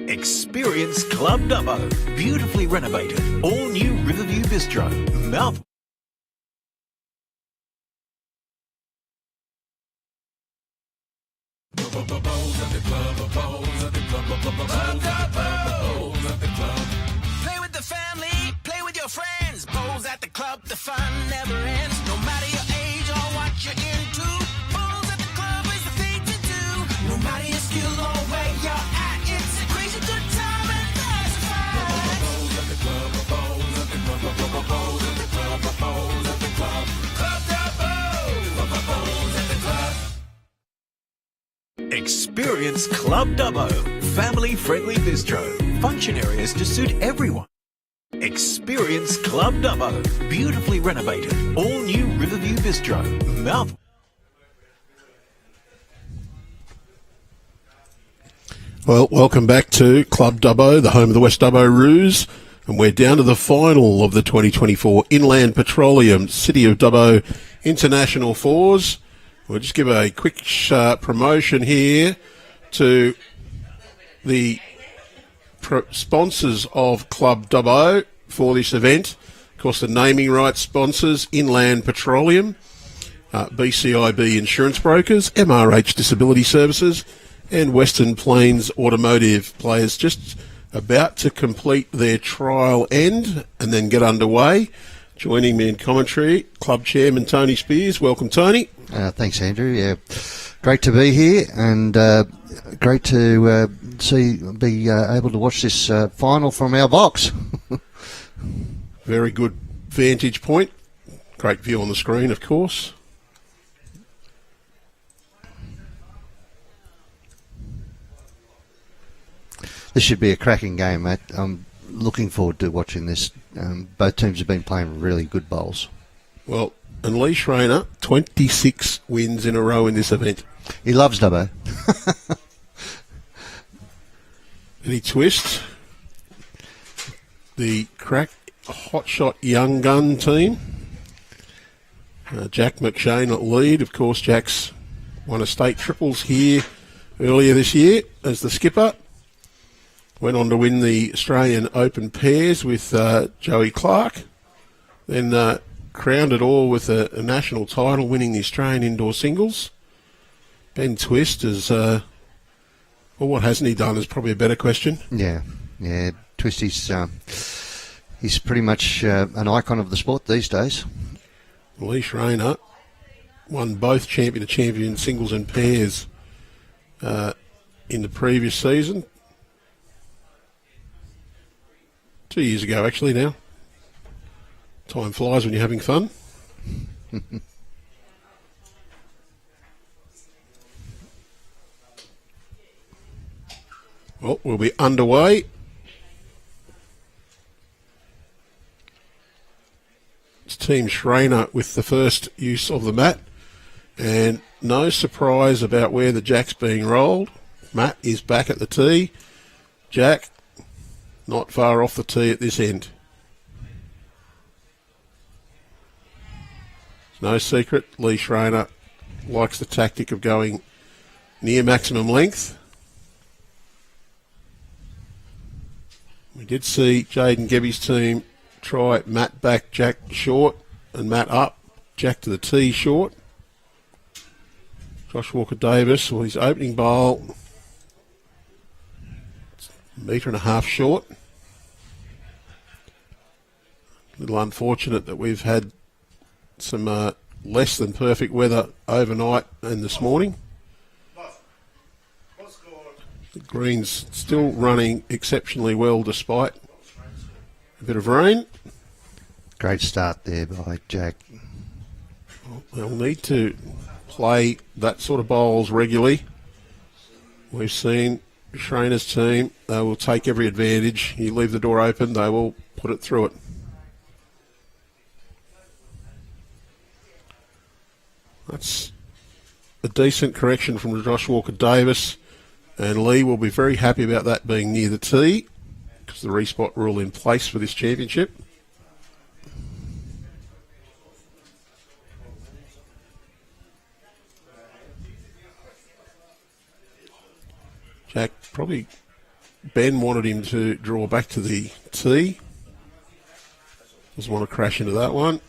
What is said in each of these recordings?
Experience Club Dubbo, beautifully renovated, all new Riverview Bistro, Mouth. Play with the family, play with your friends. Bowls at the club, the fun never ends. No matter your age or what you're into, bowls at the club is the thing to do. No matter your skill or where you're at, it's a crazy good time and there's fun. Bowls at the club, bowls at the club, bowls at the club, bowls at the club. Club Dubbo, bowls at the club. Experience Club Dubbo, family-friendly bistro, function areas to suit everyone. Experience Club Dubbo, beautifully renovated, all new Riverview Bistro, Mouth. Well, welcome back to Club Dubbo, the home of the West Dubbo Roos, and we're down to the final of the 2024 Inland Petroleum City of Dubbo International Fours. We'll just give a quick promotion here to the sponsors of Club Dubbo for this event. Of course, the naming rights sponsors, Inland Petroleum, BCIB Insurance Brokers, MRH Disability Services, and Western Plains Automotive. Players just about to complete their trial end and then get underway. Joining me in commentary, Club Chairman Tony Spears. Welcome, Tony. Thanks, Andrew. Yeah, great to be here and great to be able to watch this final from our box. Very good vantage point. Great view on the screen, of course. This should be a cracking game, mate. I'm looking forward to watching this. Both teams have been playing really good bowls. Well, and Schraner, 26 wins in a row in this event. He loves Dubbo. Any twist? The crack hotshot young gun team. Jack McShane at lead. Of course, Jack's won a state triples here earlier this year as the skipper. Went on to win the Australian Open pairs with Joey Clarke. Then crowned it all with a national title, winning the Australian indoor singles. Ben Twist is, well, what hasn't he done is probably a better question. Yeah. Twisty's, he's pretty much an icon of the sport these days. Schraner won both champion singles and pairs in the previous season. 2 years ago, actually, now. Time flies when you're having fun. Well, we'll be underway. It's Team Schraner with the first use of the mat. And no surprise about where the jack's being rolled. Matt is back at the tee. Jack not far off the tee at this end. It's no secret, Schraner likes the tactic of going near maximum length. We did see Jaden Gebby's team try Matt back, Jack short, and Matt up, Jack to the tee short. Josh Walker-Davis, well, his opening bowl, metre and a half short. A little unfortunate that we've had some less than perfect weather overnight and this morning. The green's still running exceptionally well despite a bit of rain. Great start there by Jack. Well, they'll need to play that sort of bowls regularly. We've seen Schraner's team, they will take every advantage. You leave the door open, they will put it through it. That's a decent correction from Josh Walker-Davis, and Lee will be very happy about that being near the tee because the respot rule in place for this championship. Jack probably Ben wanted him to draw back to the tee. Doesn't want to crash into that one.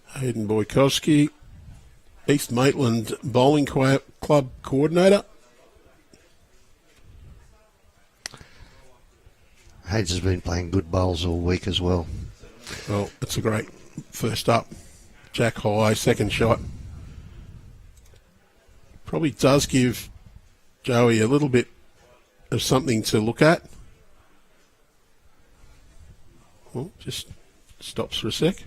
Haydn Bojkowski, East Maitland Bowling Club Coordinator. Hayes has been playing good bowls all week as well. Well, it's a great first up. Jack high, second shot. Probably does give Joey a little bit of something to look at. Well, just stops for a sec.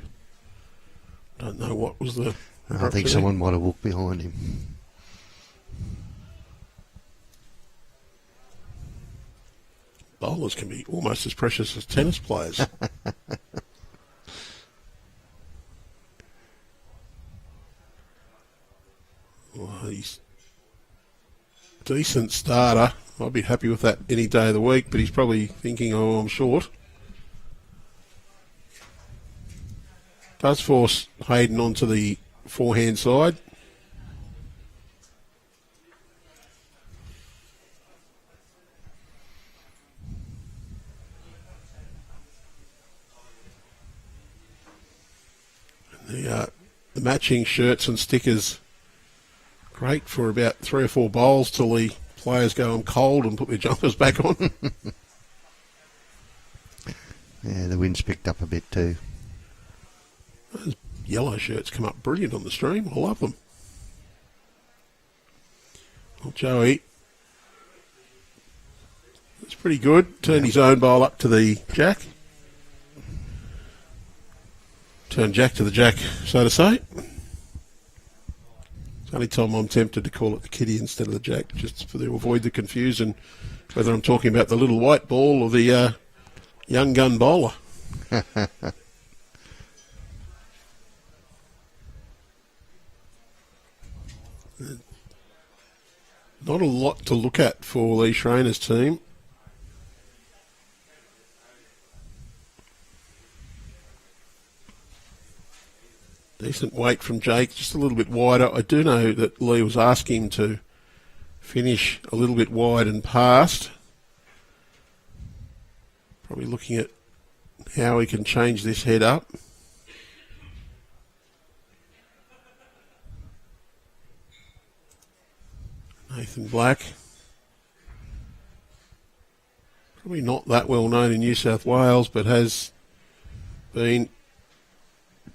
Don't know what was the... I think someone might have walked behind him. Bowlers can be almost as precious as tennis players. Well, he's a decent starter. I'd be happy with that any day of the week, but he's probably thinking, oh, I'm short. Does force Haydn onto the forehand side. The matching shirts and stickers, great for about 3 or 4 bowls till the players go, I'm cold, and put their jumpers back on. Yeah, the wind's picked up a bit too. Those yellow shirts come up brilliant on the stream. I love them. Well, Joey, that's pretty good. Turned his own bowl up to the jack. Turn Jack to the jack, so to say. It's the only time I'm tempted to call it the kitty instead of the jack, just to avoid the confusion whether I'm talking about the little white ball or the young gun bowler. Not a lot to look at for the Schraner's team. Decent weight from Jake, just a little bit wider. I do know that Lee was asking him to finish a little bit wide and past. Probably looking at how he can change this head up. Nathan Black. Probably not that well known in New South Wales, but has been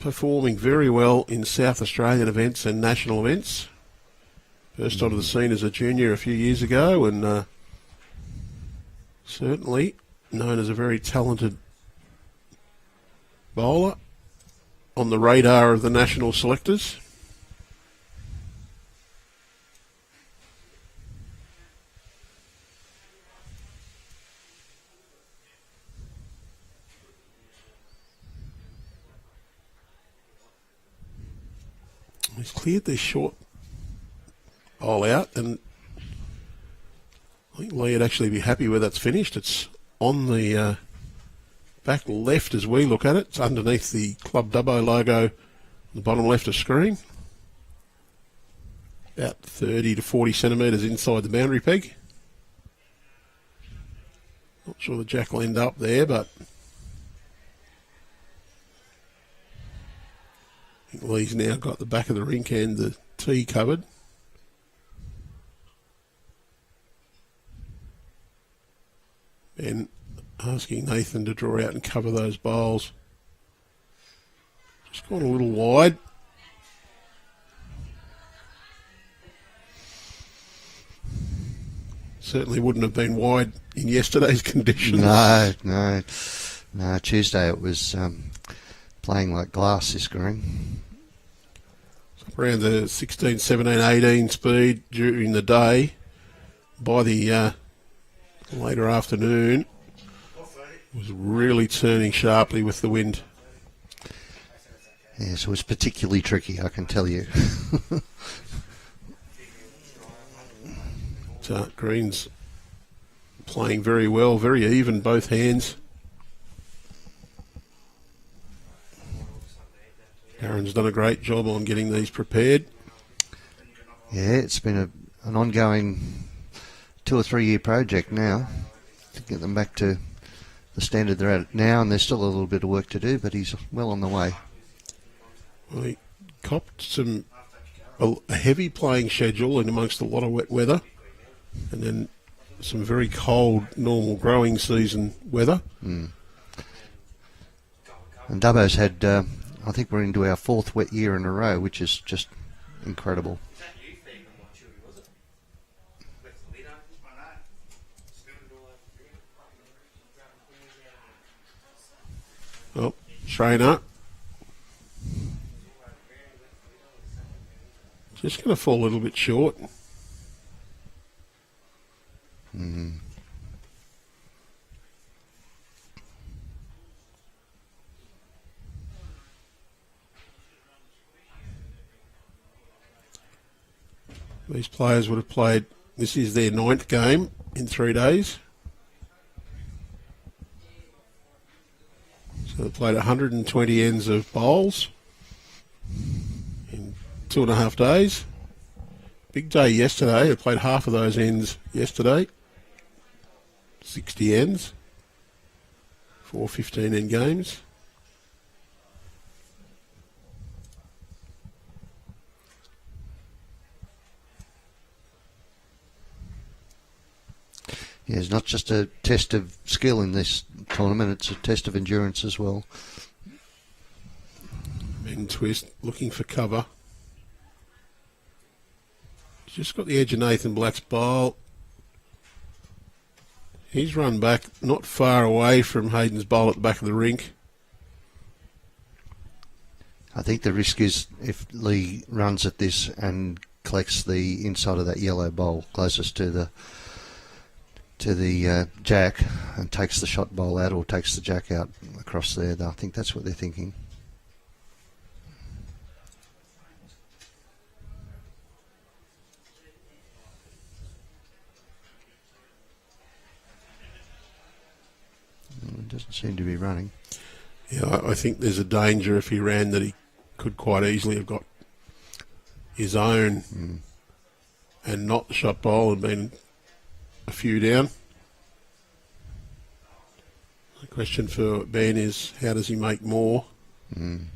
performing very well in South Australian events and national events. First onto the scene as a junior a few years ago, and certainly known as a very talented bowler on the radar of the national selectors. He's cleared this short bowl out, and I think Lee would actually be happy where that's finished. It's on the back left as we look at it. It's underneath the Club Dubbo logo on the bottom left of screen. About 30 to 40 centimetres inside the boundary peg. Not sure the jack will end up there, but I think Lee's now got the back of the rink and the tee covered. And asking Nathan to draw out and cover those bowls. Just gone a little wide. Certainly wouldn't have been wide in yesterday's conditions. No. Tuesday it was playing like glass, this green. Around the 16, 17, 18 speed during the day. By the later afternoon, it was really turning sharply with the wind. Yes, it was particularly tricky, I can tell you. Green's playing very well, very even, both hands. done a great job on getting these prepared. Yeah, it's been an ongoing 2 or 3 year project now to get them back to the standard they're at now, and there's still a little bit of work to do, but he's well on the way. Well, he copped a heavy playing schedule in amongst a lot of wet weather, and then some very cold, normal growing season weather. And Dubbo's had, I think we're into our 4th wet year in a row, which is just incredible. Well, Schraner just going to fall a little bit short. These players would have played, this is their 9th game in 3 days. So they played 120 ends of bowls in 2.5 days. Big day yesterday. They played half of those ends yesterday. 60 ends. 4 15-end games. Yeah, it's not just a test of skill in this tournament, it's a test of endurance as well. Ben Twist looking for cover. He's just got the edge of Nathan Black's bowl. He's run back not far away from Haydn's bowl at the back of the rink. I think the risk is if Lee runs at this and collects the inside of that yellow bowl closest to the jack and takes the shot bowl out or takes the jack out across there. I think that's what they're thinking. It doesn't seem to be running. Yeah, I think there's a danger if he ran that he could quite easily have got his own and not the shot bowl and been a few down. The question for Ben is, how does he make more? Having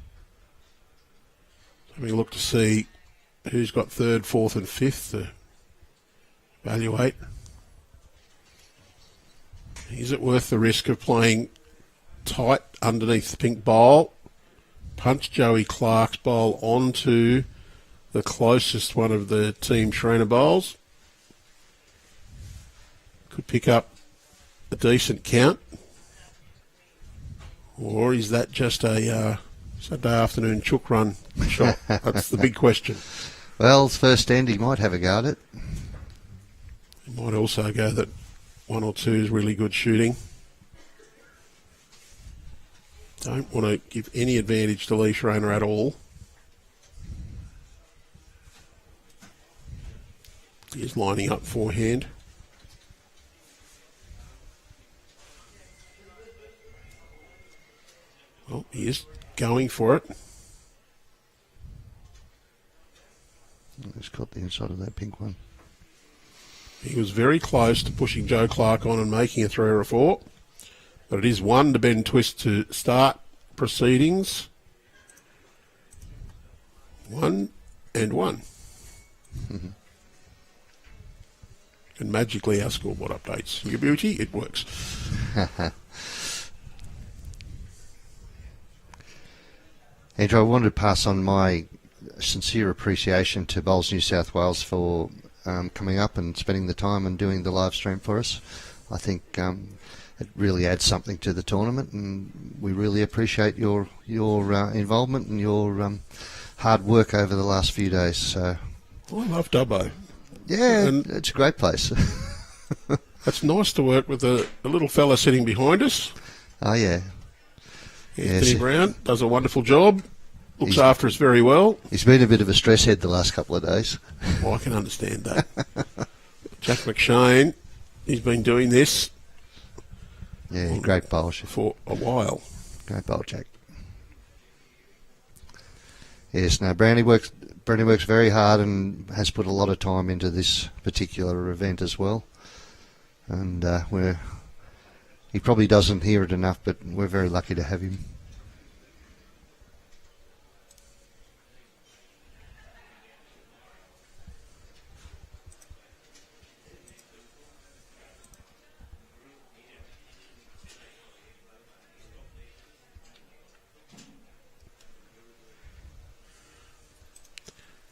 a look to see who's got 3rd, 4th and 5th to evaluate. Is it worth the risk of playing tight underneath the pink bowl, punch Joey Clarke's bowl onto the closest one of the Team Schraner bowls? Could pick up a decent count. Or is that just a Saturday afternoon chook run shot? That's the big question. Well, it's first end, he might have a go at it. He might also go that 1 or 2 is really good shooting. Don't want to give any advantage to Lee Schraner at all. He is lining up forehand. Well, he is going for it. He's got the inside of that pink one. He was very close to pushing Joe Clarke on and making a 3 or a 4. But it is 1 to Ben Twist to start proceedings. 1 and 1. And magically our scoreboard updates. Your beauty, it works. Andrew, I wanted to pass on my sincere appreciation to Bowls New South Wales for coming up and spending the time and doing the live stream for us. I think it really adds something to the tournament, and we really appreciate your involvement and your hard work over the last few days. So, I love Dubbo. Yeah, And it's a great place. it's nice to work with a little fella sitting behind us. Oh, yeah. Anthony Yes. Brown does a wonderful job. Looks after us very well. He's been a bit of a stress head the last couple of days. Well, I can understand that. Jack McShane, he's been doing this Yeah, great bowl. for a while. Great bowl, Jack. Yes, no, Brownie works very hard and has put a lot of time into this particular event as well. And he probably doesn't hear it enough, but we're very lucky to have him.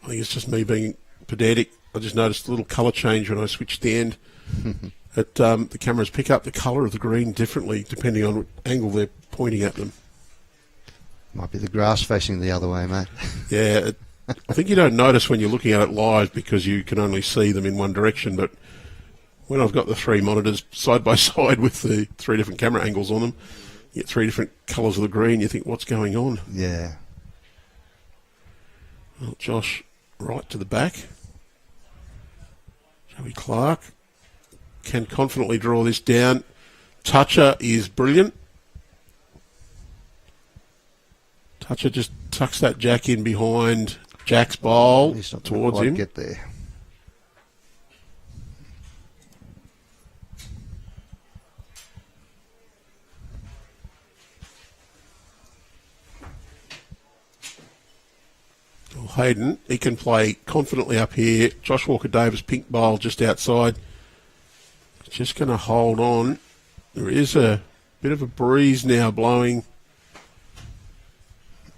I think it's just me being pedantic. I just noticed a little colour change when I switched the end. The cameras pick up the colour of the green differently depending on what angle they're pointing at them. Might be the grass facing the other way, mate. Yeah, I think you don't notice when you're looking at it live because you can only see them in one direction, but when I've got the three monitors side by side with the three different camera angles on them, you get three different colours of the green, you think, what's going on? Yeah. Well, Josh, right to the back. Joey Clarke can confidently draw this down. Toucher is brilliant. Toucher just tucks that jack in behind Jack's bowl He's not towards quite him. Get there. Well, Haydn, he can play confidently up here. Josh Walker-Davis, pink bowl just outside. Just going to hold on. There is a bit of a breeze now blowing.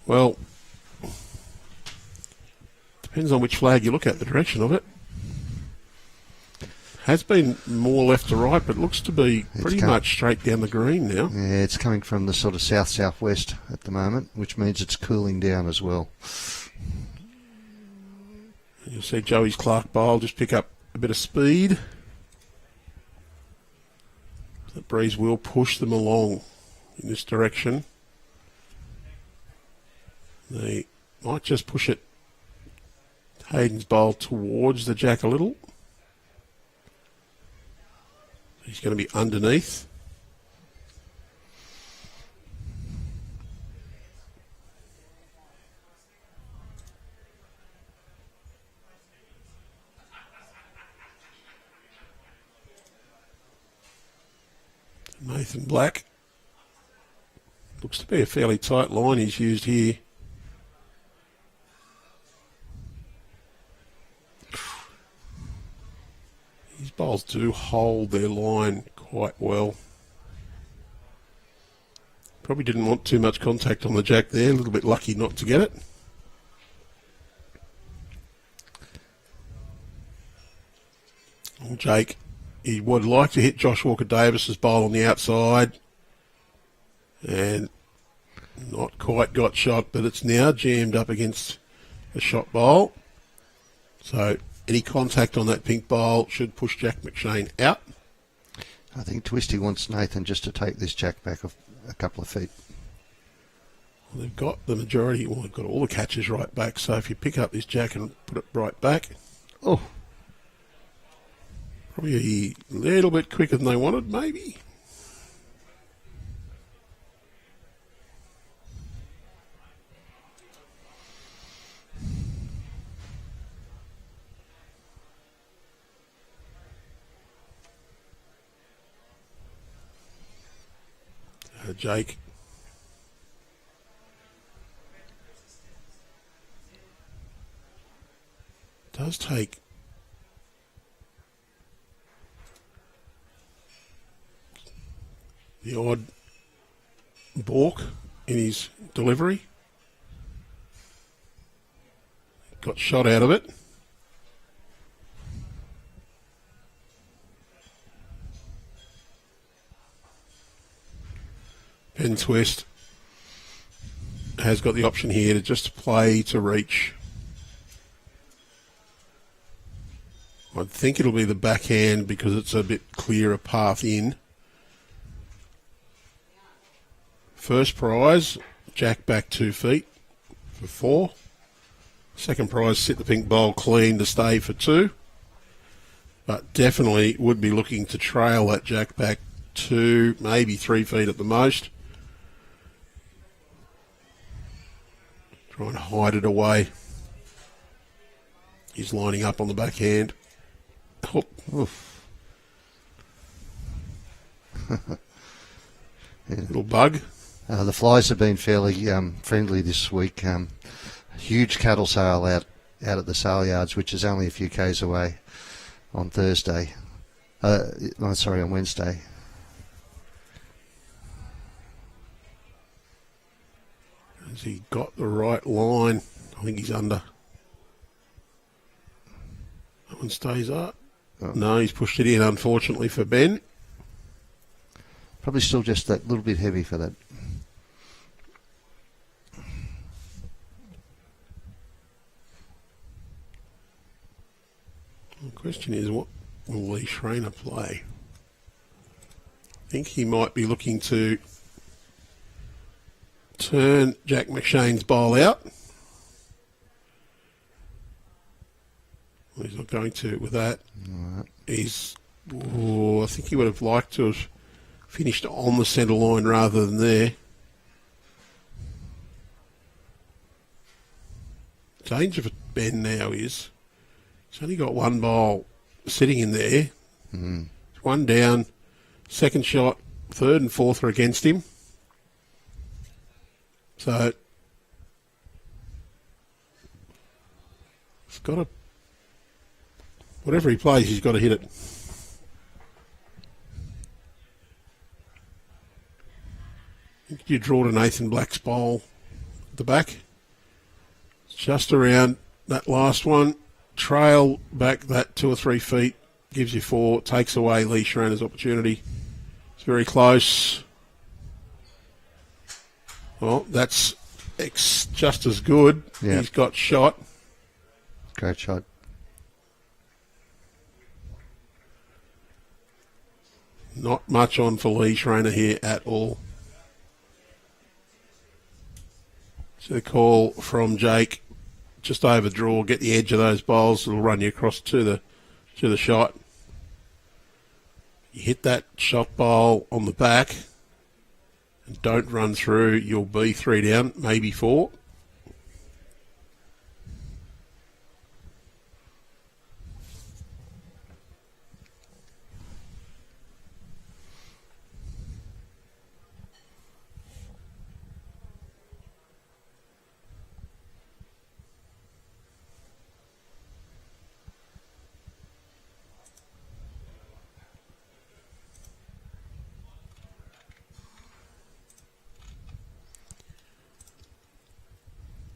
Well, depends on which flag you look at, the direction of it. Has been more left to right, but looks to be pretty much straight down the green now. Yeah, it's coming from the sort of south-southwest at the moment, which means it's cooling down as well. You'll see Joey's Clarke bowl just pick up a bit of speed. The breeze will push them along in this direction. They might just push it, Haydn's bowl, towards the jack a little. He's going to be underneath. Nathan Black. Looks to be a fairly tight line he's used here. These bowls do hold their line quite well. Probably didn't want too much contact on the jack there. A little bit lucky not to get it. Well, Jake, he would like to hit Josh Walker-Davis's bowl on the outside. And not quite got shot, but it's now jammed up against a shot bowl. So any contact on that pink bowl should push Jack McShane out. I think Twisty wants Nathan just to take this jack back a couple of feet. Well, they've got the majority, well, they've got all the catches right back, so if you pick up this jack and put it right back, oh, probably a little bit quicker than they wanted, maybe. Jake. Does take the odd balk in his delivery. Got shot out of it. Pen twist has got the option here to just play to reach. I think it'll be the backhand because it's a bit clearer path in. First prize, jack back 2 feet for 4. Second prize, sit the pink bowl clean to stay for 2. But definitely would be looking to trail that jack back 2, maybe 3 feet at the most. Try and hide it away. He's lining up on the backhand. Oh. Oof. Little bug. The flies have been fairly friendly this week. Huge cattle sale out at the sale yards, which is only a few k's away on Thursday. On Wednesday. Has he got the right line? I think he's under. That one stays up. Oh. No, he's pushed it in, unfortunately, for Ben. Probably still just that little bit heavy for that. The question is, what will Lee Schraner play? I think he might be looking to turn Jack McShane's bowl out. Well, he's not going to with that. Right. I think he would have liked to have finished on the centre line rather than there. Danger for Ben now is he's only got one bowl sitting in there. One down, second shot, third and fourth are against him. So he's got to, whatever he plays, he's got to hit it. You draw to Nathan Black's bowl at the back. It's just around that last one. Trail back that 2 or 3 feet. Gives you 4. Takes away Lee Schraner's opportunity. It's very close. Well, that's just as good. Yeah. He's got shot. Great shot. Not much on for Lee Schraner here at all. So the call from Jake, just over draw, get the edge of those bowls. It'll run you across to the shot. You hit that shot bowl on the back and don't run through. You'll be 3 down, maybe 4.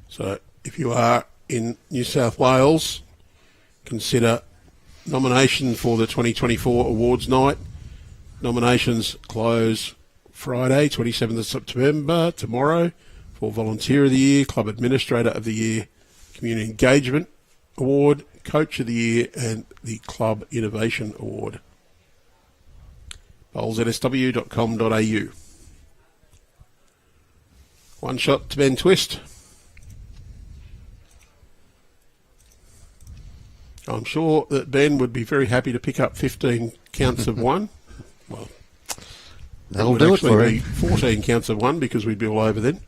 So if you are in New South Wales, consider nomination for the 2024 awards night. Nominations close Friday, 27th of September, tomorrow, for Volunteer of the Year, Club Administrator of the Year, Community Engagement Award, Coach of the Year, and the Club Innovation Award. BowlsNSW.com.au. One shot to Ben Twist. I'm sure that Ben would be very happy to pick up 15 counts of 1. Well, that'll do it for him. 14 counts of 1 because we'd be all over then.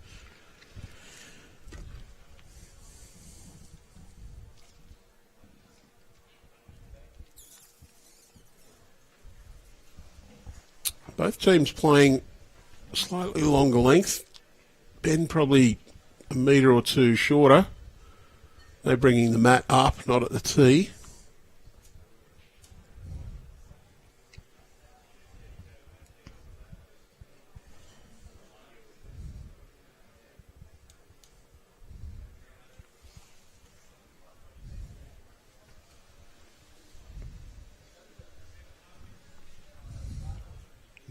Both teams playing slightly longer length. Ben probably a metre or 2 shorter. They're bringing the mat up, not at the tee.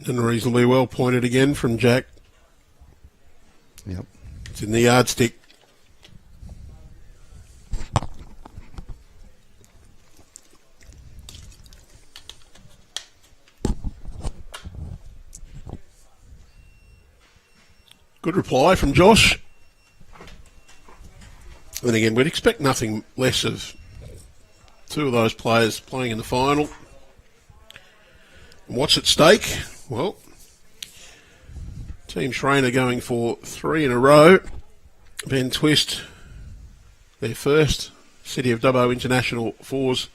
And reasonably well pointed again from Jack. Yep. It's in the yardstick. Good reply from Josh. And again, we'd expect nothing less of 2 of those players playing in the final. And what's at stake? Well, Team Schraner going for 3 in a row. Ben Twist their first City of Dubbo International Fours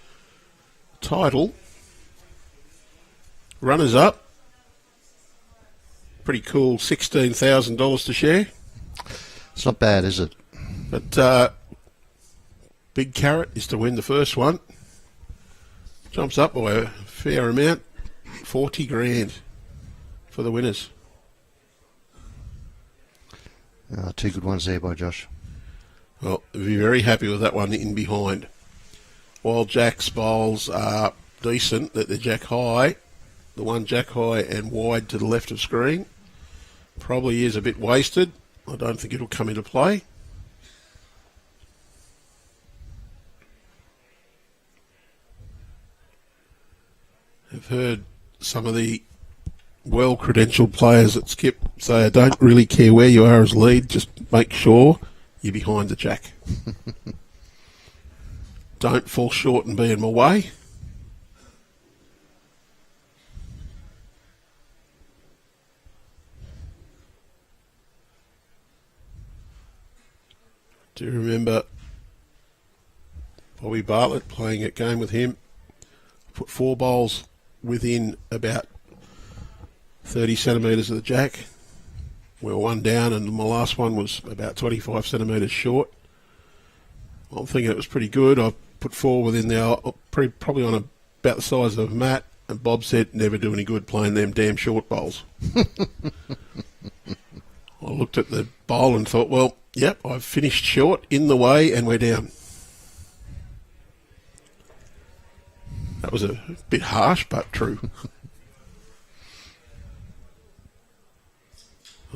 title. Runners up. Pretty cool, $16,000 to share. It's not bad, is it? But big carrot is to win the first one. Jumps up by a fair amount, 40 grand for the winners. Two good ones there by Josh. Well, we'll be very happy with that one in behind. While Jack's bowls are decent, that they're jack high, the one jack high and wide to the left of screen probably is a bit wasted. I don't think it'll come into play. I've heard some of the well-credentialed players at Skip say, I don't really care where you are as lead, just make sure you're behind the jack. Don't fall short and be in my way. Do you remember Bobby Bartlett playing a game with him? Put 4 bowls within about 30 centimetres of the jack. We were one down and my last one was about 25 centimetres short. I'm thinking it was pretty good. I put 4 within there, probably on about the size of a mat, and Bob said, never do any good playing them damn short bowls. I looked at the bowl and thought, well, yep, I've finished short, in the way, and we're down. That was a bit harsh, but true.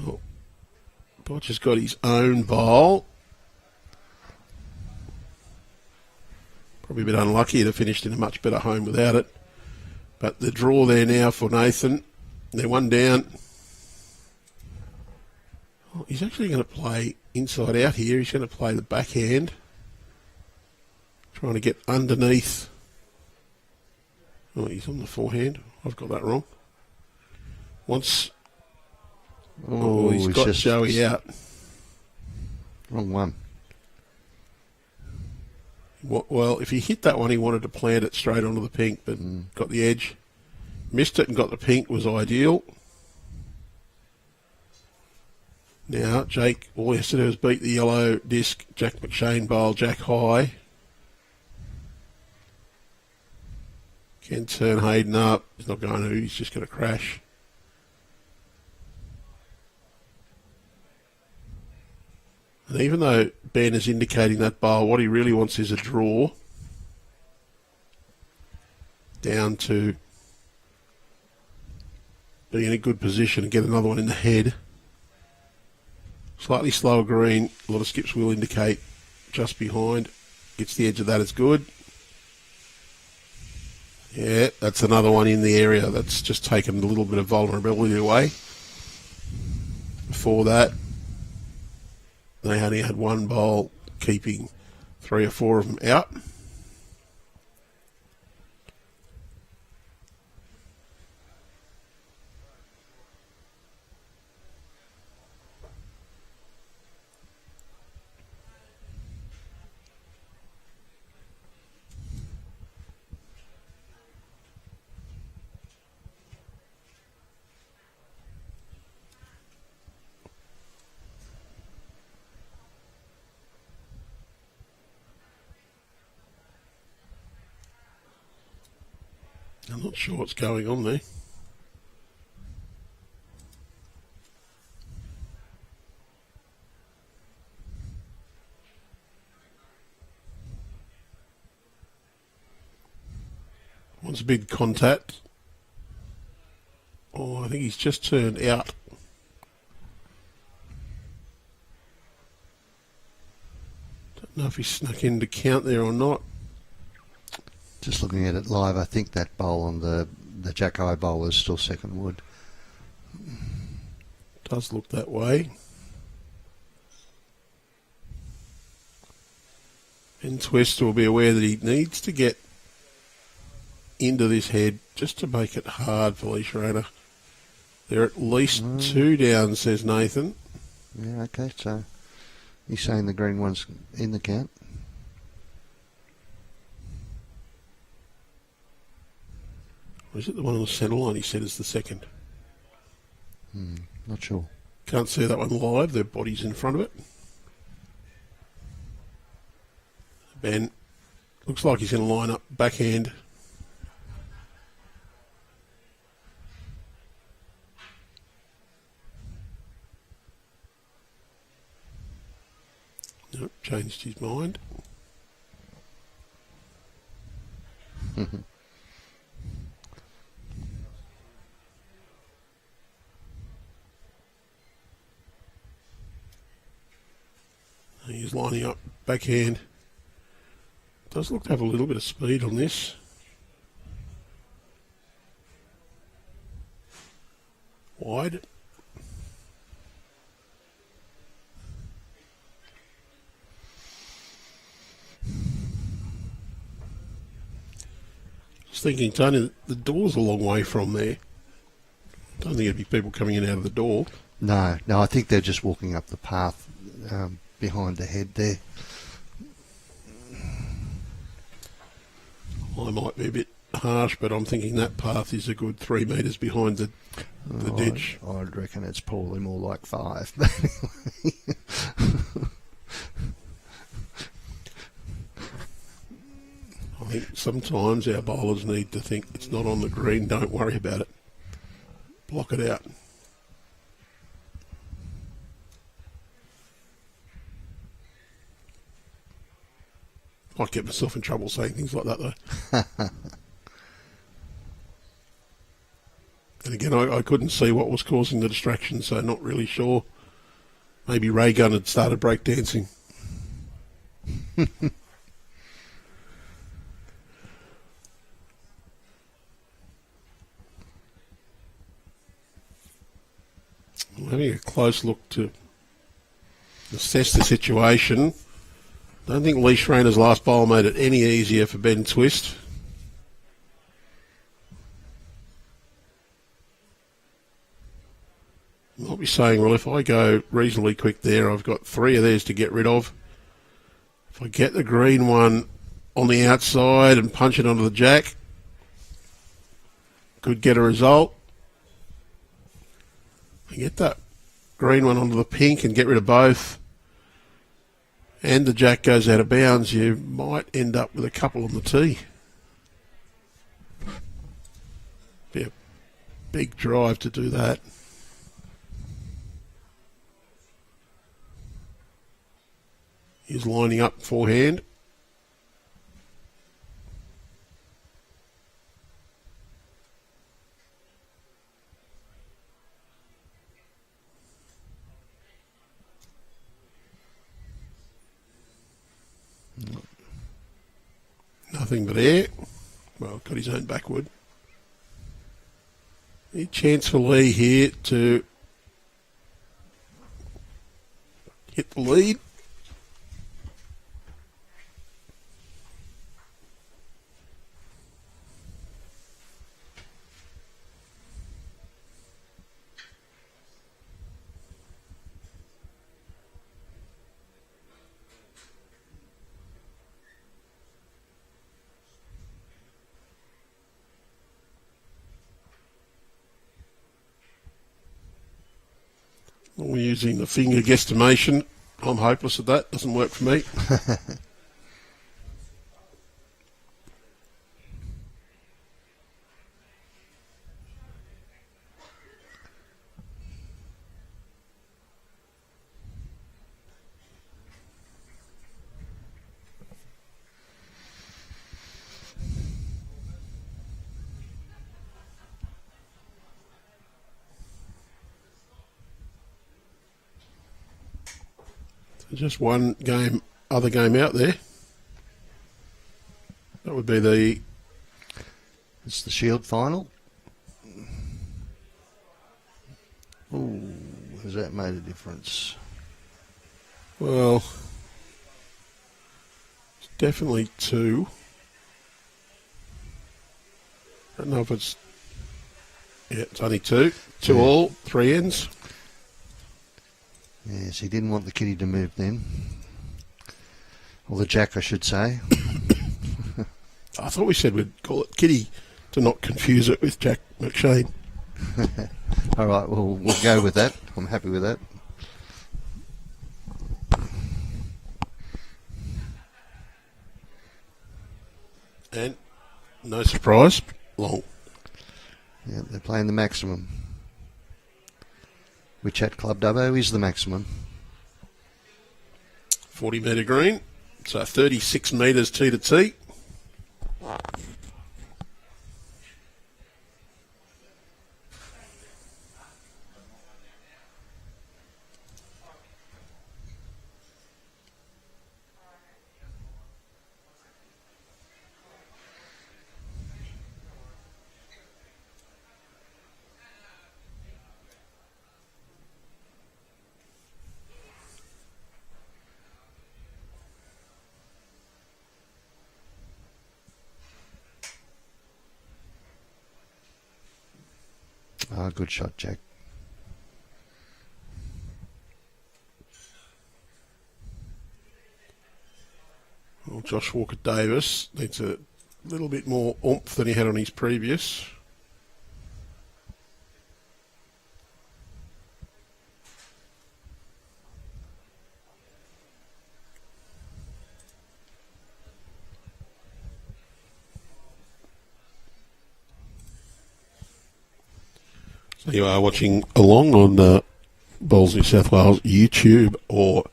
Oh, Bodge has got his own bowl. Probably a bit unlucky to have finished in a much better home without it. But the draw there now for Nathan. They're one down. Oh, he's actually going to play inside out here. He's going to play the backhand. Trying to get underneath. Oh, he's on the forehand. I've got that wrong. Once. Oh, he's got just Joey out. Wrong one. Well, if he hit that one, he wanted to plant it straight onto the pink, but got the edge. Missed it and got the pink, was ideal. Now, Jake, all he has to do is beat the yellow disc, Jack McShane bowl, jack high. Can turn Haydn up. He's not going to, he's just going to crash. And even though Ben is indicating that bowl, what he really wants is a draw down to be in a good position and get another one in the head. Slightly slower green, a lot of skips will indicate just behind. Gets the edge of that, it's good. Yeah, that's another one in the area that's just taken a little bit of vulnerability away. Before that, they only had one bowl, keeping 3 or 4 of them out. I'm not sure what's going on there. Wants a big contact. Oh, I think he's just turned out. Don't know if he snuck in to count there or not. Just looking at it live, I think that bowl on the jack high bowl is still second wood. Does look that way. And Twist will be aware that he needs to get into this head just to make it hard for Lee Schraner. They're at least 2 down, says Nathan. Yeah, okay, so he's saying the green one's in the count. Or is it the one on the centre line he said is the second? Not sure. Can't see that one live. Their body's in front of it. Ben looks like he's going to line up backhand. Nope, changed his mind. He's lining up backhand. Does look to have a little bit of speed on this. Wide. Just thinking, Tony, the door's a long way from there. I don't think it'd be people coming in out of the door. No, I think they're just walking up the path behind the head there. I might be a bit harsh, but I'm thinking that path is a good 3 metres behind the ditch. I'd reckon it's probably more like 5. I think sometimes our bowlers need to think it's not on the green, don't worry about it. Block it out. Might get myself in trouble saying things like that though. And again, I couldn't see what was causing the distraction, so not really sure. Maybe Ray Gunn had started breakdancing. I'm having a close look to assess the situation. Don't think Lee Schraner's last bowl made it any easier for Ben Twist. Might be saying, well, if I go reasonably quick there, I've got 3 of theirs to get rid of. If I get the green one on the outside and punch it onto the jack, could get a result. I get that green one onto the pink and get rid of both, and the jack goes out of bounds, you might end up with a couple on the tee. Be a big drive to do that. He's lining up forehand. Nothing but air. Well, got his own backwood. A chance for Lee here to hit the lead. We're using the finger guesstimation. I'm hopeless at that. Doesn't work for me. Just one game, other game out there. That would be It's the Shield final. Ooh, has that made a difference? Well, it's definitely 2. I don't know if it's... Yeah, it's only 2. 2 all, 3 ends. Yes, he didn't want the kitty to move then. Or the jack, I should say. I thought we said we'd call it kitty to not confuse it with Jack McShane. All right, well, we'll go with that. I'm happy with that. And no surprise, long. Yeah, they're playing the maximum, which at Club Dubbo is the maximum. 40 metre green, so 36 metres tee to tee. Good shot, Jack. Well, Josh Walker-Davis needs a little bit more oomph than he had on his previous. So you are watching along on the Bowls New South Wales YouTube or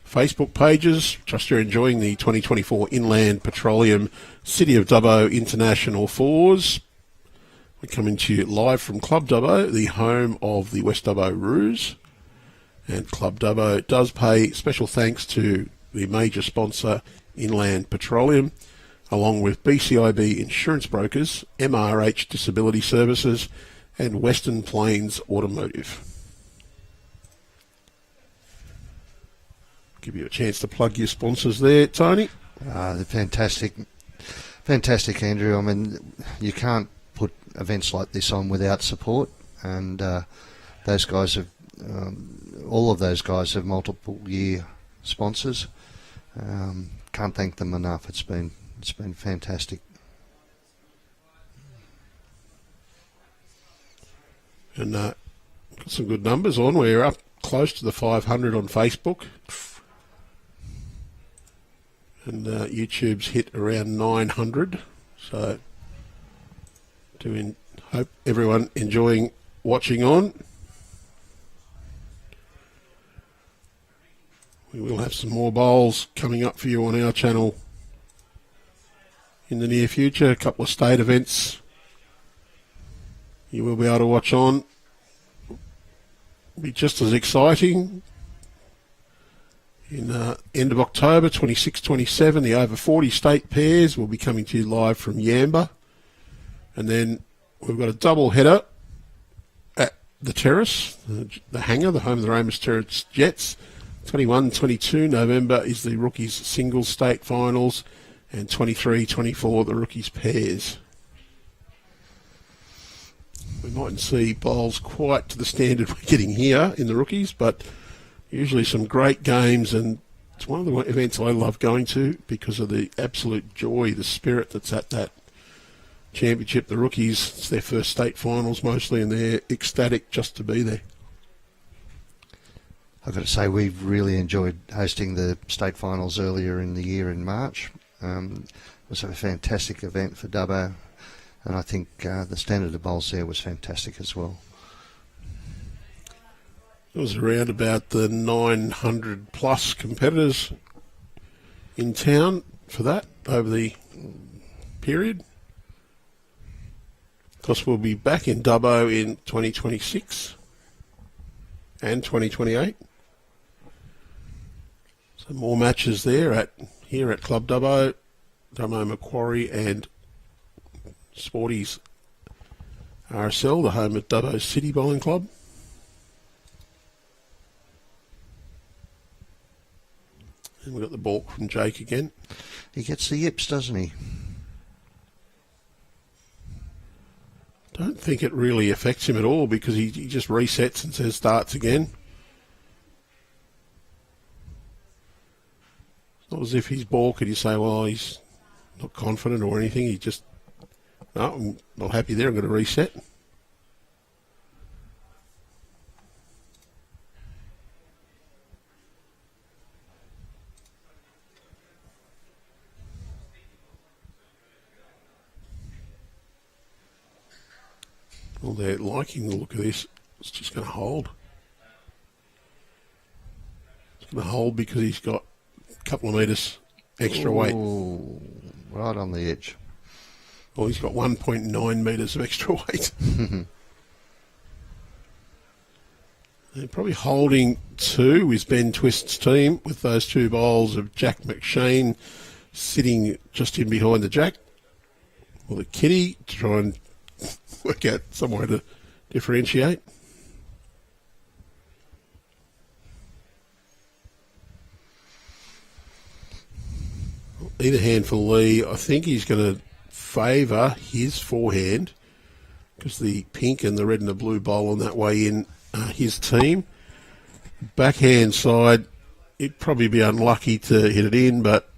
Facebook pages. Trust you're enjoying the 2024 Inland Petroleum City of Dubbo International Fours. We're coming to you live from Club Dubbo, the home of the West Dubbo Roos. And Club Dubbo does pay special thanks to the major sponsor, Inland Petroleum, along with BCIB Insurance Brokers, MRH Disability Services, and Western Plains Automotive. Give you a chance to plug your sponsors there, Tony. They're fantastic. Fantastic, Andrew. I mean, you can't put events like this on without support, and those guys have, all of those guys have multiple year sponsors. Can't thank them enough. It's been fantastic. And got some good numbers on. We're up close to the 500 on Facebook. And YouTube's hit around 900. So, hope everyone enjoying watching on. We will have some more bowls coming up for you on our channel in the near future. A couple of state events you will be able to watch on. Be just as exciting. In end of October, 26-27, the over 40 state pairs will be coming to you live from Yamba. And then we've got a double header at the Terrace, the hangar, the home of the Raymond Terrace Jets. 21-22 November is the rookies singles state finals, and 23-24 the rookies pairs. We mightn't see bowls quite to the standard we're getting here in the rookies, but usually some great games, and it's one of the events I love going to because of the absolute joy, the spirit that's at that championship. The rookies, it's their first state finals mostly, and they're ecstatic just to be there. I've got to say, we've really enjoyed hosting the state finals earlier in the year in March. It was a fantastic event for Dubbo, and I think the standard of bowls there was fantastic as well. It was around about the 900 plus competitors in town for that over the period. Of course, we'll be back in Dubbo in 2026 and 2028. So more matches there here at Club Dubbo, Macquarie and Sporties RSL, the home of Dubbo City Bowling Club. And we've got the balk from Jake again. He gets the yips, doesn't he? Don't think it really affects him at all because he just resets and says starts again. It's not as if he's balked and you say, well, he's not confident or anything. He just No, I'm not happy there. I'm going to reset. Well, they're liking the look of this. It's just going to hold. It's going to hold because he's got a couple of metres extra weight. Ooh, right on the edge. Well, he's got 1.9 metres of extra weight. They're probably holding 2 with Ben Twist's team, with those 2 bowls of Jack McShane sitting just in behind the Jack. Well, the kitty to try and work out some way to differentiate. Either hand for Lee. I think he's going to favour his forehand because the pink and the red and the blue bowl on that way in his team. Backhand side, it'd probably be unlucky to hit it in, but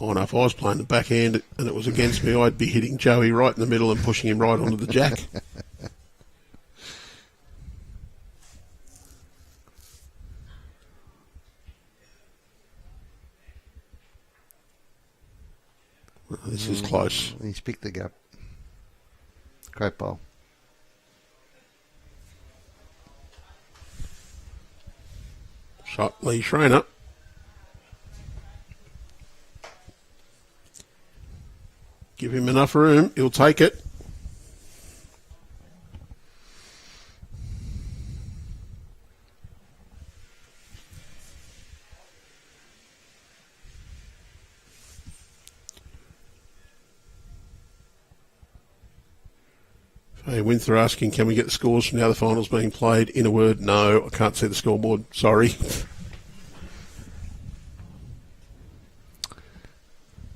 I know if I was playing the backhand and it was against me, I'd be hitting Joey right in the middle and pushing him right onto the Jack. This is close. He's picked the gap. Great bowl. Shot Lee Schraner. Give him enough room. He'll take it. Hey, Winther asking, can we get the scores from now the finals being played? In a word, no, I can't see the scoreboard. Sorry.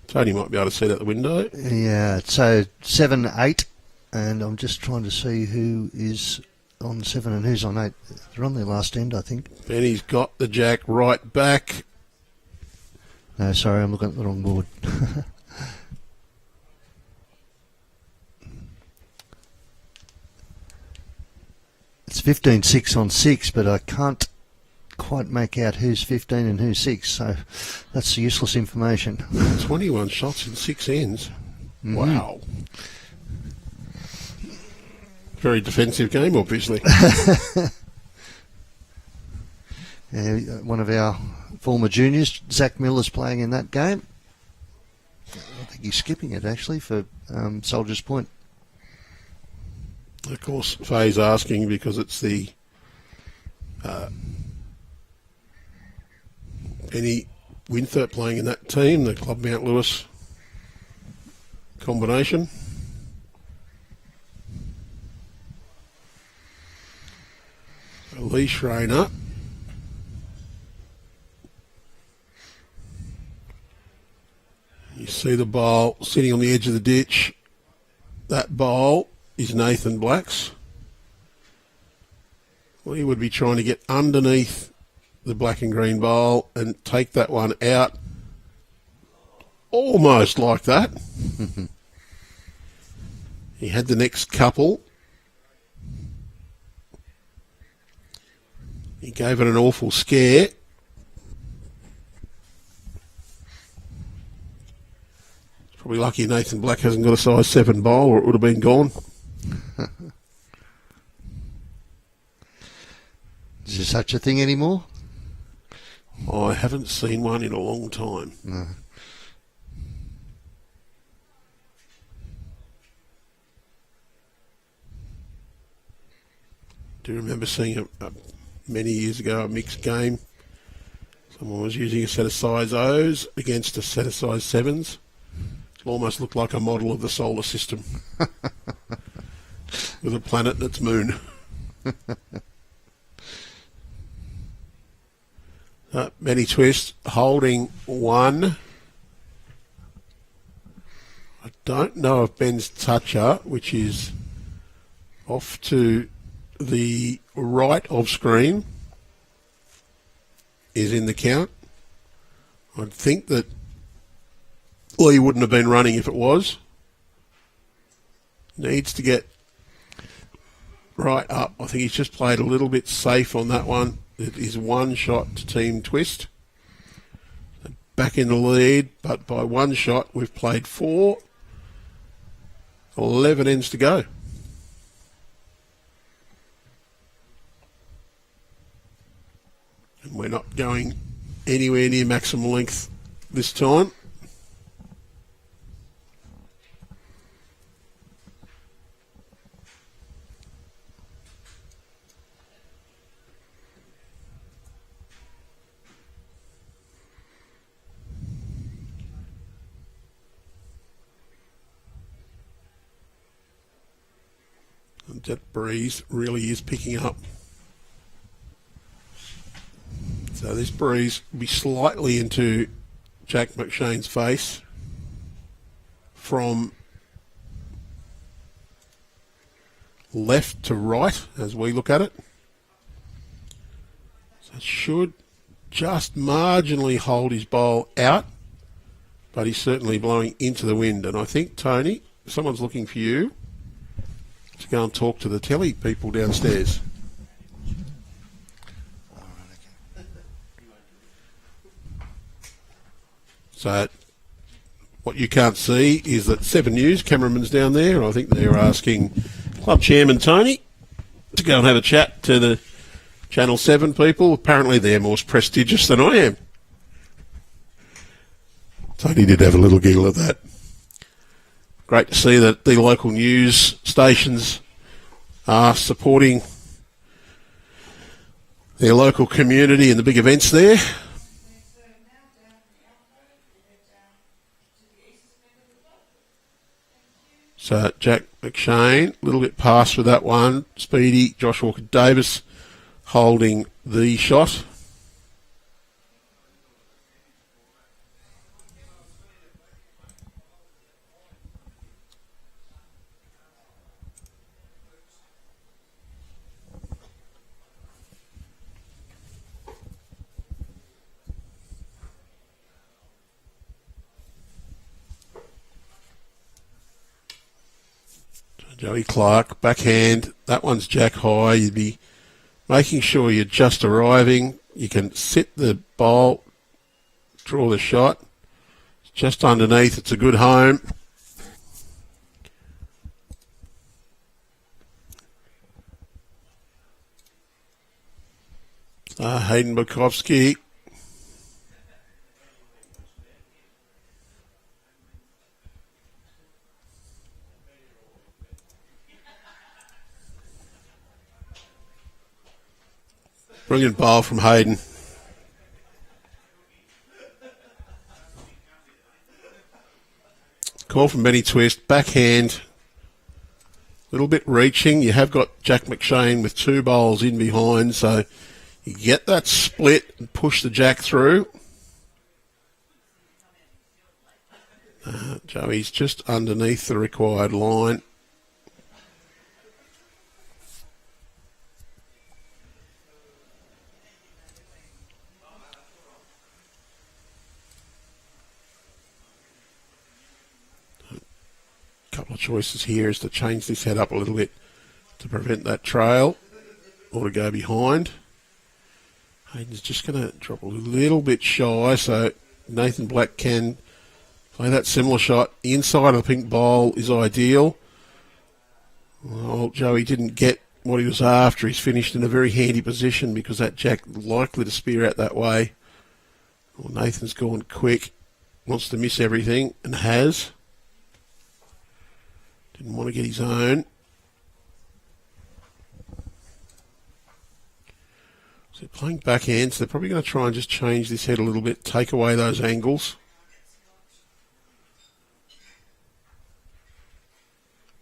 Tony might be able to see it out the window. Yeah, so 7-8, and I'm just trying to see who is on 7 and who's on 8. They're on their last end, I think. Benny's got the Jack right back. No, sorry, I'm looking at the wrong board. It's 15-6 on 6, but I can't quite make out who's 15 and who's 6, so that's useless information. 21 shots in 6 ends. Wow. Very defensive game, obviously. Yeah, one of our former juniors, Zach Miller's playing in that game. I think he's skipping it, actually, for Soldiers Point. Of course, Faye's asking because it's the Benny Winthrop playing in that team, the Club Mount Lewis combination. So Lee Schraner. You see the bowl sitting on the edge of the ditch. That bowl is Nathan Black's. Well, he would be trying to get underneath the black and green bowl and take that one out almost like that. He had the next couple. He gave it an awful scare. Probably lucky Nathan Black hasn't got a size 7 bowl or it would have been gone. Is there such a thing anymore? I haven't seen one in a long time. No. Do you remember seeing many years ago a mixed game? Someone was using a set of size O's against a set of size 7s. It almost looked like a model of the solar system with a planet and its moon. Benny Twist holding 1. I don't know if Ben's toucher, which is off to the right of screen, is in the count. I'd think that Lee wouldn't have been running if it was. needs to get right up. I think he's just played a little bit safe on that one. It is one shot to team twist. Back in the lead, but by one shot we've played 4. 11 ends to go. And we're not going anywhere near maximum length this time. And that breeze really is picking up. So this breeze will be slightly into Jack McShane's face from left to right as we look at it. So it should just marginally hold his bowl out, but he's certainly blowing into the wind. And I think, Tony, someone's looking for you to go and talk to the telly people downstairs. So what you can't see is that 7 News cameraman's down there. I think they're asking club chairman Tony to go and have a chat to the Channel 7 people. Apparently they're more prestigious than I am. Tony did have a little giggle at that. Great to see that the local news stations are supporting their local community and the big events there. So Jack McShane, a little bit past with that one. Speedy, Josh Walker-Davis holding the shot. Joey Clarke, backhand. That one's jack high. You'd be making sure you're just arriving. You can sit the bowl, draw the shot. It's just underneath. It's a good home. Haydn Bojkowski. Brilliant bowl from Haydn. Call from Benny Twist. Backhand. A little bit reaching. You have got Jack McShane with 2 bowls in behind, so you get that split and push the jack through. Joey's just underneath the required line. Couple of choices here is to change this head up a little bit to prevent that trail or to go behind. Hayden's just going to drop a little bit shy, so Nathan Black can play that similar shot. The inside of the pink bowl is ideal. Well, Joey didn't get what he was after. He's finished in a very handy position because that jack likely to spear out that way. Well, Nathan's gone quick, wants to miss everything, and has. Didn't want to get his own. So playing backhand, so they're probably going to try and just change this head a little bit, take away those angles.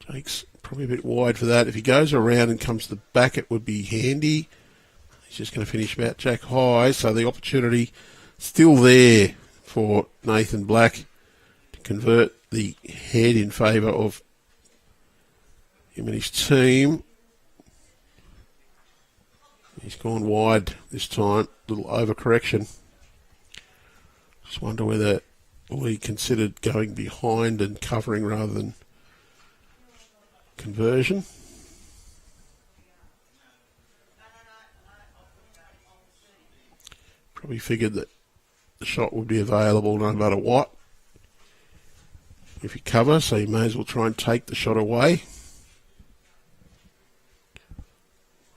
Jake's probably a bit wide for that. If he goes around and comes to the back, it would be handy. He's just going to finish about jack high, so the opportunity still there for Nathan Black to convert the head in favour of him and his team. He's gone wide this time. Little overcorrection. Just wonder whether he considered going behind and covering rather than conversion. Probably figured that the shot would be available no matter what if you cover, so you may as well try and take the shot away.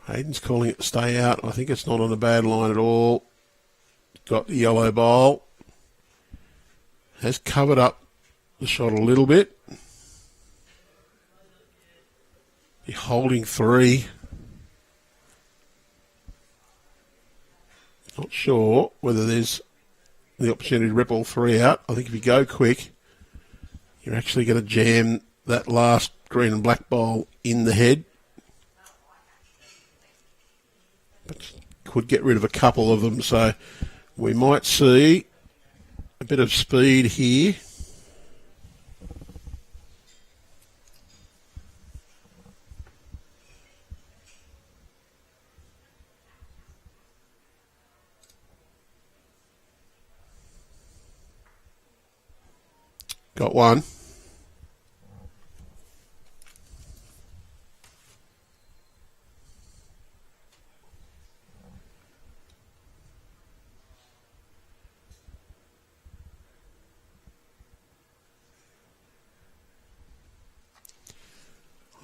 Haydn's calling it to stay out. I think it's not on a bad line at all. Got the yellow bowl. Has covered up the shot a little bit. Be holding 3. Not sure whether there's the opportunity to rip all 3 out. I think if you go quick, you're actually going to jam that last green and black bowl in the head. But could get rid of a couple of them, so we might see a bit of speed here. Got one.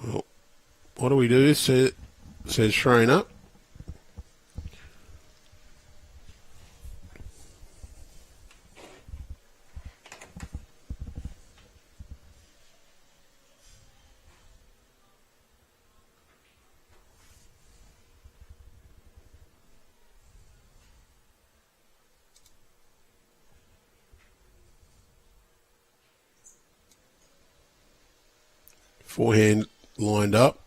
Well, what do we do? Says Schraner. Forehand lined up.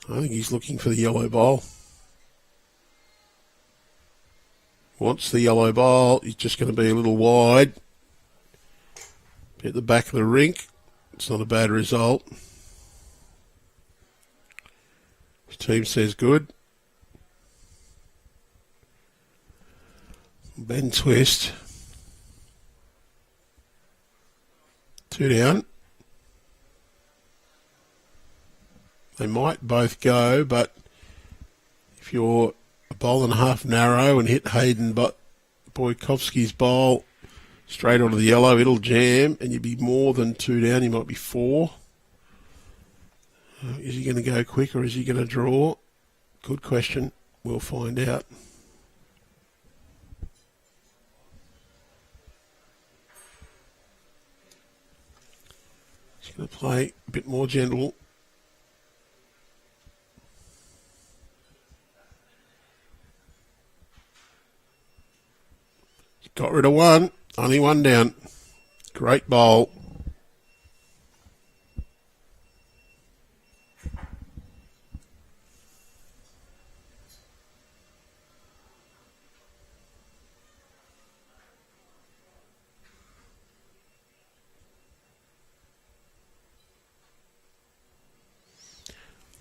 I think he's looking for the yellow bowl. Wants the yellow bowl. He's just going to be a little wide. At the back of the rink. It's not a bad result. His team says good. Ben twist. 2 down. They might both go, but if you're a bowl and a half narrow and hit Haydn but Bojkowski's bowl straight onto the yellow, it'll jam and you'd be more than 2 down. You might be 4. Is he going to go quick or is he going to draw? Good question. We'll find out. He's going to play a bit more gentle. Got rid of one. Only 1 down. Great bowl.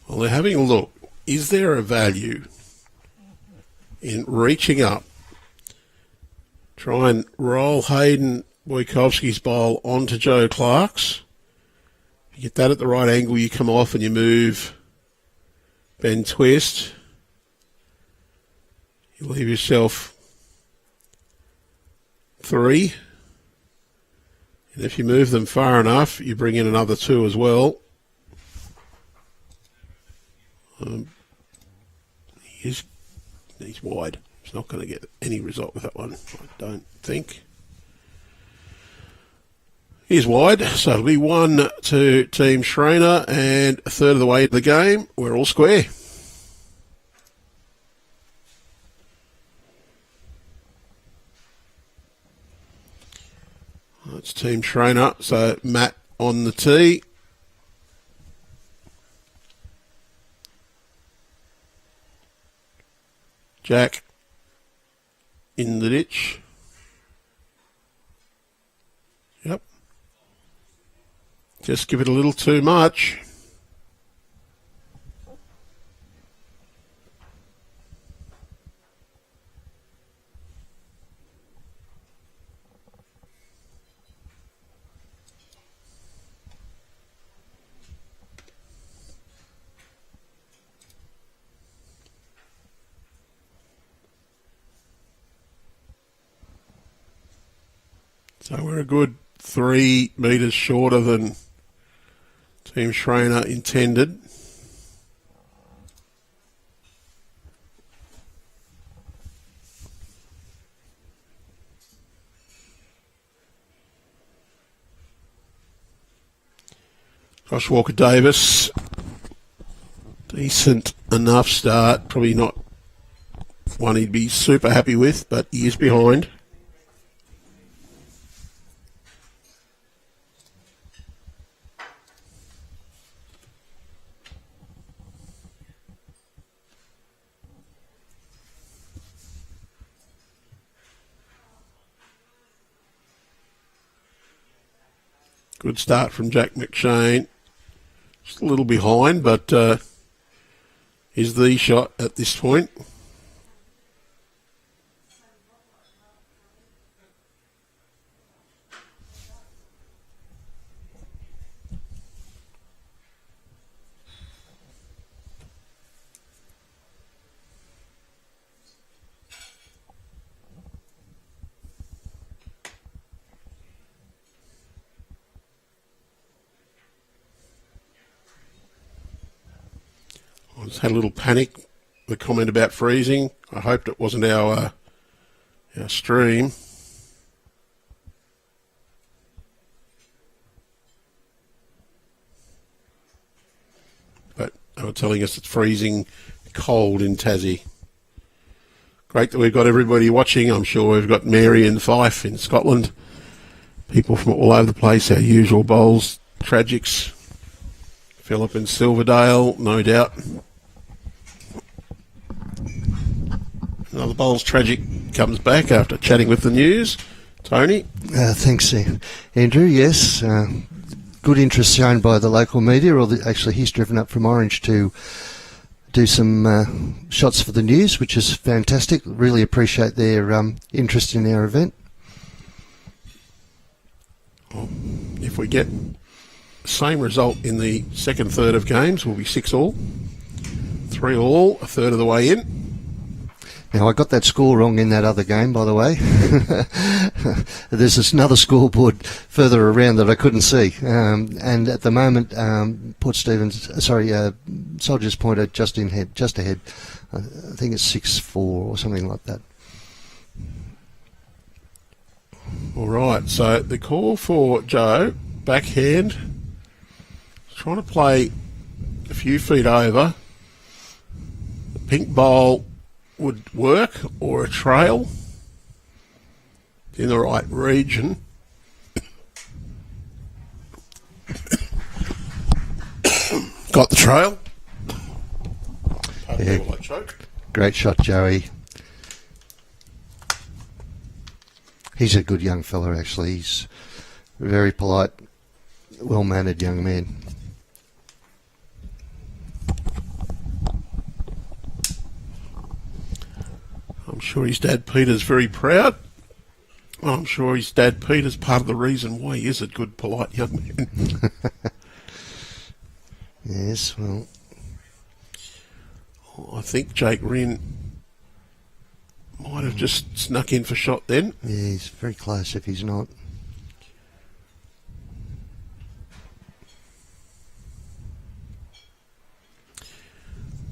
Well, they're having a look. Is there a value in reaching up? Try and roll Haydn Bojkowski's bowl onto Joe Clarke's. If you get that at the right angle, you come off and you move Ben twist. You leave yourself 3. And if you move them far enough, you bring in another 2 as well. He's wide. He's not going to get any result with that one, I don't think. He's wide, so it'll be 1 to Team Schraner, and a third of the way to the game. We're all square. That's Team Schraner, so Matt on the tee. Jack in the ditch. Yep. Just give it a little too much. So we're a good 3 metres shorter than Team Schraner intended. Josh Walker-Davis, decent enough start, probably not one he'd be super happy with, but he is behind. Good start from Jack McShane. Just a little behind, but is the shot at this point. I just had a little panic. The comment about freezing. I hoped it wasn't our stream. But they were telling us it's freezing cold in Tassie. Great that we've got everybody watching. I'm sure we've got Mary and Fife in Scotland. People from all over the place. Our usual Bowls tragics. Phillip in Silverdale, no doubt. Another Bowls tragic comes back after chatting with the news. Tony? Thanks, Andrew. Yes, good interest shown by the local media. Actually, he's driven up from Orange to do some shots for the news, which is fantastic. Really appreciate their interest in our event. Well, if we get the same result in the second third of games, we'll be 6-all. 3-all, a third of the way in. Now, I got that score wrong in that other game, by the way. There's another scoreboard further around that I couldn't see. And at the moment, Soldiers Point are just ahead. I think it's 6-4 or something like that. All right, so the call for Joe, backhand, trying to play a few feet over. The pink bowl would work, or a trail in the right region. Got the trail. Yeah. Great shot, Joey. He's a good young fella, actually. He's a very polite, well-mannered young man. I'm sure his dad Peter's very proud. I'm sure his dad Peter's part of the reason why he is a good, polite young man. Yes, well, I think Jake Rynne might have just snuck in for shot then. yeah, he's very close if he's not.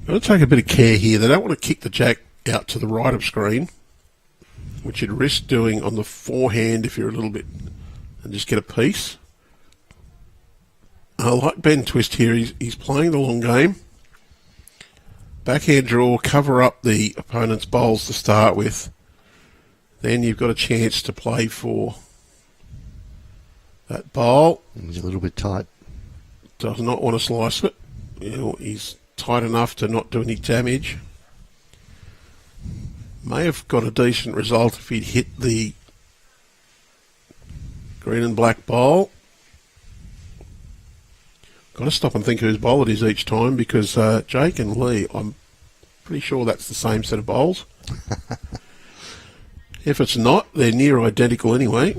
Got to take a bit of care here. They don't want to kick the jack out to the right of screen, which you'd risk doing on the forehand if you're a little bit, and just get a piece. I like Ben Twist here. He's playing the long game. Backhand draw, cover up the opponent's bowls to start with. Then you've got a chance to play for that bowl. He's a little bit tight. Does not want to slice it. He's tight enough to not do any damage. May have got a decent result if he'd hit the green and black bowl. Got to stop and think whose bowl it is each time, because Jake and Lee, I'm pretty sure that's the same set of bowls. If it's not, they're near identical anyway.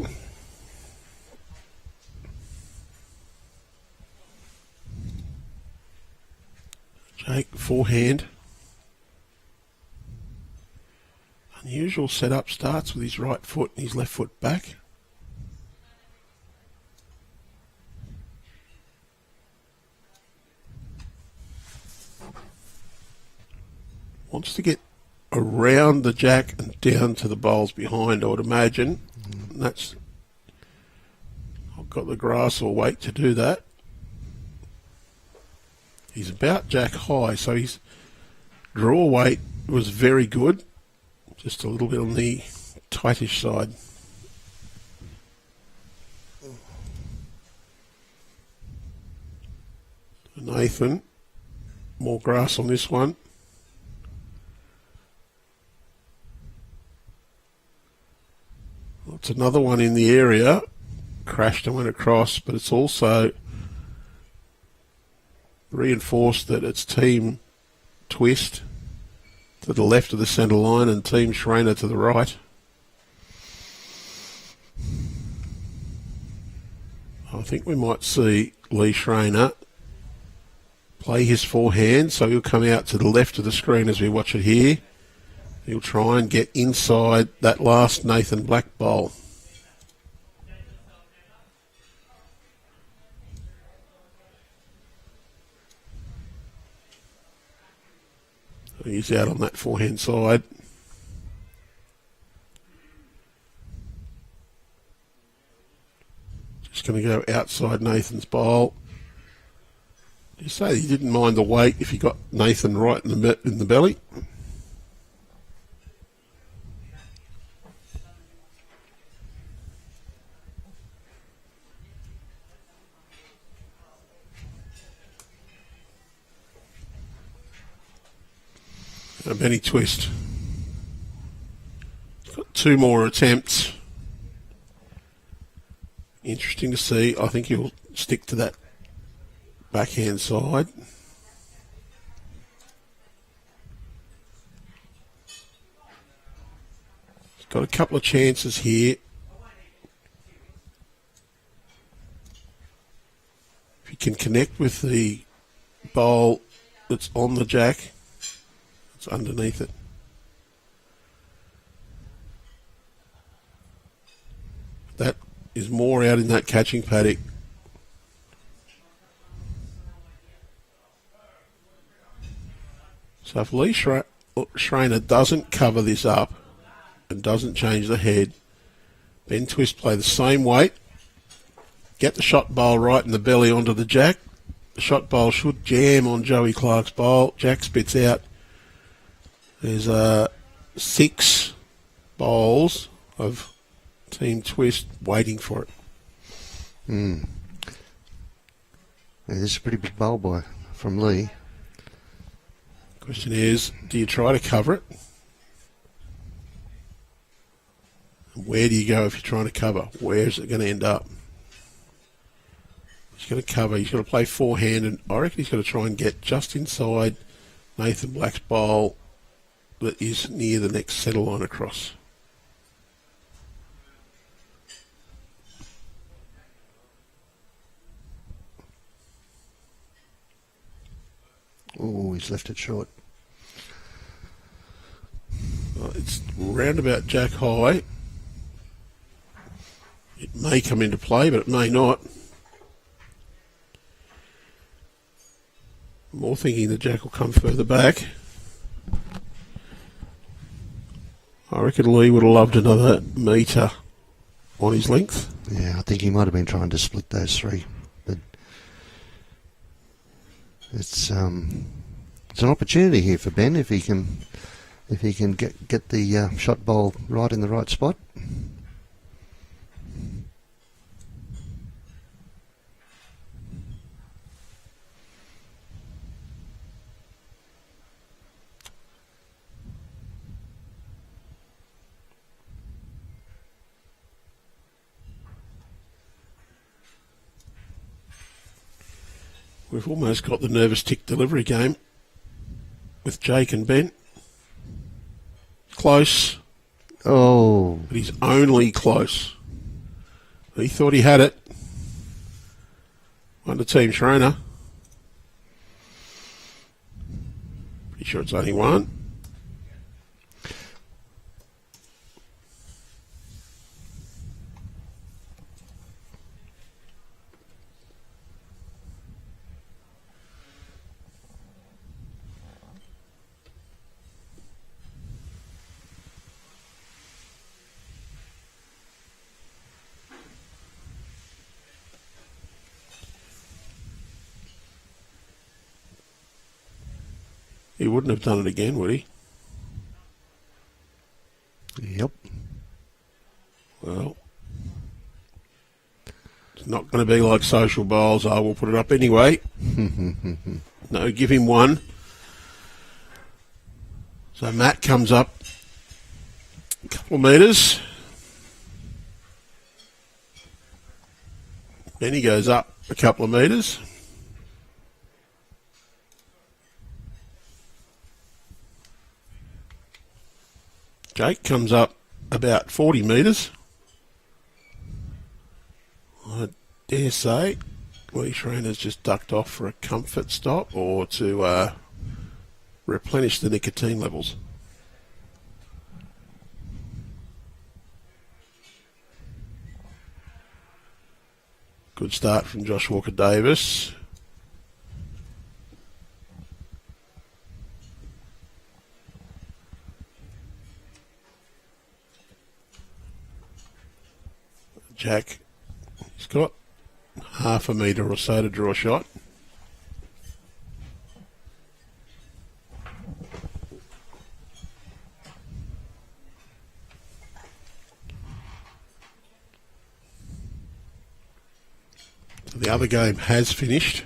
Jake, forehand. Unusual setup, starts with his right foot and his left foot back. Wants to get around the jack and down to the bowls behind, I would imagine. And that's... I've got the grass or weight to do that. He's about jack high, so his draw weight was very good. Just a little bit on the tightish side. Nathan, more grass on this one. It's another one in the area. Crashed and went across, but it's also reinforced that it's team twist to the left of the centre line and team Schraner to the right. I think we might see Lee Schraner play his forehand, so he'll come out to the left of the screen as we watch it here. He'll try and get inside that last Nathan Black bowl. He's out on that forehand side. Just going to go outside Nathan's bowl. You say he didn't mind the weight if he got Nathan right in the belly. A Benny twist. Got two more attempts. Interesting to see. I think he'll stick to that backhand side. He's got a couple of chances here. If he can connect with the bowl that's on the jack, it's underneath it. That is more out in that catching paddock. So if Lee Schraner doesn't cover this up and doesn't change the head, Ben Twist play the same weight, get the shot bowl right in the belly onto the jack. The shot bowl should jam on Joey Clarke's bowl. Jack spits out. There's 6 bowls of Team Twist waiting for it. Yeah, this is a pretty big bowl boy from Lee. Question is, do you try to cover it? Where do you go if you're trying to cover? Where is it going to end up? He's going to cover. He's going to play forehand, and I reckon he's going to try and get just inside Nathan Black's bowl that is near the next centre line across. Oh, he's left it short. It's round about jack high. It may come into play, but it may not. More thinking the jack will come further back. I reckon Lee would have loved another metre on his length. Yeah, I think he might have been trying to split those 3, but it's an opportunity here for Ben if he can get the shot bowl right in the right spot. We've almost got the nervous tick delivery game with Jake and Ben. Close. Oh. But he's only close. He thought he had it. One to Team Schraner. Pretty sure it's only one. He wouldn't have done it again, would he? Yep. Well, it's not going to be like social bowls. I will put it up anyway. No, give him one. So Matt comes up a couple of metres. Then he goes up a couple of metres. Jake comes up about 40 metres. I dare say Schraner's just ducked off for a comfort stop or to replenish the nicotine levels. Good start from Josh Walker-Davis. Jack, he's got half a metre or so to draw a shot. So the other game has finished.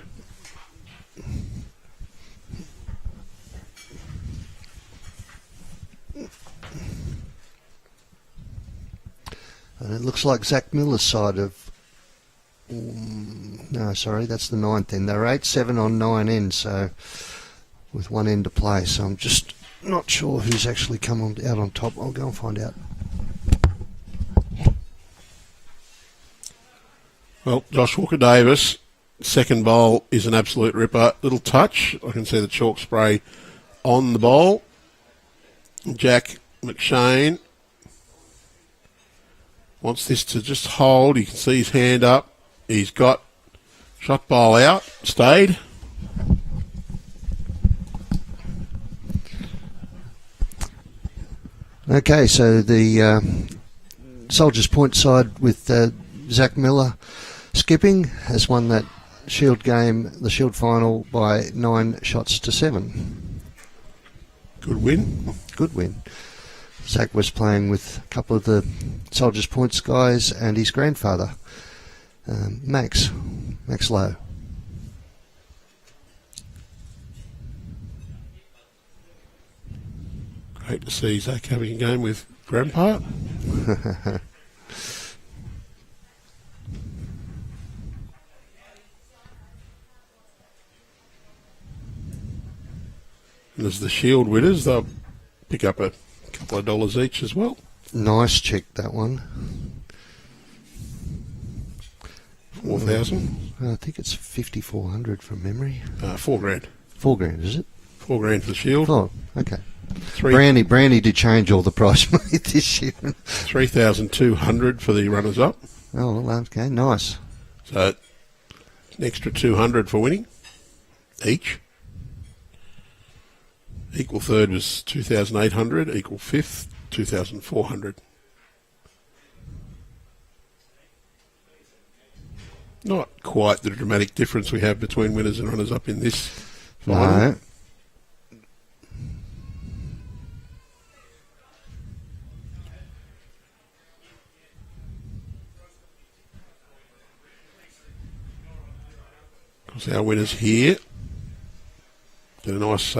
And it looks like Zach Miller's side of... no, sorry, that's the 9th end. They're 8-7 on 9 ends, so with one end to play. So I'm just not sure who's actually come out on top. I'll go and find out. Well, Josh Walker-Davis, second bowl is an absolute ripper. Little touch. I can see the chalk spray on the bowl. Jack McShane wants this to just hold. You can see his hand up. He's got shot bowl out. Stayed. Okay, so the Soldiers Point side with Zach Miller skipping has won that Shield game, the Shield final, by 9 shots to 7. Good win. Good win. Zach was playing with a couple of the Soldiers Points guys and his grandfather, Max Lowe. Great to see Zach having a game with Grandpa. And as the Shield winners, they'll pick up a couple of dollars each as well. Nice check, that one. 4,000. I think it's 5,400 from memory. $4,000. $4,000, is it? $4,000 for the Shield. Oh, okay. Brandy did change all the price money this year. 3,200 for the runners-up. Oh, well, okay, nice. So an extra 200 for winning each. Equal third was 2,800. Equal fifth, 2,400. Not quite the dramatic difference we have between winners and runners-up in this final. No. Of course, our winners here get a nice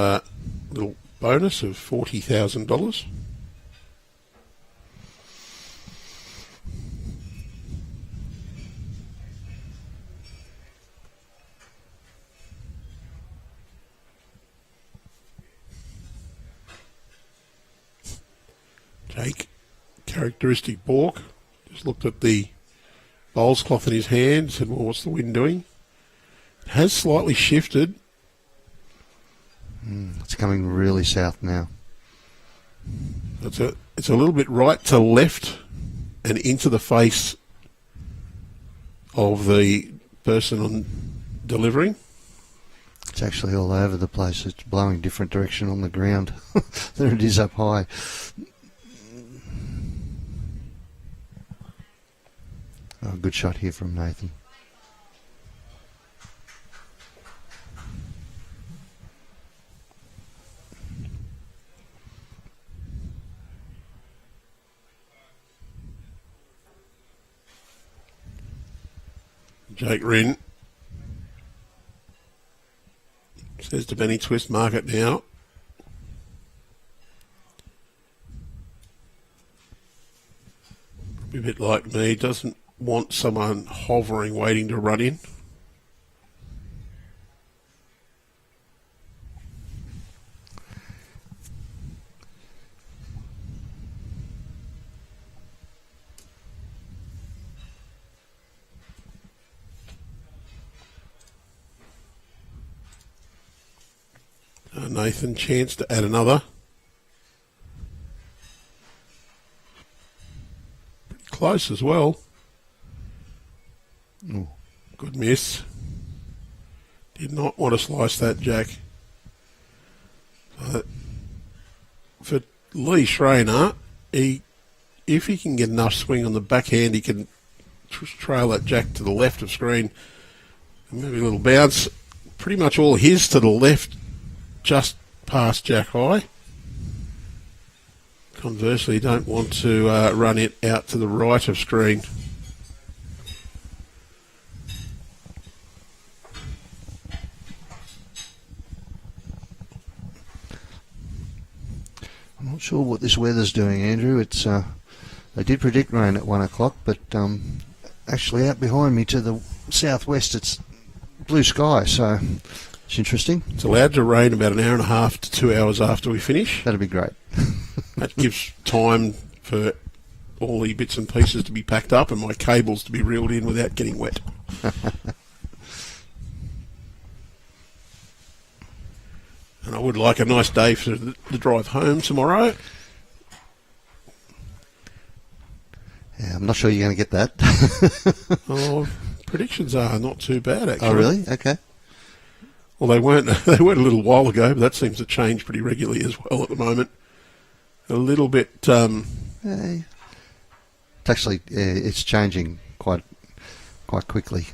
little bonus of $40,000. Jake, characteristic balk, just looked at the bowls cloth in his hand, said, well, what's the wind doing? It has slightly shifted. It's coming really south now. It's a little bit right to left and into the face of the person on delivering. It's actually all over the place. It's blowing different direction on the ground than it is up high. Oh, good shot here from Nathan. Jake Rynne. Says to Benny Twist, mark it now. A bit like me, doesn't want someone hovering, waiting to run in. Nathan, chance to add another. Pretty close as well. Ooh. Good miss. Did not want to slice that, Jack. For Lee Schraner, if he can get enough swing on the backhand, he can trail that Jack to the left of screen. Maybe a little bounce. Pretty much all his to the left, just past Jack high. Conversely, you don't want to run it out to the right of screen. I'm not sure what this weather's doing, Andrew. It's they did predict rain at 1 o'clock, but actually out behind me to the southwest, it's blue sky, so it's interesting. It's allowed to rain about an hour and a half to 2 hours after we finish. That'd be great. That gives time for all the bits and pieces to be packed up and my cables to be reeled in without getting wet. And I would like a nice day for the drive home tomorrow. Yeah, I'm not sure you're going to get that. Oh, predictions are not too bad, actually. Oh, really? Okay. Well, they weren't a little while ago, but that seems to change pretty regularly as well at the moment. A little bit... It's actually, it's changing quite quickly.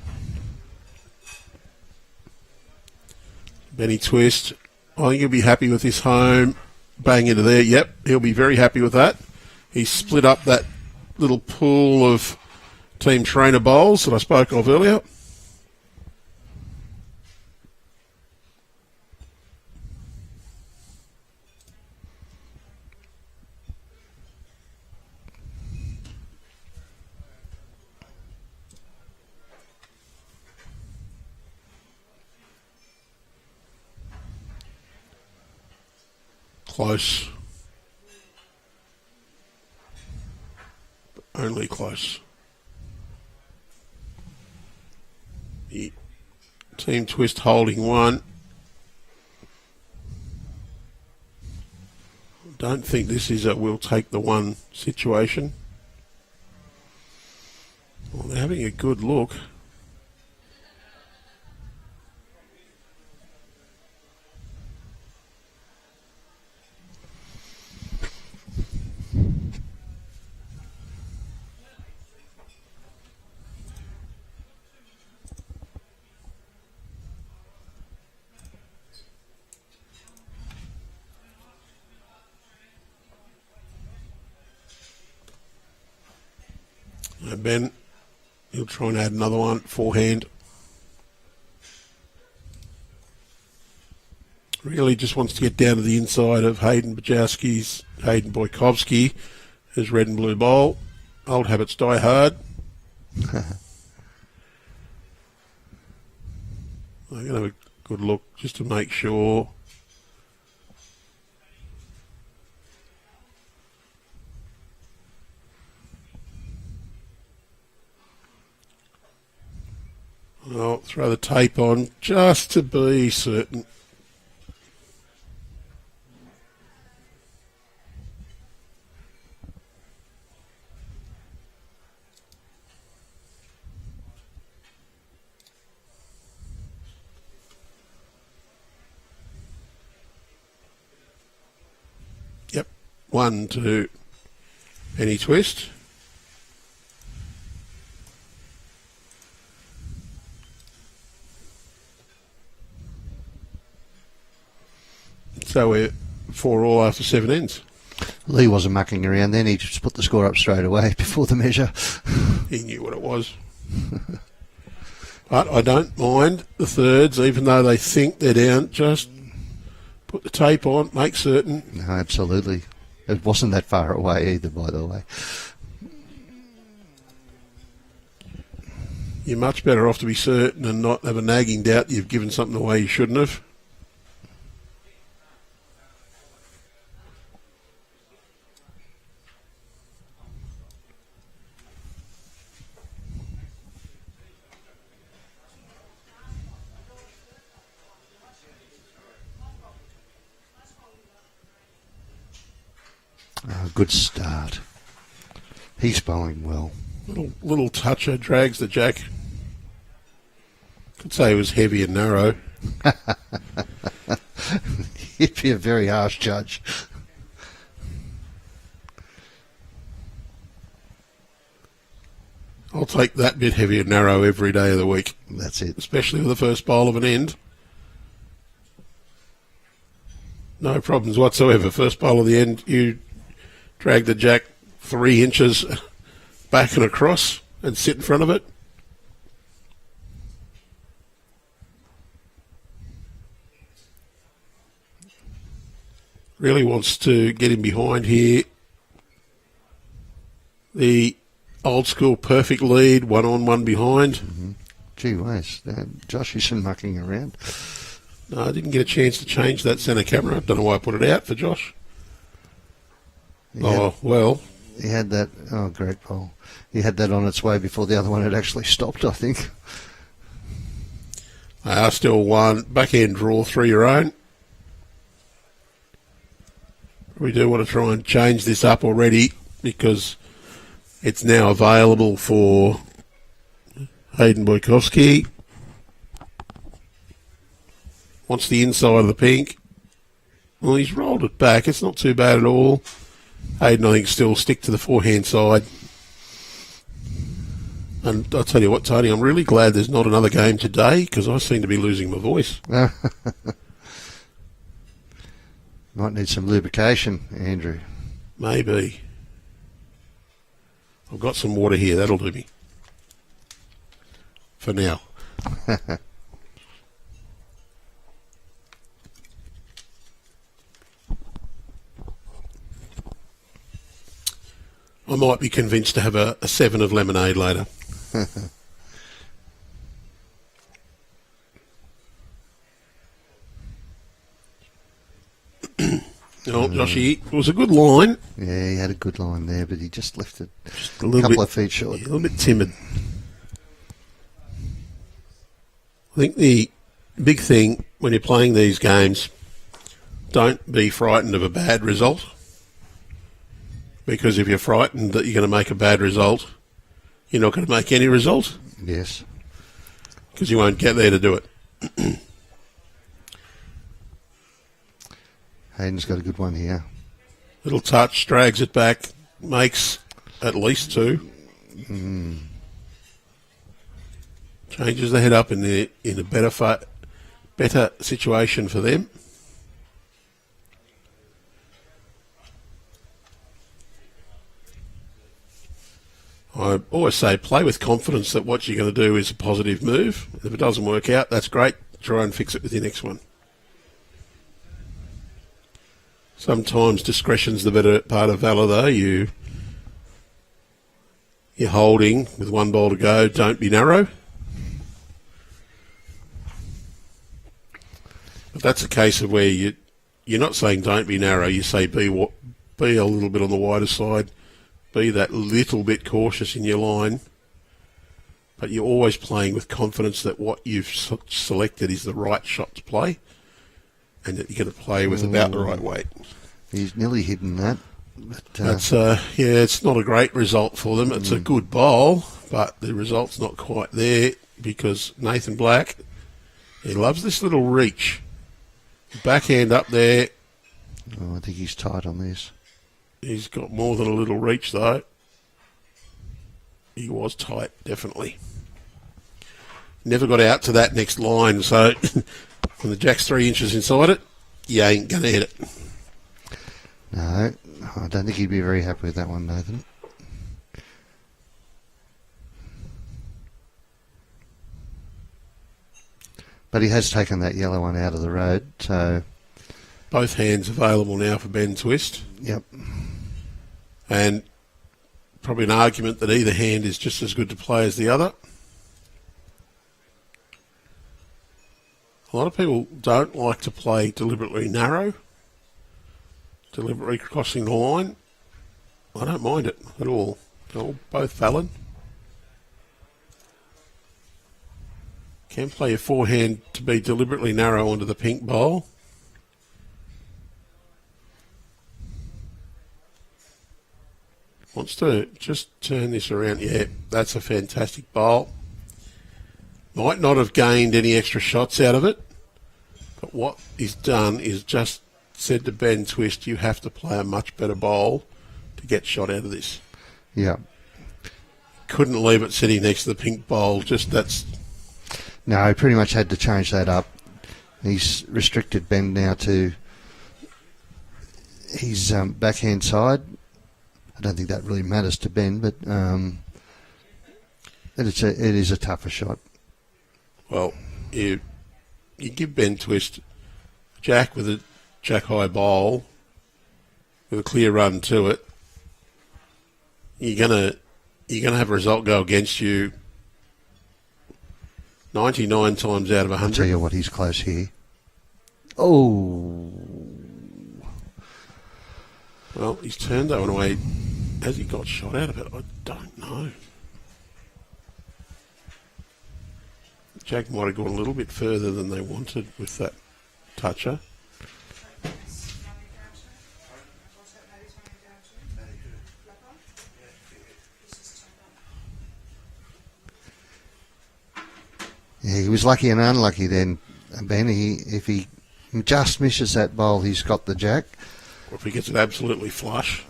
Benny Twist, I think he'll be happy with this home. Bang into there, yep, he'll be very happy with that. He split up that little pool of Team Schraner bowls that I spoke of earlier. Close. But only close. The Team Twist holding one. Don't think this is a we'll take the one situation. Well, they're having a good look. Ben, he'll try and add another one, forehand. Really just wants to get down to the inside of Haydn Bojkowski, his red and blue bowl. Old habits die hard. I'm going to have a good look just to make sure. I'll throw the tape on just to be certain. Yep, 1, 2, Benny Twist. So we're 4-all after 7 ends. Lee wasn't mucking around then. He just put the score up straight away before the measure. He knew what it was. But I don't mind the thirds, even though they think they're down. Just put the tape on, make certain. No, absolutely. It wasn't that far away either, by the way. You're much better off to be certain and not have a nagging doubt that you've given something away you shouldn't have. Good start. He's bowling well. Little toucher, drags the jack. Could say it was heavy and narrow. He'd be a very harsh judge. I'll take that bit heavy and narrow every day of the week. That's it. Especially with the first bowl of an end. No problems whatsoever. First bowl of the end, you drag the jack 3 inches back and across and sit in front of it. Really wants to get in behind here. The old school perfect lead, 1 on 1 behind. Mm-hmm. Gee whiz, Josh isn't mucking around. No, I didn't get a chance to change that centre camera. Don't know why I put it out for Josh. Well. He had that, great bowl. He had that on its way before the other one had actually stopped, I think. They are still 1. Backhand draw through your own. We do want to try and change this up already because it's now available for Haydn Bojkowski. Wants the inside of the pink. Well, he's rolled it back. It's not too bad at all. Haydn, I think, still stick to the forehand side. And I'll tell you what, Tony, I'm really glad there's not another game today because I seem to be losing my voice. Might need some lubrication, Andrew. Maybe. I've got some water here. That'll do me. For now. I might be convinced to have a 7 of lemonade later. Oh, Joshy, it was a good line. Yeah, he had a good line there, but he just left it Just a couple of feet short. A little bit timid. I think the big thing when you're playing these games, don't be frightened of a bad result. Because if you're frightened that you're going to make a bad result, you're not going to make any result. Yes. Because you won't get there to do it. Hayden's got a good one here. Little touch, drags it back, makes at least 2. Changes the head up in a better situation for them. I always say play with confidence that what you're going to do is a positive move. If it doesn't work out, that's great. Try and fix it with your next one. Sometimes discretion's the better part of valour, though. You're holding with 1 ball to go. Don't be narrow. But that's a case of where you're not saying don't be narrow. You say be a little bit on the wider side. Be that little bit cautious in your line. But you're always playing with confidence that what you've selected is the right shot to play. And that you're going to play with about the right weight. He's nearly hidden that. But, that's it's not a great result for them. It's a good bowl, but the result's not quite there because Nathan Black, he loves this little reach. Backhand up there. I think he's tight on this. He's got more than a little reach, though. He was tight, definitely. Never got out to that next line, so when the jack's 3 inches inside it, you ain't going to hit it. No, I don't think he'd be very happy with that one, Nathan. But he has taken that yellow one out of the road, so... Both hands available now for Ben Twist. Yep. And probably an argument that either hand is just as good to play as the other. A lot of people don't like to play deliberately narrow, deliberately crossing the line. I don't mind it at all. They're all both valid. Can play your forehand to be deliberately narrow onto the pink bowl. Wants to just turn this around. Yeah, that's a fantastic bowl. Might not have gained any extra shots out of it, but what he's done is just said to Ben Twist, you have to play a much better bowl to get shot out of this. Yeah. Couldn't leave it sitting next to the pink bowl. Just that's... No, he pretty much had to change that up. He's restricted Ben now to his backhand side. I don't think that really matters to Ben, but it is a tougher shot. Well, you give Ben Twist jack with a jack high bowl with a clear run to it. You're gonna have a result go against you 99 times out of 100. I'll tell you what, he's close here. Oh. Well, he's turned that one away. Has he got shot out of it? I don't know. Jack might have gone a little bit further than they wanted with that toucher. Yeah, he was lucky and unlucky then, Ben. If he just misses that bowl, he's got the jack. Or if he gets it absolutely flush.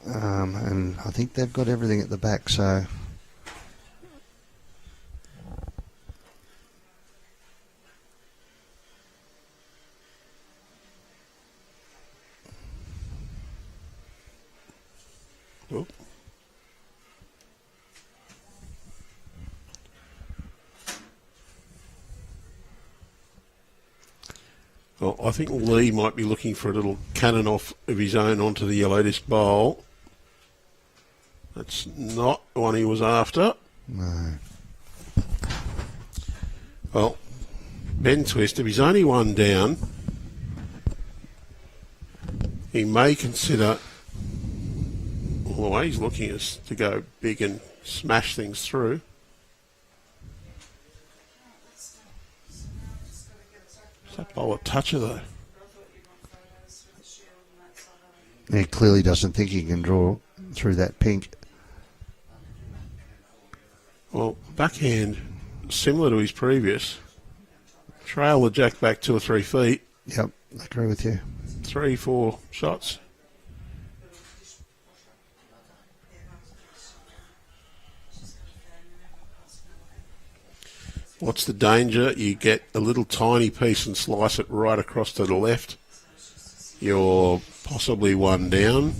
And I think they've got everything at the back, so... Oh. Well, I think Lee might be looking for a little cannon off of his own onto the yellow disc bowl. That's not the one he was after. No. Well, Ben Twist, if he's only one down, he may consider, well, the way he's looking is to go big and smash things through. Is that bowl a toucher, though? He clearly doesn't think he can draw through that pink. Well, backhand, similar to his previous. Trail the jack back 2 or 3 feet. Yep, I agree with you. 3, 4 shots. What's the danger? You get a little tiny piece and slice it right across to the left. You're possibly one down.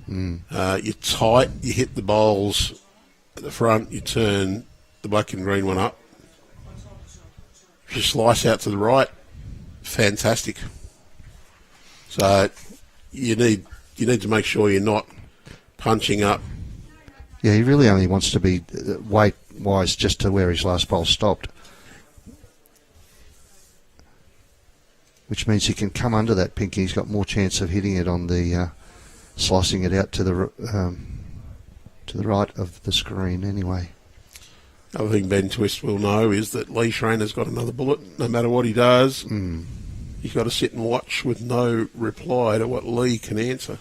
You're tight. You hit the bowls at the front. You turn the black and green one up. If you slice out to the right, fantastic. So you need to make sure you're not punching up. Yeah, he really only wants to be weight-wise just to where his last bowl stopped. Which means he can come under that pink and he's got more chance of hitting it on the... slicing it out to the right of the screen anyway. The other thing Ben Twist will know is that Lee Schraner's got another bullet. No matter what he does, he's got to sit and watch with no reply to what Lee can answer.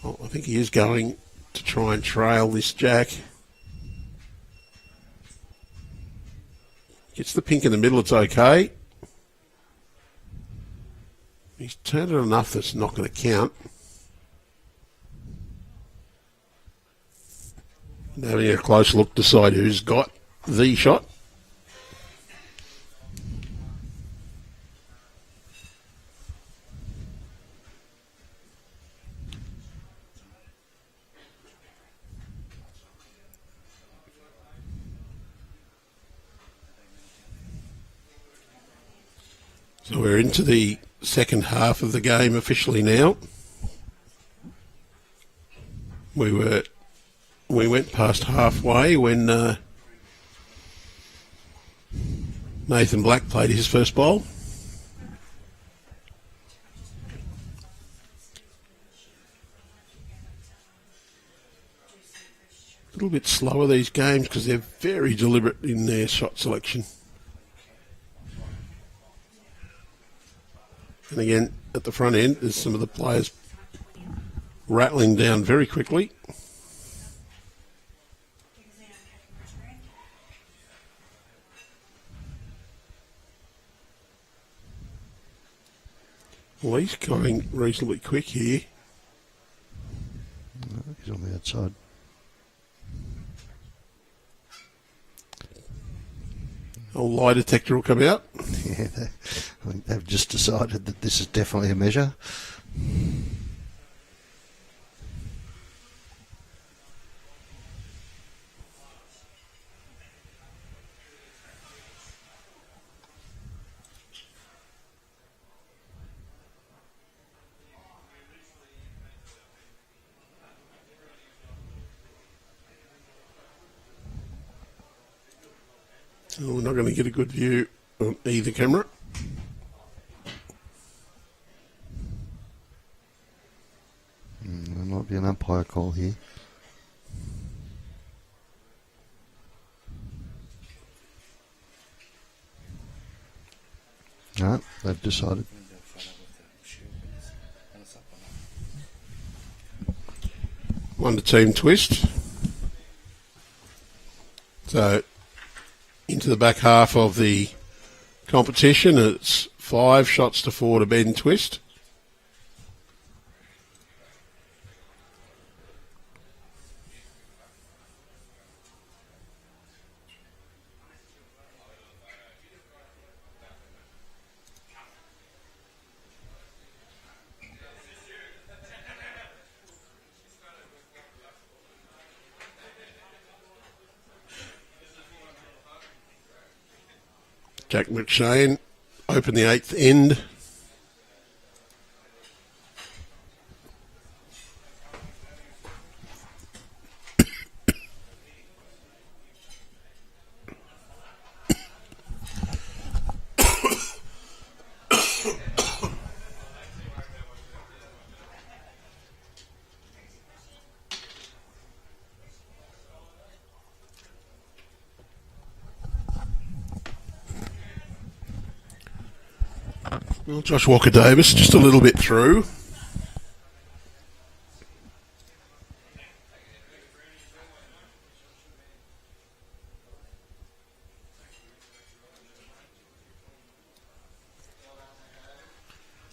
Well, I think he is going to try and trail this jack. Gets the pink in the middle, it's okay. He's turned it enough that's not going to count. And having a close look, decide who's got the shot. So we're into the second half of the game officially now. We went past halfway when Nathan Black played his first bowl. A little bit slower these games because they're very deliberate in their shot selection. And again, at the front end, there's some of the players rattling down very quickly. Well, he's going reasonably quick here. No, he's on the outside. A lie detector will come out. Yeah, I think they've just decided that this is definitely a measure. We're not going to get a good view on either camera. There might be an umpire call here. No, they've decided. One to team twist. So into the back half of the competition, it's 5 shots to 4 to bend twist. Jack McShane open the 8th end. Well, Josh Walker-Davis just a little bit through.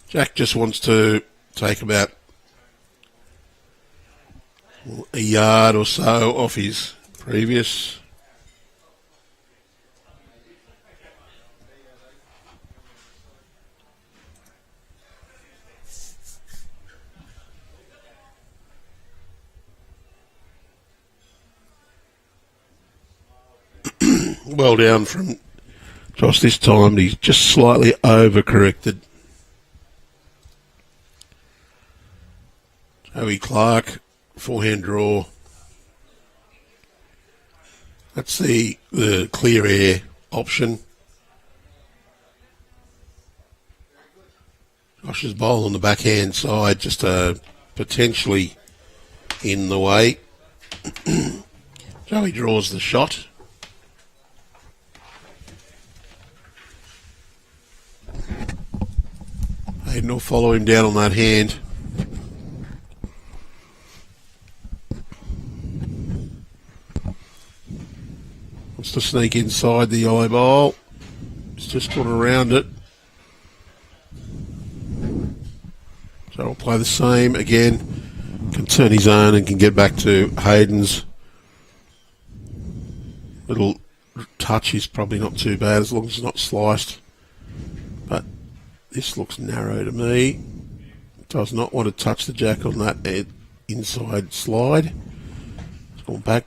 Jack just wants to take about a yard or so off his previous. Well down from Josh this time. He's just slightly overcorrected. Joey Clarke, forehand draw. That's the clear air option. Josh's bowl on the backhand side, just potentially in the way. Joey draws the shot. Haydn will follow him down on that hand. Wants to sneak inside the yellow bowl. He's just gone around it. So he'll play the same again. Can turn his own and can get back to Haydn's. Little touch is probably not too bad as long as it's not sliced. But this looks narrow to me. Does not want to touch the jack on that inside slide. It's gone back.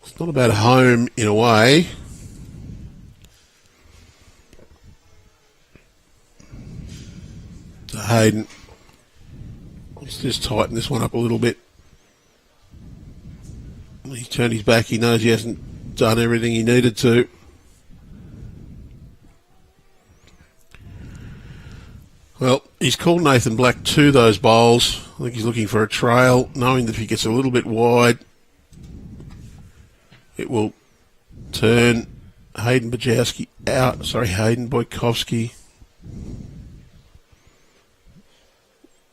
It's not about home in a way. So Haydn, let's just tighten this one up a little bit. He's turned his back. He knows he hasn't done everything he needed to. Well, he's called Nathan Black to those bowls. I think he's looking for a trail, knowing that if he gets a little bit wide, it will turn Haydn Bojkowski.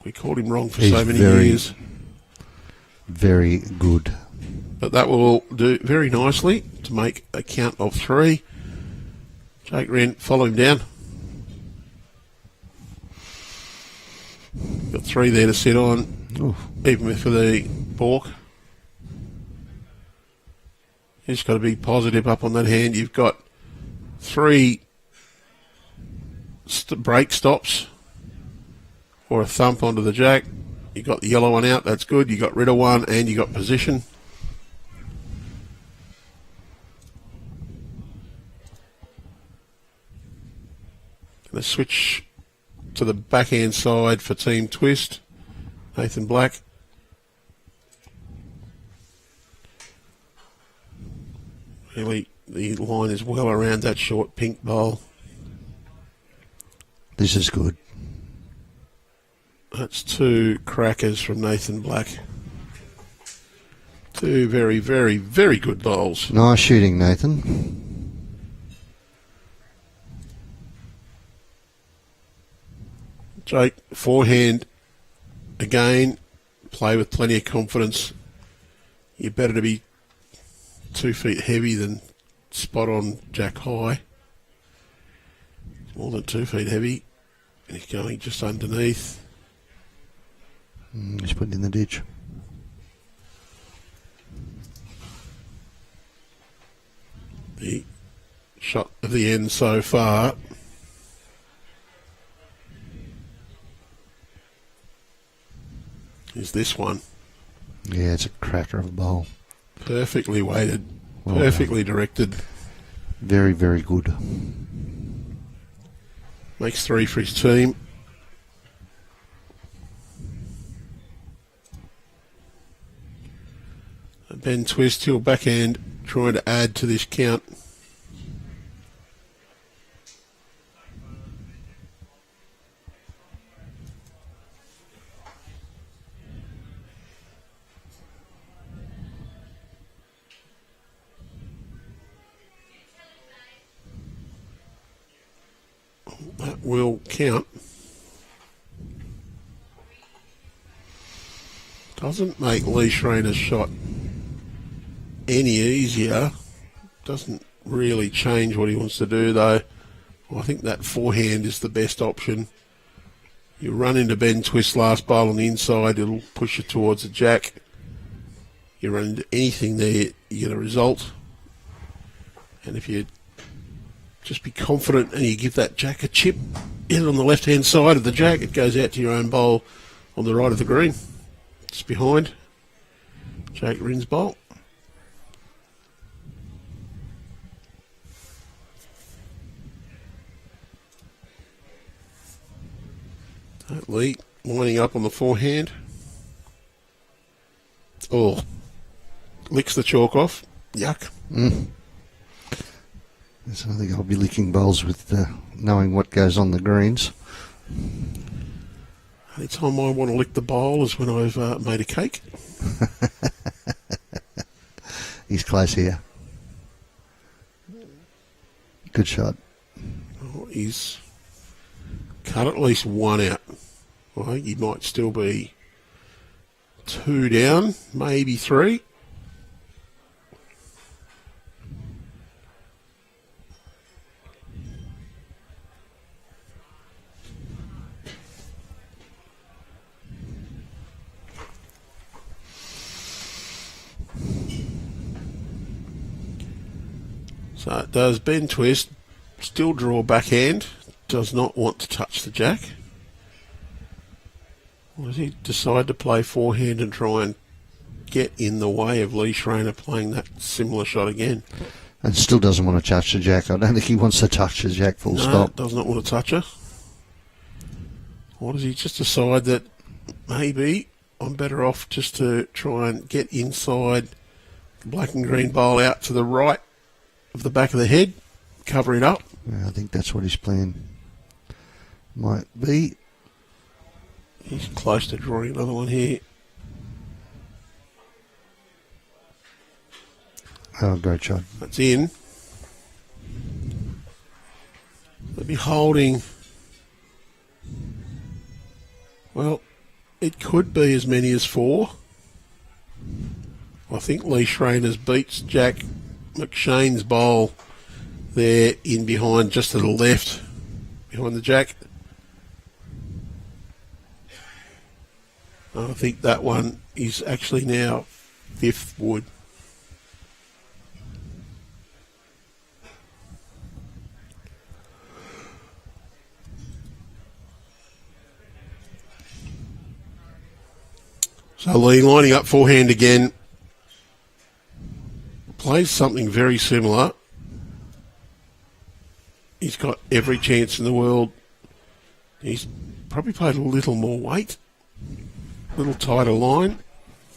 We called him wrong for so many years. Very good. But that will do very nicely to make a count of 3. Jake Rynne, follow him down. Got 3 there to sit on, even for the balk. You just got to be positive up on that hand. You've got 3 break stops or a thump onto the jack. You got the yellow one out, that's good. You got rid of one and you got position. Going to switch to the backhand side for team twist. Nathan Black. Really, the line is well around that short pink bowl. This is good. That's 2 crackers from Nathan Black. 2 very, very, very good bowls. Nice shooting, Nathan. Jake, forehand again. Play with plenty of confidence. You're better to be 2 feet heavy than spot on jack high. More than 2 feet heavy. And he's going just underneath. He's put it in the ditch. The shot of the end so far. Is this one. Yeah, it's a cracker of a bowl. Perfectly weighted, Well perfectly directed. Very, very good. Makes 3 for his team. Ben Twist, he'll backhand, trying to add to this count. That will count. Doesn't make Lee Schraner's shot any easier. Doesn't really change what he wants to do though. Well, I think that forehand is the best option. You run into Ben Twist last bowl on the inside, it'll push you towards the jack. You run into anything there, you get a result. And if you just be confident and you give that jack a chip in on the left hand side of the jack, it goes out to your own bowl on the right of the green. It's behind Jake Rynne's bowl. Lee winding up on the forehand. Oh, licks the chalk off. Yuck. So I think I'll be licking bowls with knowing what goes on the greens. The only time I want to lick the bowl is when I've made a cake. He's close here. Good shot. Oh, he's cut at least 1 out. I think he might still be 2 down, maybe 3. So it does Ben Twist, still draw backhand, does not want to touch the jack. Or does he decide to play forehand and try and get in the way of Lee Schraner playing that similar shot again? And still doesn't want to touch the jack. I don't think he wants to touch the jack full stop. Does not want to touch her. Or does he just decide that maybe I'm better off just to try and get inside the black and green bowl out to the right of the back of the head, cover it up? Yeah, I think that's what his plan might be. He's close to drawing another one here. Oh, great shot. That's in. They'll be holding. Well, it could be as many as 4. I think Lee Schraner's beats Jack McShane's bowl there in behind, just to the left, behind the Jack. I think that one is actually now 5th wood. So Lee lining up forehand again. Plays something very similar. He's got every chance in the world. He's probably played a little more weight. A little tighter line.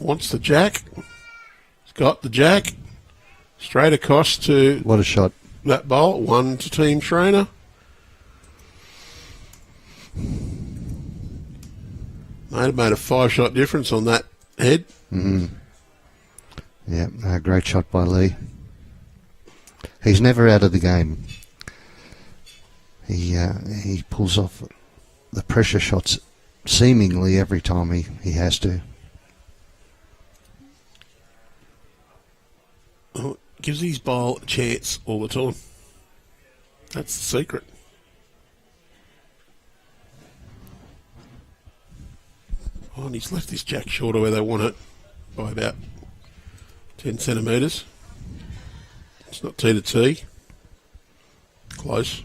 Wants the Jack. He's got the Jack. Straight across to... What a shot. That bowl. 1 to Team Schraner. Might have made a 5-shot difference on that head. Mm-hmm. Yeah, great shot by Lee. He's never out of the game. He pulls off the pressure shots seemingly every time he has to. Oh, gives his bowl a chance all the time. That's the secret. Oh, and he's left this Jack shorter where they want it by about 10 centimetres. It's not T to T. Close.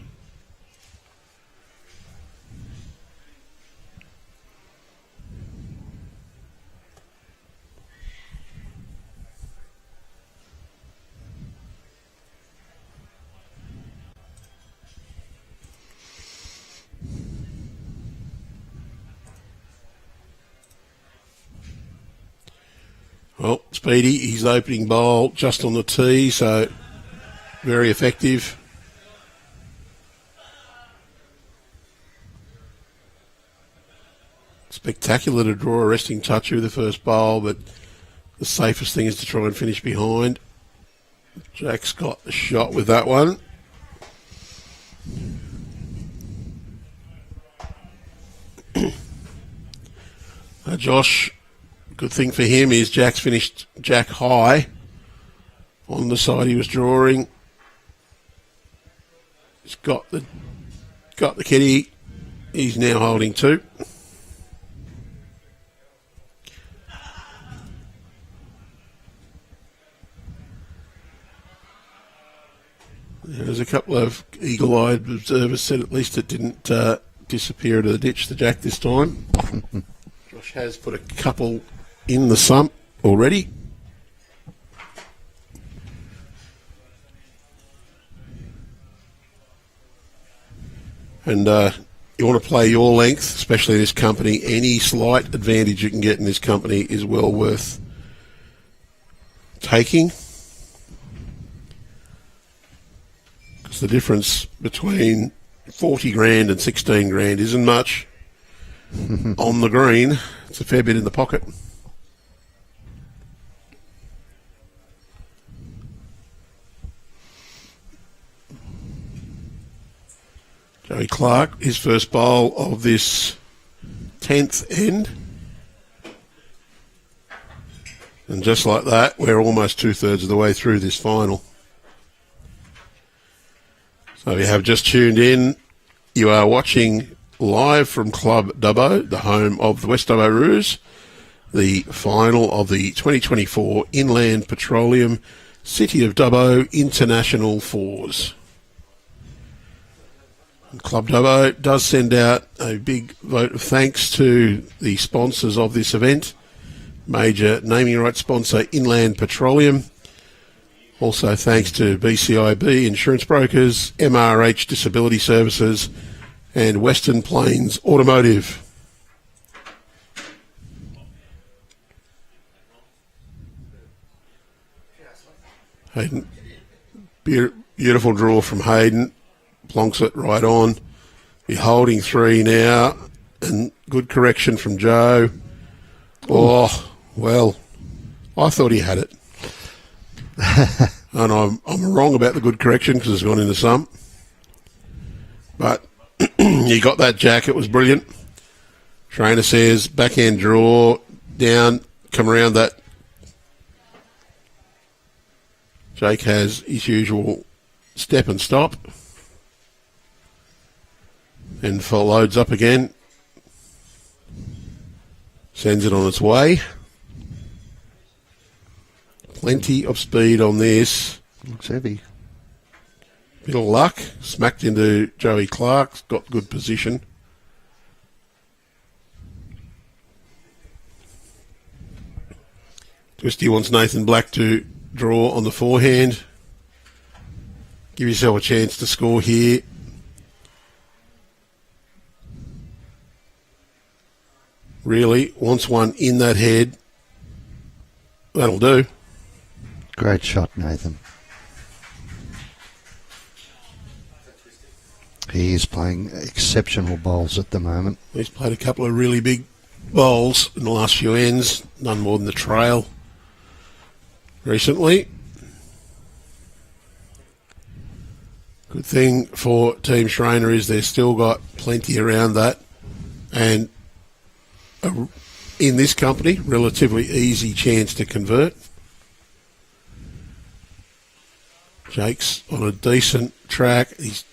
Well, Speedy, his opening bowl just on the tee, so very effective. Spectacular to draw a resting touch with the first bowl, but the safest thing is to try and finish behind. Jack's got the shot with that one. Josh, good thing for him is Jack's finished Jack high on the side he was drawing. He's got the kitty. He's now holding 2. There's a couple of eagle-eyed observers said at least it didn't disappear into the ditch, the Jack, this time. Josh has put a couple in the sump already. And you want to play your length, especially this company. Any slight advantage you can get in this company is well worth taking. Because the difference between 40 grand and 16 grand isn't much. On the green, it's a fair bit in the pocket. Joey Clarke, his first bowl of this 10th end. And just like that, we're almost 2/3 of the way through this final. So if you have just tuned in, you are watching live from Club Dubbo, the home of the West Dubbo Roos, the final of the 2024 Inland Petroleum City of Dubbo International Fours. Club Dubbo does send out a big vote of thanks to the sponsors of this event. Major naming rights sponsor Inland Petroleum. Also thanks to BCIB Insurance Brokers, MRH Disability Services, and Western Plains Automotive. Haydn, beautiful draw from Haydn, plonks it right on. Be holding 3 now, and good correction from Joe. Oh, well, I thought he had it. And I'm wrong about the good correction because it's gone into some. But he got that jack. It was brilliant. Schraner says, backhand draw, down, come around that. Jake has his usual step and stop. And full loads up again. Sends it on its way. Plenty of speed on this. Looks heavy. Bit of luck. Smacked into Joey Clarke. Got good position. Twisty wants Nathan Black to draw on the forehand. Give yourself a chance to score here. Really wants one in that head. That'll do. Great shot, Nathan. He is playing exceptional bowls at the moment. He's played a couple of really big bowls in the last few ends. None more than the trail recently. Good thing for Team Schraner is they've still got plenty around that. And in this company, relatively easy chance to convert. Jake's on a decent track. He's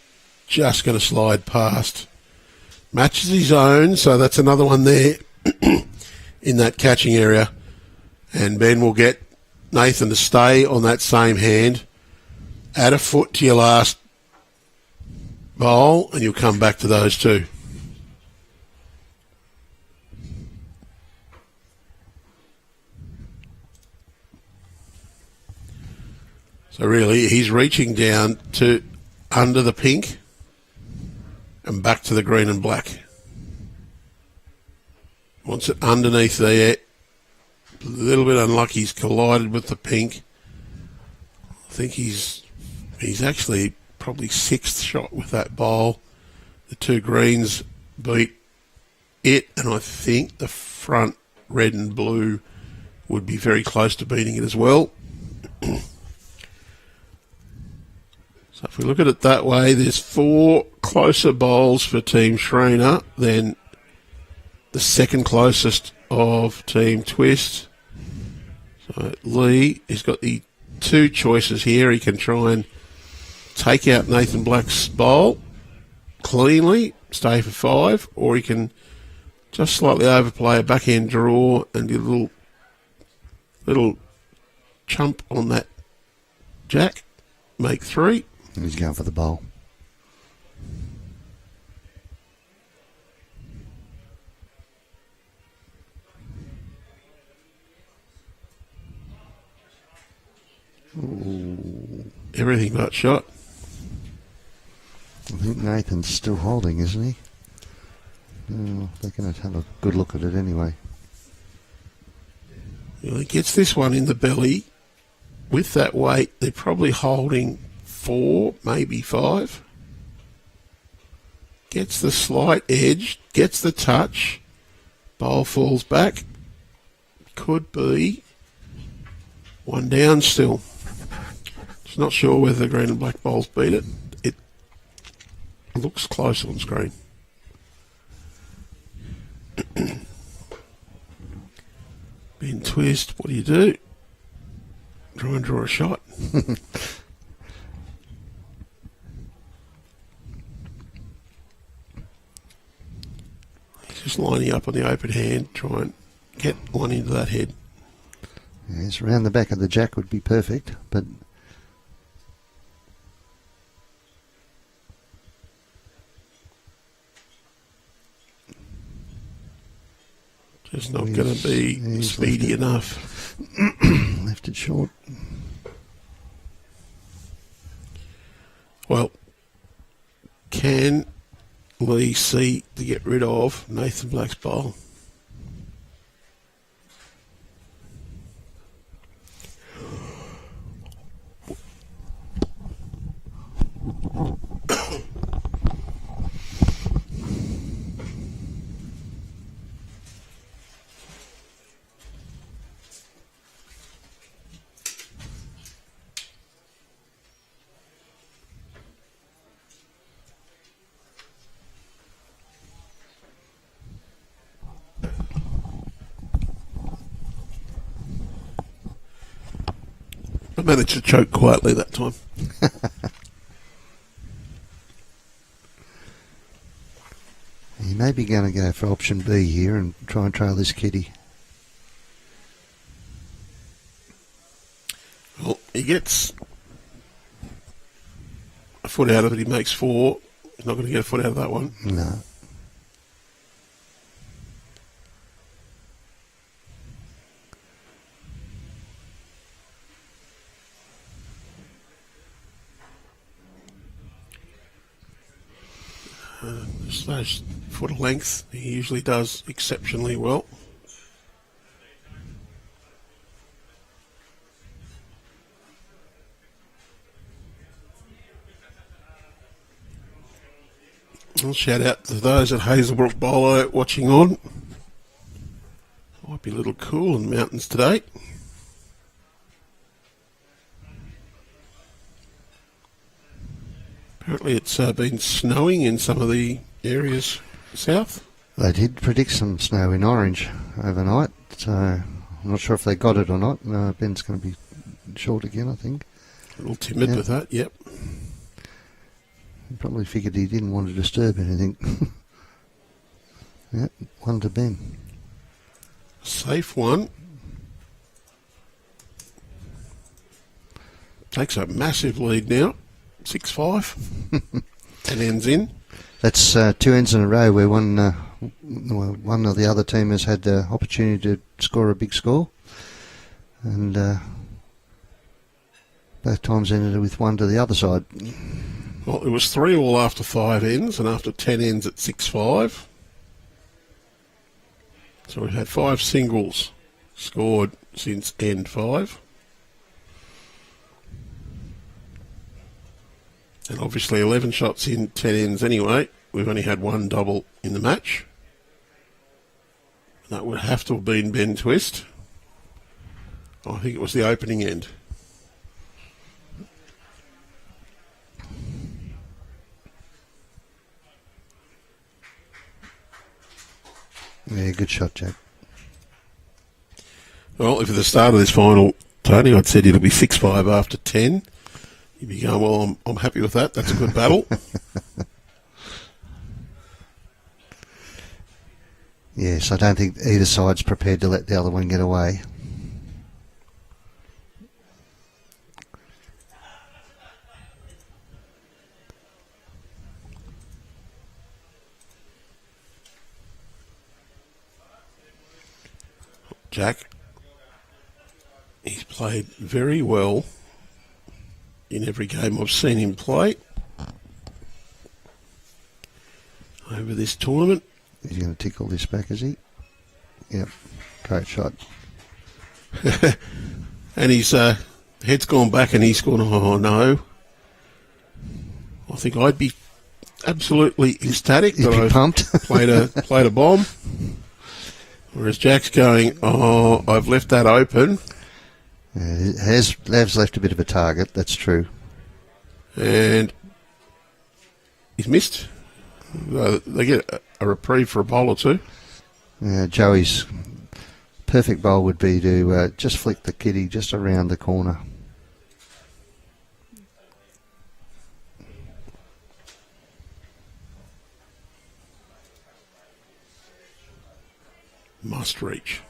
just going to slide past. Matches his own, so that's another one there in that catching area. And Ben will get Nathan to stay on that same hand. Add a foot to your last bowl, and you'll come back to those two. So really, he's reaching down to under the pink and back to the green and black. Wants it underneath there. A little bit unlucky. He's collided with the pink. I think he's actually probably 6th shot with that bowl. The 2 greens beat it, and I think the front red and blue would be very close to beating it as well. So if we look at it that way, there's 4 closer bowls for Team Schraner than the second closest of Team Twist. So Lee has got the 2 choices here. He can try and take out Nathan Black's bowl cleanly, stay for 5, or he can just slightly overplay a backhand draw and do a little chump on that jack, make 3. He's going for the bowl. Ooh. Everything but shot. I think Nathan's still holding, isn't he? Oh, they're going to have a good look at it anyway. Well, he gets this one in the belly. With that weight, they're probably holding 4, maybe 5. Gets the slight edge, gets the touch. Bowl falls back. Could be 1 down still. Just not sure whether the green and black bowls beat it. It looks close on screen. Ben Twist, what do? Try and draw a shot. He's just lining up on the open hand, try and get one into that head. Yes, around the back of the jack would be perfect, but just not going to be speedy enough. Left it short. Well, can Lee C to get rid of Nathan Black's bowl. I managed to choke quietly that time. He may be going to go for option B here and try and trail this kitty. Well, he gets a foot out of it, he makes 4. He's not going to get a foot out of that one. No. Just those foot of length, he usually does exceptionally well. I'll shout out to those at Hazelbrook Bowlo watching on. Might be a little cool in the mountains today. Apparently it's been snowing in some of the areas south. They did predict some snow in Orange overnight, so I'm not sure if they got it or not. Ben's going to be short again, I think. A little timid with that, yep. He probably figured he didn't want to disturb anything. Yep, 1 to Ben. Safe one. Takes a massive lead now. 6-5. And ends in. That's 2 ends in a row where one of the other team has had the opportunity to score a big score. And both times ended with 1 to the other side. Well, it was 3-all after 5 ends and after 10 ends at 6-5. So we've had 5 singles scored since end 5. And obviously 11 shots in 10 ends anyway. We've only had 1 double in the match. That would have to have been Ben Twist. I think it was the opening end. Yeah, good shot, Jack. Well, if at the start of this final, Tony, I'd said it'll be 6-5 after 10. You'd be going, well, I'm happy with that. That's a good battle. Yes, I don't think either side's prepared to let the other one get away. Jack, he's played very well in every game I've seen him play over this tournament. He's going to tickle this back, is he? Yep, great shot. And his head's gone back and he's gone, oh no. I think I'd be absolutely ecstatic You'd that be I've pumped. played a bomb. Whereas Jack's going, oh, I've left that open. Lav's left a bit of a target, that's true. And he's missed. They get a reprieve for a bowl or two. Joey's perfect bowl would be to just flick the kitty just around the corner. Must reach.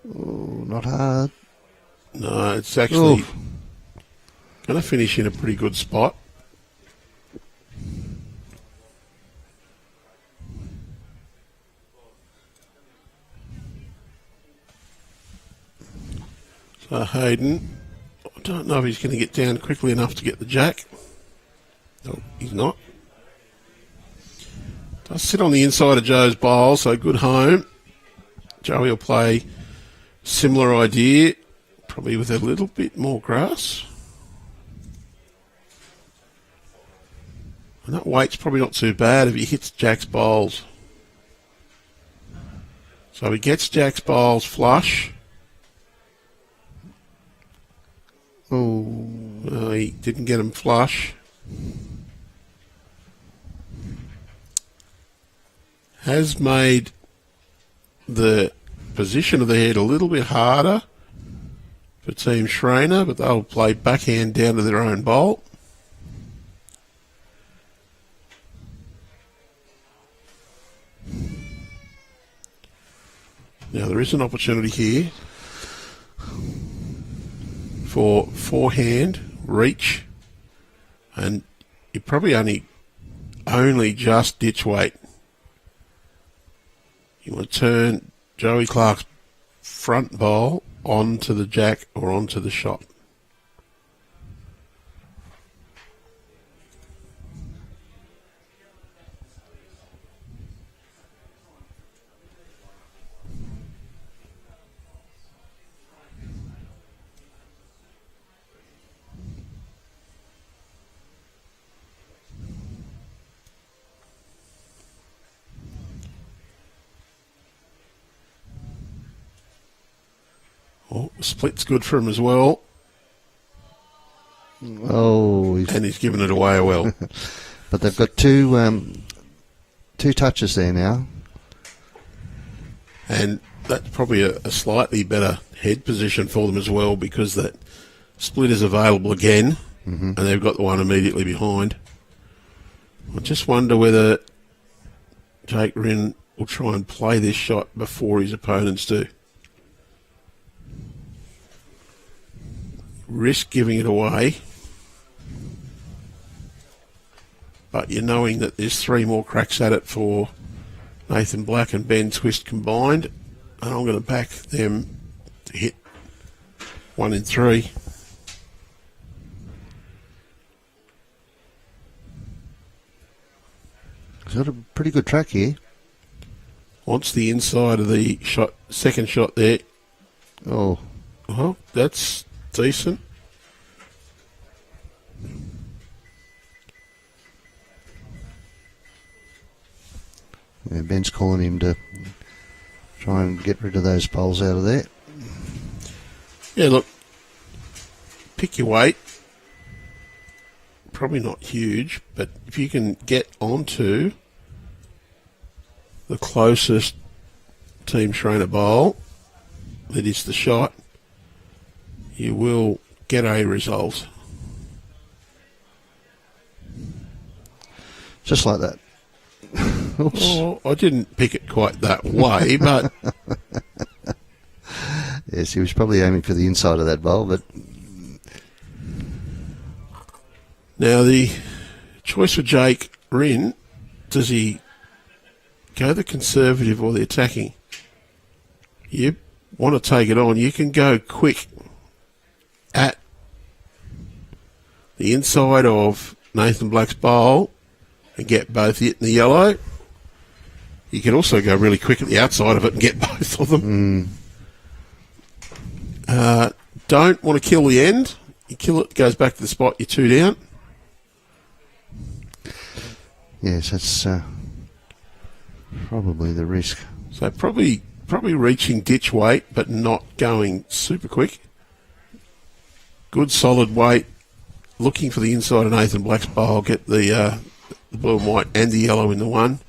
Oh, not hard. No, it's actually going to finish in a pretty good spot. So Haydn I don't know if he's going to get down quickly enough to get the jack. No, he's not. Does sit on the inside of Joe's bowl, so good home. Joey will play similar idea, probably with a little bit more grass. And that weight's probably not too bad if he hits Jack's bowls. So he gets Jack's bowls flush. Oh, he didn't get him flush. Has made the position of the head a little bit harder for Team Schraner, but they'll play backhand down to their own bowl. Now there is an opportunity here for forehand reach, and you probably only just ditch weight. You want to turn Joey Clarke's front bowl onto the jack or onto the shot. Oh, split's good for him as well. Oh, and he's given it away well. But they've got two touches there now. And that's probably a slightly better head position for them as well, because that split is available again, and they've got the one immediately behind. I just wonder whether Jake Rynne will try and play this shot before his opponents do. Risk giving it away, but you're knowing that there's 3 more cracks at it for Nathan Black and Ben Twist combined, and I'm going to back them to hit 1 in 3. He's got a pretty good track here. Wants the inside of the shot, second shot there. Oh, well, that's decent. Yeah, Ben's calling him to try and get rid of those poles out of there. Yeah, look, pick your weight. Probably not huge, but if you can get onto the closest Team Schraner bowl that is the shot, you will get a result. Just like that. Oh, I didn't pick it quite that way, but... Yes, he was probably aiming for the inside of that bowl, but... Now, the choice for Jake Rynne, does he go the conservative or the attacking? You want to take it on, you can go quick at the inside of Nathan Black's bowl and get both it and the yellow. You can also go really quick at the outside of it and get both of them. Don't want to kill the end. You kill it, goes back to the spot, you're 2 down. Yes, that's probably the risk. So probably reaching ditch weight, but not going super quick. Good solid weight. Looking for the inside of Nathan Black's bowl. Get the blue and white and the yellow in the one.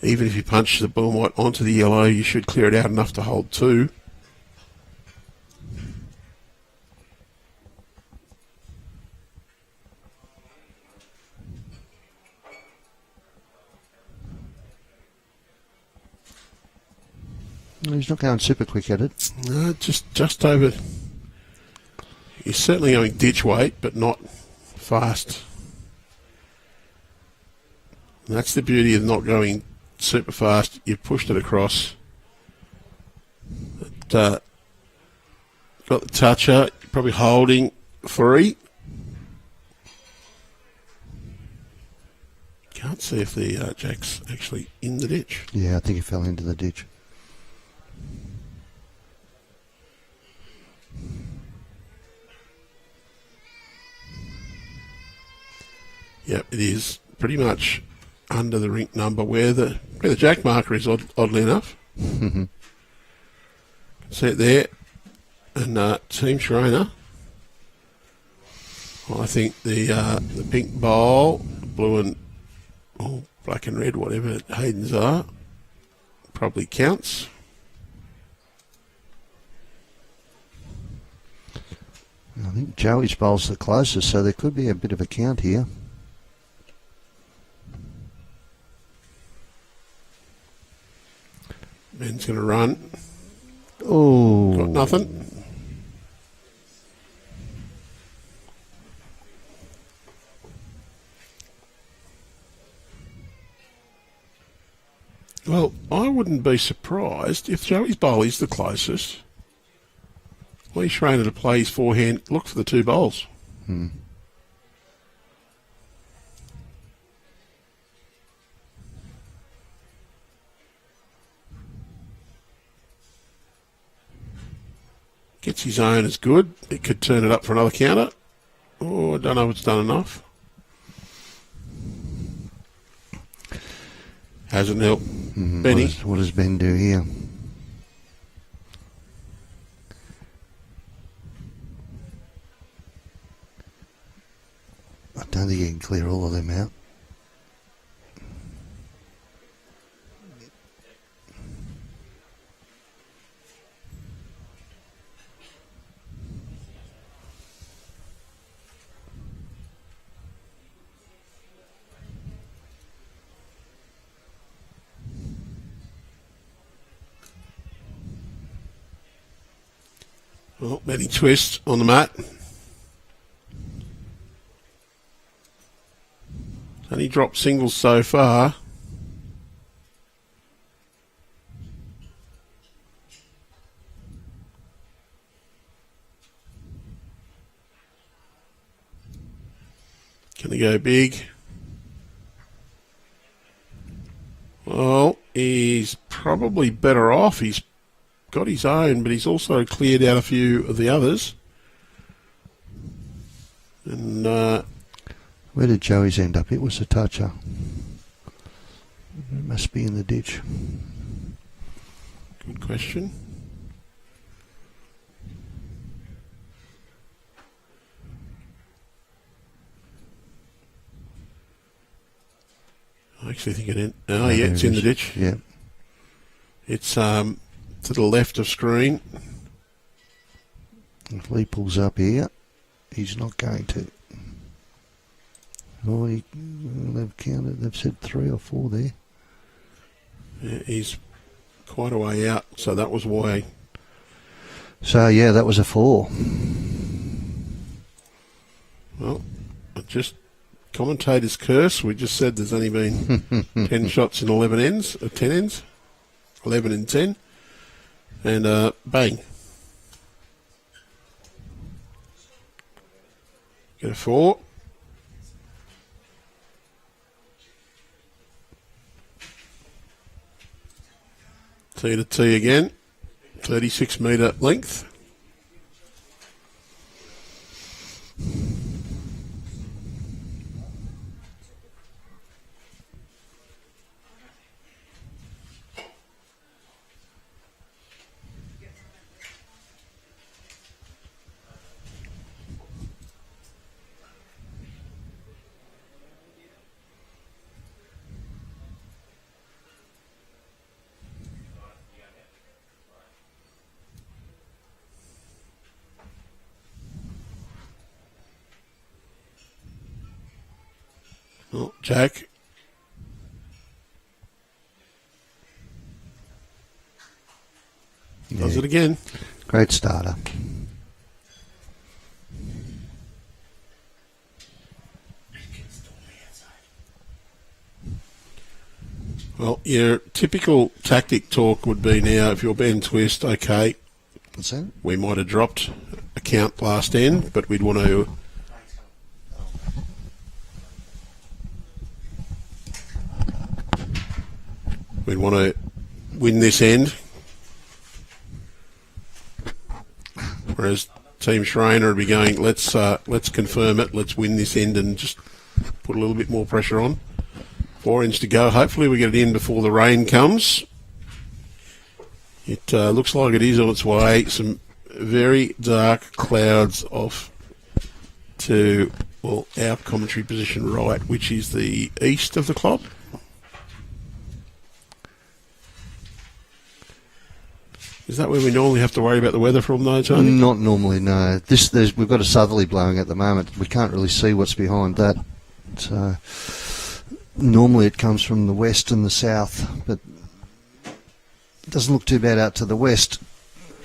Even if you punch the blue and white onto the yellow, you should clear it out enough to hold 2. He's not going super quick at it. No, just over. He's certainly going ditch weight, but not fast. And that's the beauty of not going super fast. You've pushed it across. Got the toucher, probably holding 3. Can't see if the jack's actually in the ditch. Yeah, I think he fell into the ditch. Yep, it is pretty much under the rink number where the jack marker is, oddly enough. See it there. And Team Schraner. Well, I think the pink bowl, blue and black and red, whatever Haydn's are, probably counts. I think Joey's bowl's the closest, so there could be a bit of a count here. Ben's going to run. Oh, Got nothing. Well, I wouldn't be surprised if Joey's bowl is the closest. Lee Schraner to play his forehand, look for the 2 bowls. Gets his own as good. It could turn it up for another counter. Oh, I don't know if it's done enough. Hasn't helped. Benny. What does Ben do here? I don't think he can clear all of them out. Well, Benny twist on the mat. Only dropped singles so far. Can he go big? Well, he's probably better off. He's got his own, but he's also cleared out a few of the others. And where did Joey's end up? It was a toucher. It must be in the ditch. Good question. I actually think it. Oh, yeah, it's in the ditch. Yeah. It's to the left of screen. If Lee pulls up here, he's not going to. Oh, they've counted. They've said 3 or 4 there. Yeah, he's quite a way out, so that was why. So yeah, that was a 4. Well, just commentator's curse. We just said there's only been 10 shots in 11 ends, 10 ends, 11 and 10, and bang. Get a 4. T to T again, 36 metre length. Oh, Jack. Does it again. Great starter. Well, your typical tactic talk would be now, if you're Ben Twist, okay, What's that? we might have dropped a count last end, but we'd want to win this end. Whereas Team Schraner would be going, let's confirm it, let's win this end and just put a little bit more pressure on. 4 ends to go. Hopefully we get it in before the rain comes. It looks like it is on its way. Some very dark clouds off to, well, our commentary position right, which is the east of the club. Is that where we normally have to worry about the weather from, though, Tony? Not normally, no. We've got a southerly blowing at the moment. We can't really see what's behind that. So normally it comes from the west and the south, but it doesn't look too bad out to the west.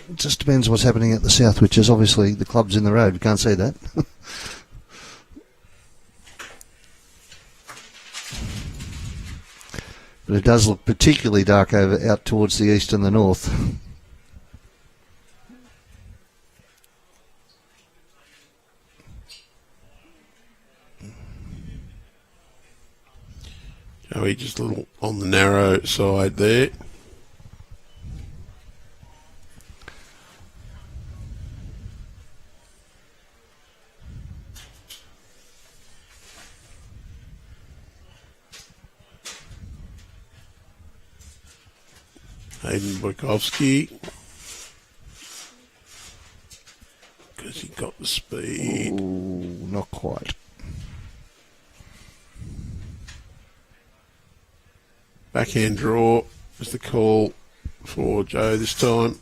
It just depends what's happening at the south, which is obviously the club's in the road. We can't see that. But it does look particularly dark out towards the east and the north. Joey just a little on the narrow side there. Haydn Bojkowski, because he got the speed. Ooh, not quite. Backhand draw is the call for Joe this time.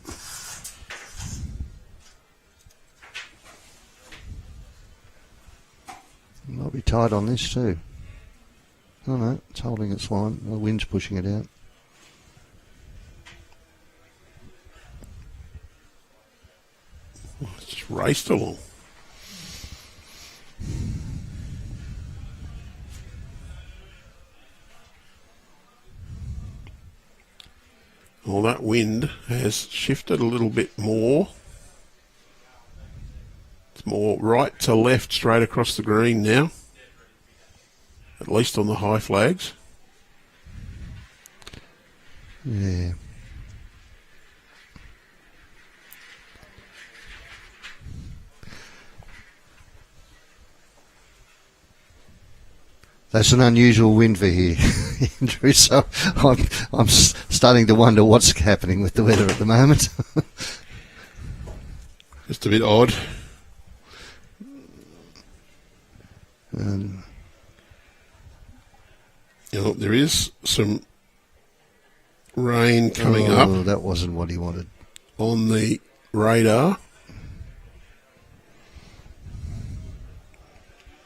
Might be tight on this too. Oh no, it's holding its line. The wind's pushing it out. Oh, it's just raced along. Well, that wind has shifted a little bit more. It's more right to left, straight across the green now. At least on the high flags. Yeah. That's an unusual wind for here, Andrew. So I'm starting to wonder what's happening with the weather at the moment. Just a bit odd. There is some rain coming up. Oh, that wasn't what he wanted. On the radar.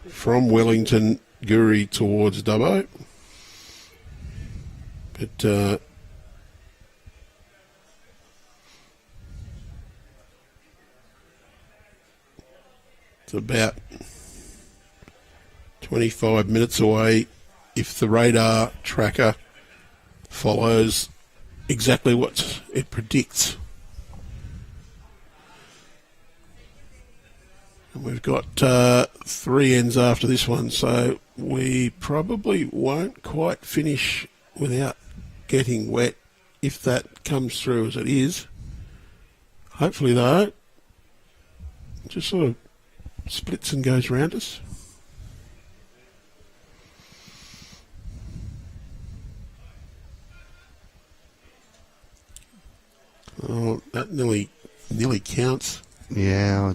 From Wellington, Guri towards Dubbo. But it's about 25 minutes away if the radar tracker follows exactly what it predicts. And we've got 3 ends after this one, so we probably won't quite finish without getting wet if that comes through as it is. Hopefully, though, it just sort of splits and goes round us. Oh, that nearly counts. Yeah,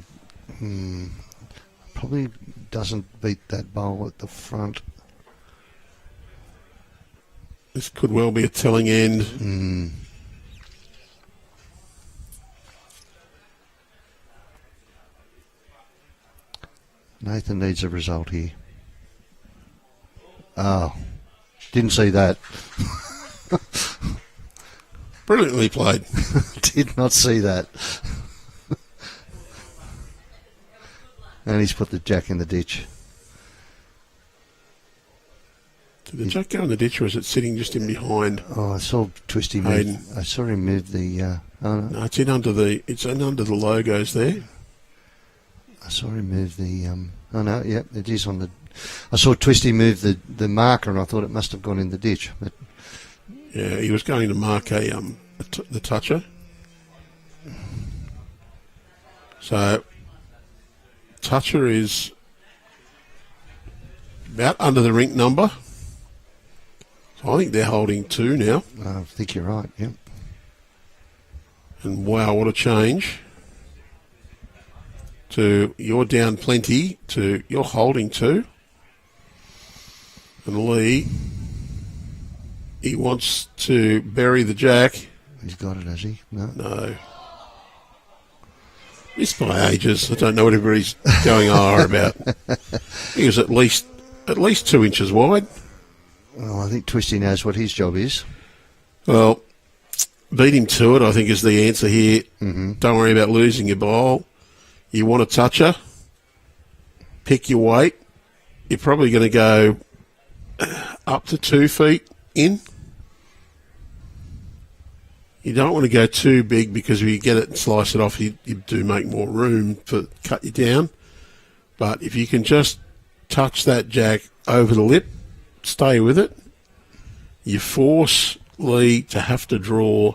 probably doesn't beat that bowl at the front. This could well be a telling end. Nathan needs a result here. Oh, didn't see that. Brilliantly played. Did not see that. And he's put the jack in the ditch. Did the jack go in the ditch, or is it sitting just in behind? Oh, I saw Twisty Haydn. move. I saw him move the. No, it's in under the. It's in under the logos there. I saw him move the. Oh no, yeah, it is on the. I saw Twisty move the marker, and I thought it must have gone in the ditch. But yeah, he was going to mark the toucher. So toucher is about under the rink number. So I think they're holding 2 now. I think you're right. Yep. And wow, what a change. To you're down plenty to you're holding 2. And Lee, he wants to bury the jack. He's got it, has he? No. No. Missed by ages. I don't know what everybody's going about. He was at least 2 inches wide. Well, I think Twisty knows what his job is. Well, beat him to it, I think, is the answer here. Mm-hmm. Don't worry about losing your bowl. You want a toucher, pick your weight. You're probably going to go up to 2 feet in. You don't want to go too big because if you get it and slice it off, you do make more room to cut you down. But if you can just touch that jack over the lip, stay with it, you force Lee to have to draw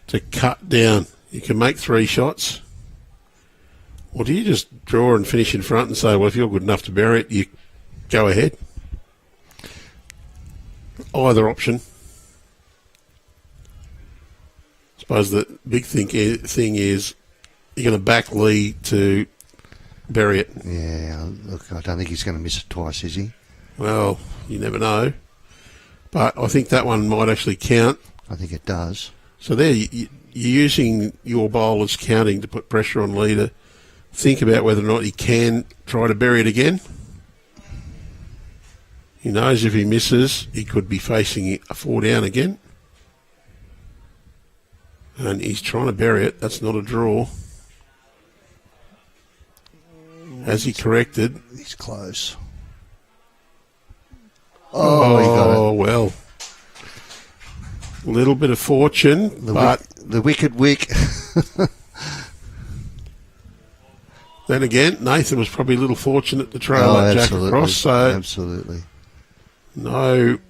to cut down. You can make 3 shots. Or do you just draw and finish in front and say, well, if you're good enough to bury it, you go ahead? Either option. I suppose the big thing is you're going to back Lee to bury it. Yeah, look, I don't think he's going to miss it twice, is he? Well, you never know. But I think that one might actually count. I think it does. So there, you're using your bowler's counting to put pressure on Lee to think about whether or not he can try to bury it again. He knows if he misses, he could be facing a 4 down again. And he's trying to bury it. That's not a draw. Has he corrected? He's close. Oh, he got it. Oh, well. A little bit of fortune, but... The wicked wick. Then again, Nathan was probably a little fortunate to trail that jack across. So absolutely. No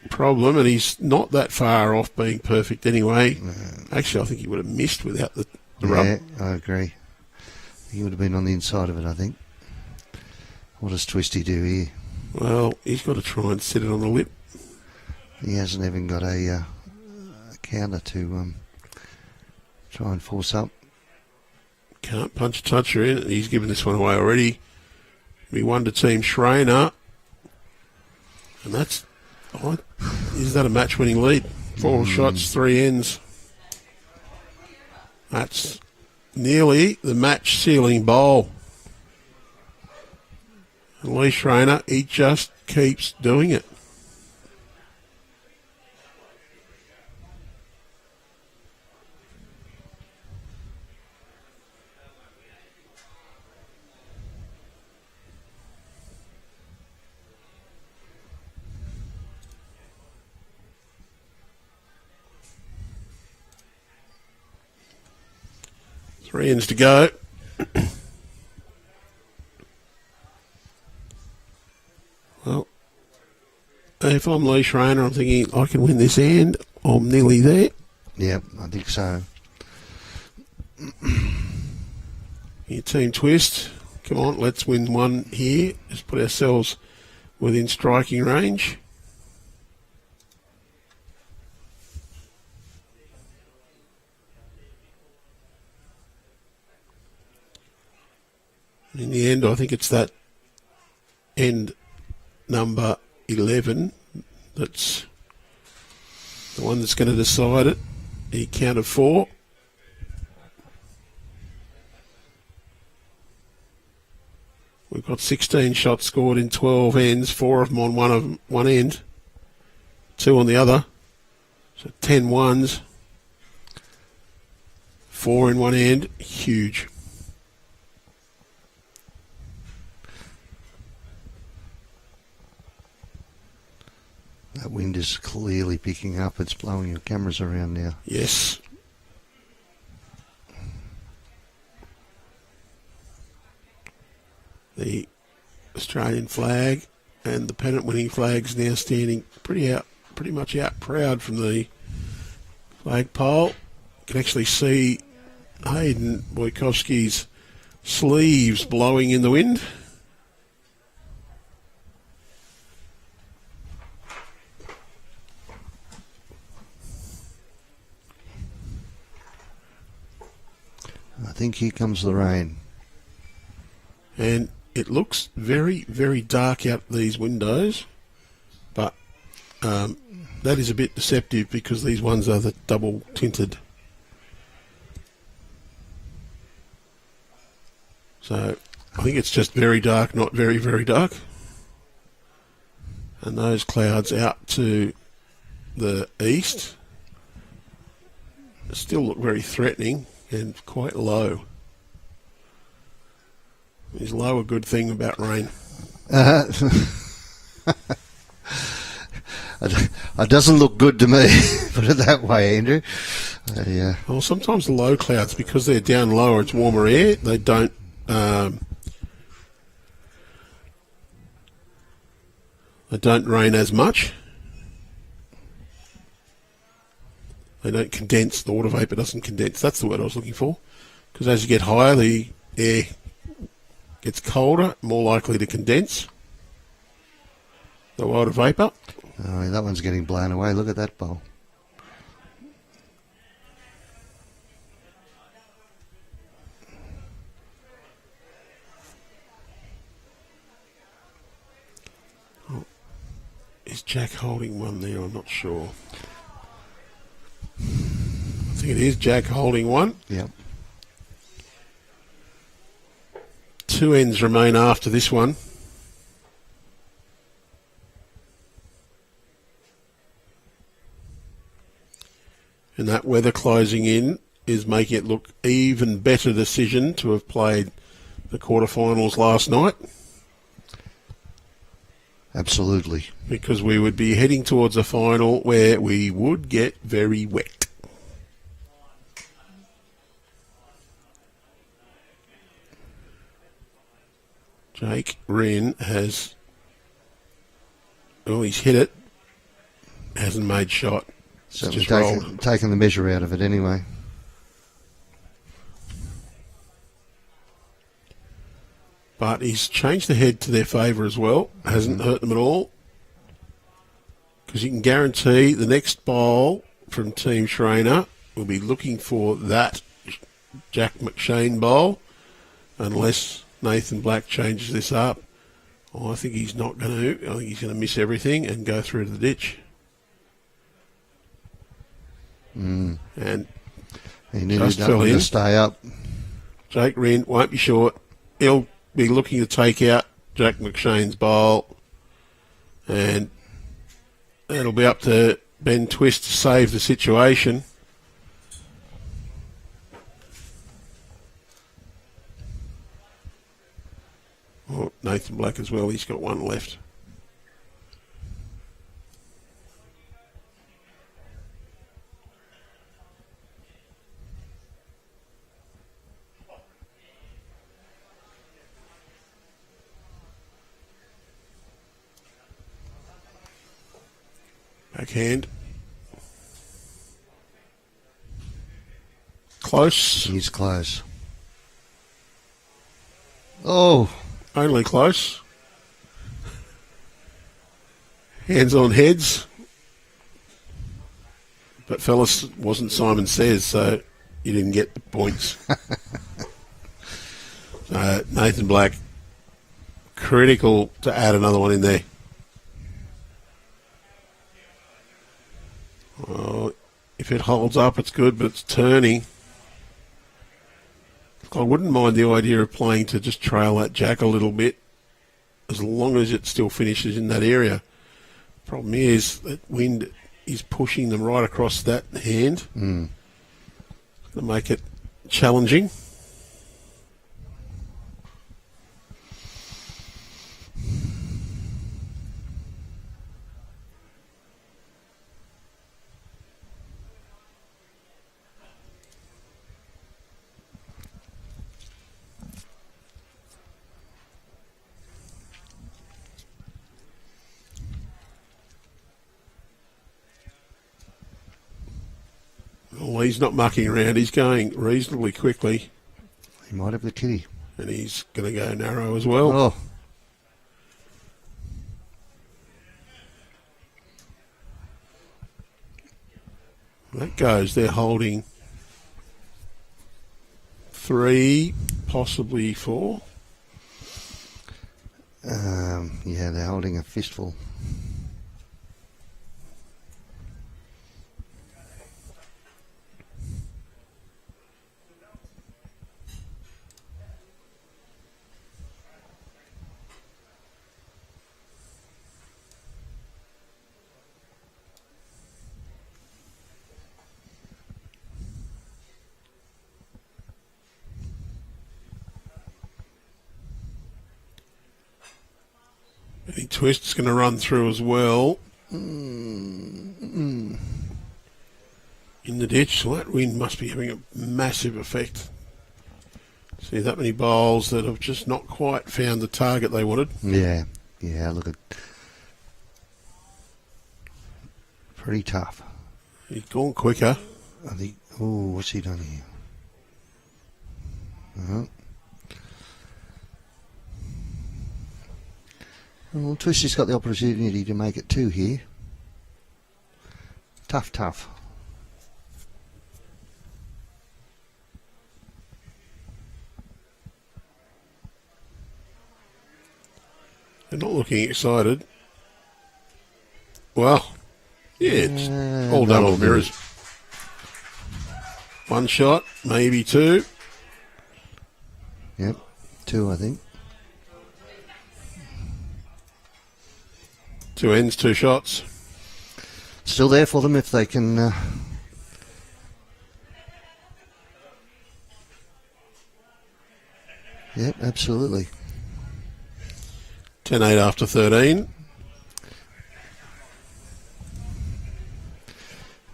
problem, and he's not that far off being perfect anyway. No. Actually, I think he would have missed without the rub. Yeah, I agree. He would have been on the inside of it, I think. What does Twisty do here? Well, he's got to try and sit it on the lip. He hasn't even got a counter to try and force up. Can't punch a toucher in. He's given this one away already. We won to Team Schraner. And that's... Oh, is that a match-winning lead? 4 shots, 3 ends. That's nearly the match-sealing bowl. And Lee Schraner, he just keeps doing it. Three ends to go. Well, if I'm Lee Schraner, I'm thinking I can win this end. I'm nearly there. Yep, I think so. Your team twist. Come on, let's win one here. Just put ourselves within striking range. In the end, I think it's that end number 11 that's the one that's going to decide it. He counted 4. We've got 16 shots scored in 12 ends, 4 of them on one end, 2 on the other. So 10 ones, 4 in one end, huge. That wind is clearly picking up. It's blowing your cameras around now. Yes. The Australian flag and the pennant winning flags now standing pretty much out proud from the flagpole. You can actually see Haydn Bojkowski's sleeves blowing in the wind. I think here comes the rain. And it looks very, very dark out these windows, but that is a bit deceptive because these ones are the double tinted. So I think it's just very dark, not very, very dark. And those clouds out to the east still look very threatening and quite low. Is low a good thing about rain? It doesn't look good to me, put it that way, Andrew. Yeah. Well, sometimes the low clouds, because they're down lower, it's warmer air. They don't rain as much. They don't condense. The water vapour doesn't condense. That's the word I was looking for. Because as you get higher, the air gets colder, more likely to condense the water vapour. Oh, that one's getting blown away. Look at that bowl. Oh, is Jack holding one there? I'm not sure. I think it is Jack holding one. Yep. 2 ends remain after this one. And that weather closing in is making it look even better decision to have played the quarterfinals last night. Absolutely. Because we would be heading towards a final where we would get very wet. Jake Rynne has, oh, he's hit it, hasn't made shot. So Just taken the measure out of it anyway. But he's changed the head to their favour as well. Hasn't hurt them at all. Because you can guarantee the next bowl from Team Schraner will be looking for that Jack McShane bowl, unless Nathan Black changes this up. Oh, I think he's not going to. I think he's going to miss everything and go through to the ditch. And he needed to stay up. Jake Rynne won't be short. He'll be looking to take out Jack McShane's bowl, and it'll be up to Ben Twist to save the situation. Oh, Nathan Black as well, he's got one left. Backhand. Close. He's close. Oh. Only close. Hands on heads. But fellas, wasn't Simon Says, so you didn't get the points. Nathan Black, critical to add another one in there. Well, if it holds up, it's good, but it's turning. I wouldn't mind the idea of playing to just trail that Jack a little bit, as long as it still finishes in that area. Problem is that wind is pushing them right across that hand. To make it challenging. he's not mucking around. He's going reasonably quickly. He might have the kitty. And he's going to go narrow as well. Oh. That goes. They're holding 3, possibly 4. Yeah, they're holding a fistful. Any twist's going to run through as well. Mm-mm. In the ditch. So that wind must be having a massive effect. See that many bowls that have just not quite found the target they wanted. Yeah, look at... Pretty tough. He's gone quicker. I think... Oh, what's he done here? Well, Twisty's got the opportunity to make it 2 here. Tough. They're not looking excited. Well, yeah, it's all done on mirrors. 1 shot, maybe 2. Yep, 2 I think. 2 ends, 2 shots. Still there for them if they can... Yep, absolutely. 10-8 after 13.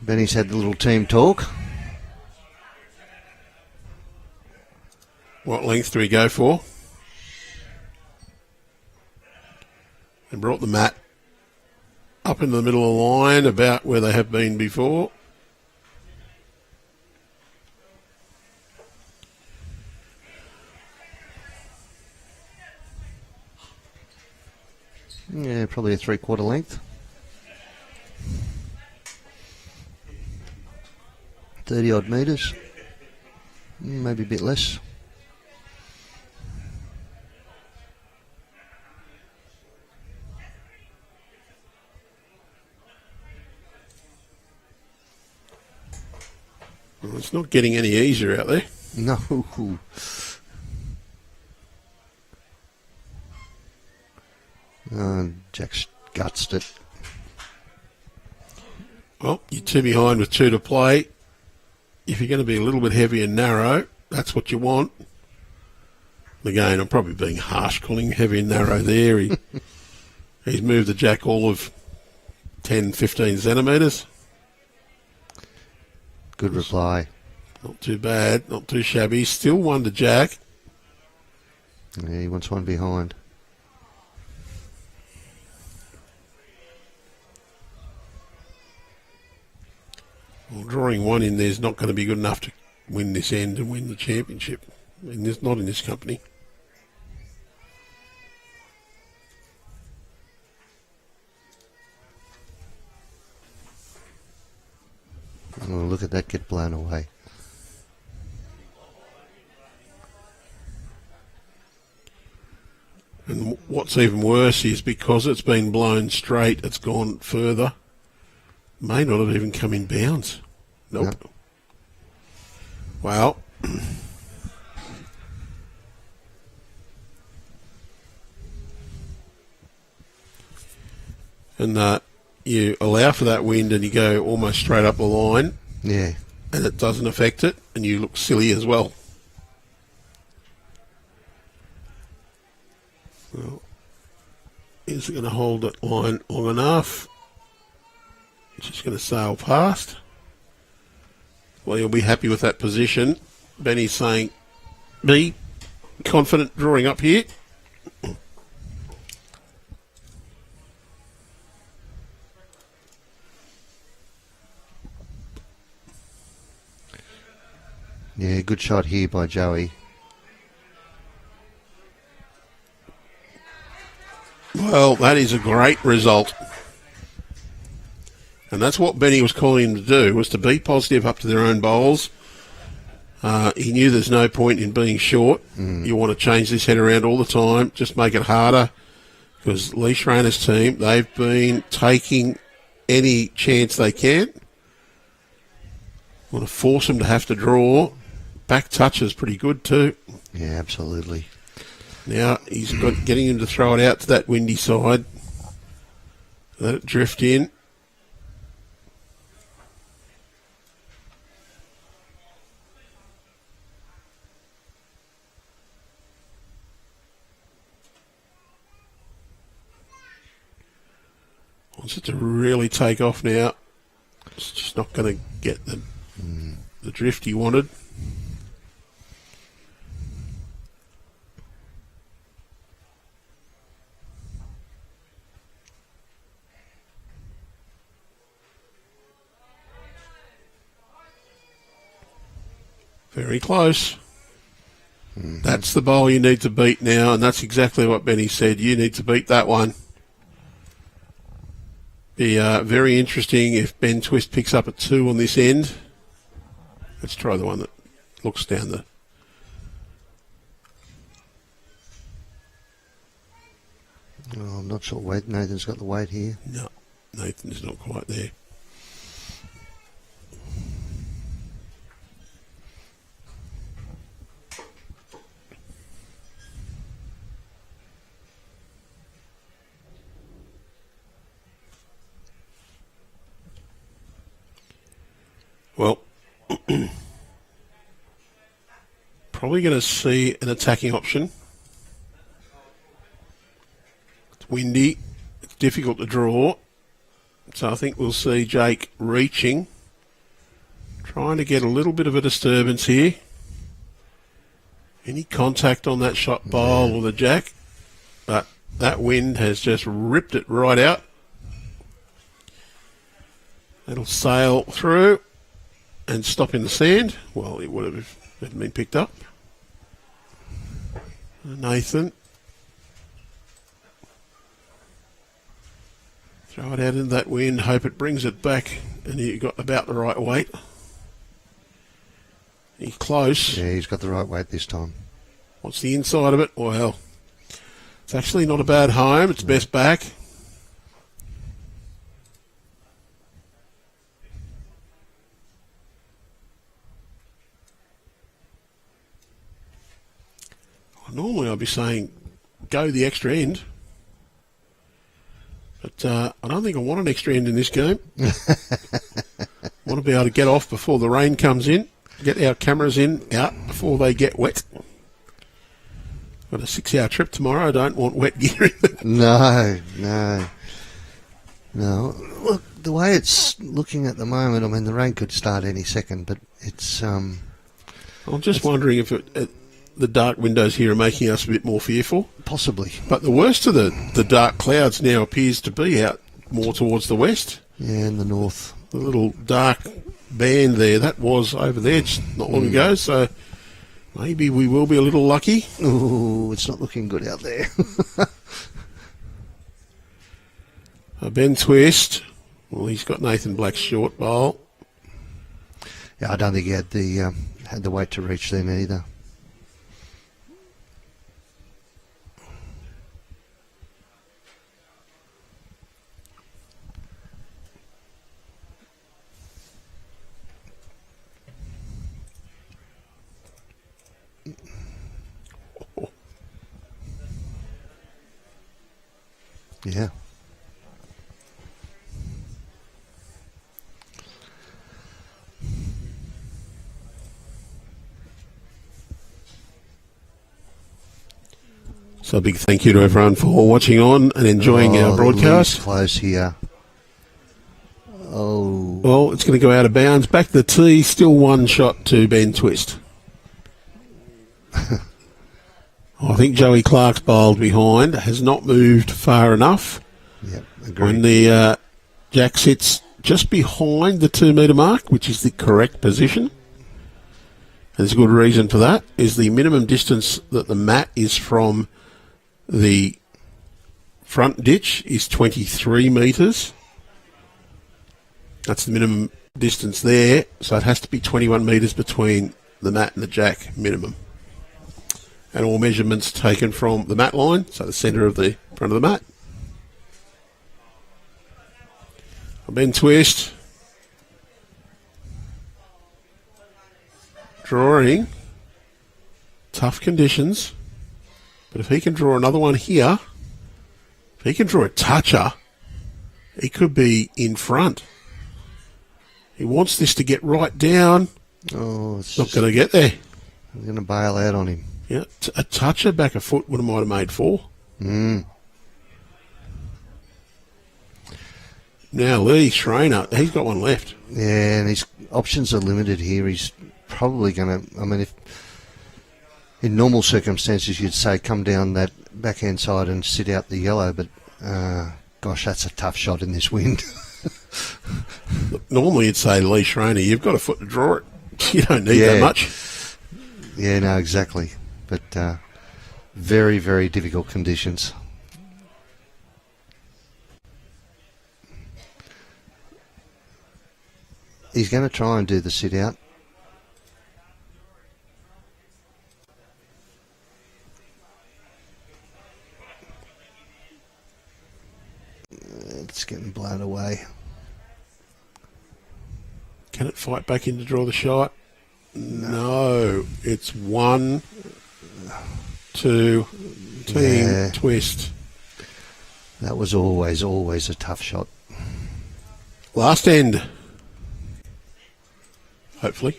Benny's had the little team talk. What length do we go for? They brought the mat up in the middle of the line, about where they have been before. Yeah, probably a 3/4 length. 30 odd metres. Maybe a bit less. Well, it's not getting any easier out there. No. Jack's gutsed it. Well, you're 2 behind with 2 to play. If you're going to be a little bit heavy and narrow, that's what you want. Again, I'm probably being harsh calling heavy and narrow there. He's moved the jack all of 10, 15 centimetres. Good reply. Not too bad, not too shabby. Still 1 to jack. Yeah, he wants 1 behind. Well, drawing 1 in there is not going to be good enough to win this end and win the championship. Not in this company. Oh, look at that get blown away. And what's even worse is because it's been blown straight, it's gone further. May not have even come in bounds. Nope. No. Wow. And you allow for that wind and you go almost straight up the line. Yeah. And it doesn't affect it, and you look silly as well. Well, is it going to hold that line long enough? It's just going to sail past. Well, you'll be happy with that position. Benny's saying, be confident drawing up here. Yeah, good shot here by Joey. Well, that is a great result. And that's what Benny was calling him to do, was to be positive up to their own bowls. He knew there's no point in being short. You want to change this head around all the time, just make it harder. Because Lee Schraner's team, they've been taking any chance they can. Want to force them to have to draw. Back touch is pretty good too. Yeah, absolutely. Now he's getting him to throw it out to that windy side. Let it drift in. Wants it to really take off now. It's just not going to get the drift he wanted. Very close. That's the bowl you need to beat now, and that's exactly what Benny said. You need to beat that one. Be very interesting if Ben Twist picks up a 2 on this end. Let's try the one that looks down the... Oh, I'm not sure Nathan's got the weight here. No, Nathan's not quite there. Well, probably going to see an attacking option. It's windy. It's difficult to draw. So I think we'll see Jake reaching. Trying to get a little bit of a disturbance here. Any contact on that shot bowl or the jack. But that wind has just ripped it right out. It'll sail through and stop in the sand. Well, it would have been picked up. Nathan. Throw it out into that wind, hope it brings it back, and he got about the right weight. He's close. Yeah, he's got the right weight this time. What's the inside of it? Well, it's actually not a bad home. It's best back. Normally I'd be saying go the extra end, but I don't think I want an extra end in this game. Want to be able to get off before the rain comes in, get our cameras out before they get wet. Got a 6-hour trip tomorrow. I don't want wet gear in. No. Look, the way it's looking at the moment, I mean, the rain could start any second, but it's... I'm just wondering if the dark windows here are making us a bit more fearful. Possibly. But the worst of the dark clouds now appears to be out more towards the west. Yeah, in the north. The little dark band there, that was over there just not long ago, so maybe we will be a little lucky. Ooh, it's not looking good out there. Ben Twist, well, he's got Nathan Black's short bowl. Yeah, I don't think he had the weight to reach them either. Yeah. So a big thank you to everyone for watching on and enjoying our broadcast. Close here. Oh. Well, it's going to go out of bounds. Back to the tee, still one shot to Ben Twist. I think Joey Clarke's bowled behind, has not moved far enough. Yep, agreed. When the jack sits just behind the 2 metre mark, which is the correct position, There's a good reason for that, is the minimum distance that the mat is from the front ditch is 23 metres. That's the minimum distance there, so it has to be 21 metres between the mat and the jack minimum. And all measurements taken from the mat line, so the centre of the front of the mat. A bend twist. Drawing. Tough conditions. But if he can draw another one here, if he can draw a toucher, he could be in front. He wants this to get right down. Oh, it's not going to get there. I'm going to bail out on him. Yeah, a toucher back a foot might have made 4. Mm. Now Lee Schraner, he's got one left. Yeah, and his options are limited here. He's probably going to, I mean, if in normal circumstances you'd say come down that backhand side and sit out the yellow, but gosh, that's a tough shot in this wind. Look, normally you'd say Lee Schraner, you've got a foot to draw it. You don't need that much. Yeah, no, exactly. But very, very difficult conditions. He's going to try and do the sit out. It's getting blown away. Can it fight back in to draw the shot? No. It's 1, 2, team, twist. That was always a tough shot. Last end. Hopefully.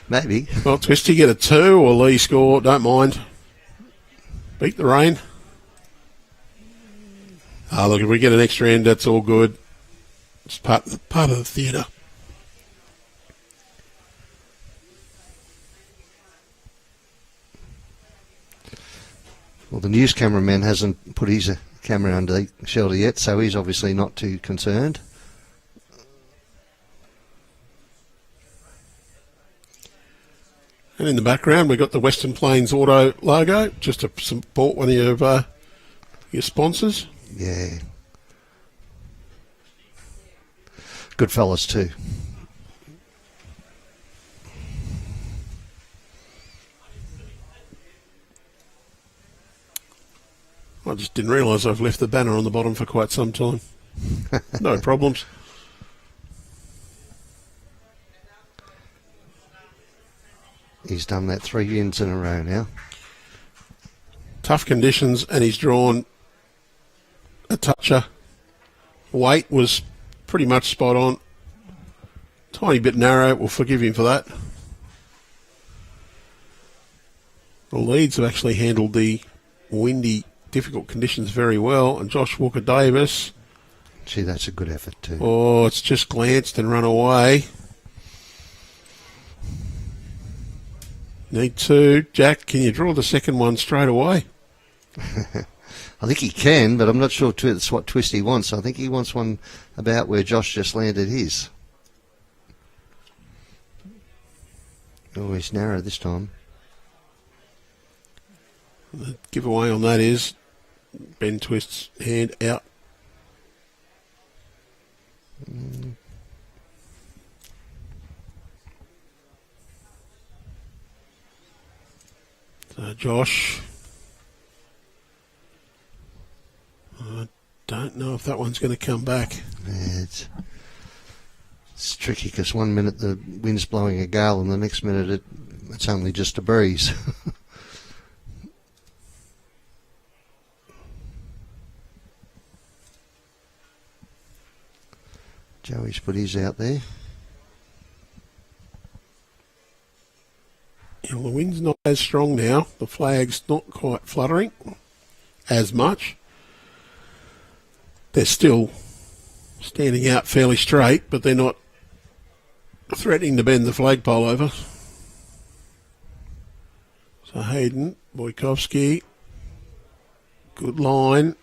Maybe. Well, twist, you get a 2 or Lee score. Don't mind. Beat the rain. Look, if we get an extra end, that's all good. It's part of the theatre. Well, the news cameraman hasn't put his camera under the shelter yet, so he's obviously not too concerned. And in the background, we've got the Western Plains Auto logo, just to support one of your sponsors. Yeah. Good fellas too. I just didn't realise I've left the banner on the bottom for quite some time. No problems. He's done that 3 wins in a row now. Tough conditions, and he's drawn a toucher. Weight was pretty much spot on. Tiny bit narrow. We'll forgive him for that. The Leeds have actually handled the windy, difficult conditions very well. And Josh Walker-Davis. Gee, that's a good effort too. Oh, it's just glanced and run away. Need 2. Jack, can you draw the second one straight away? I think he can, but I'm not sure that's what twist he wants. I think he wants one about where Josh just landed his. Oh, he's narrow this time. The giveaway on that is Ben Twist's hand out. So Josh, I don't know if that one's going to come back. Yeah, it's tricky because 1 minute the wind's blowing a gale and the next minute it's only just a breeze. Joey's put his out there. Well, the wind's not as strong now. The flag's not quite fluttering as much. They're still standing out fairly straight, but they're not threatening to bend the flagpole over. So Haydn, Bojkowski, good line.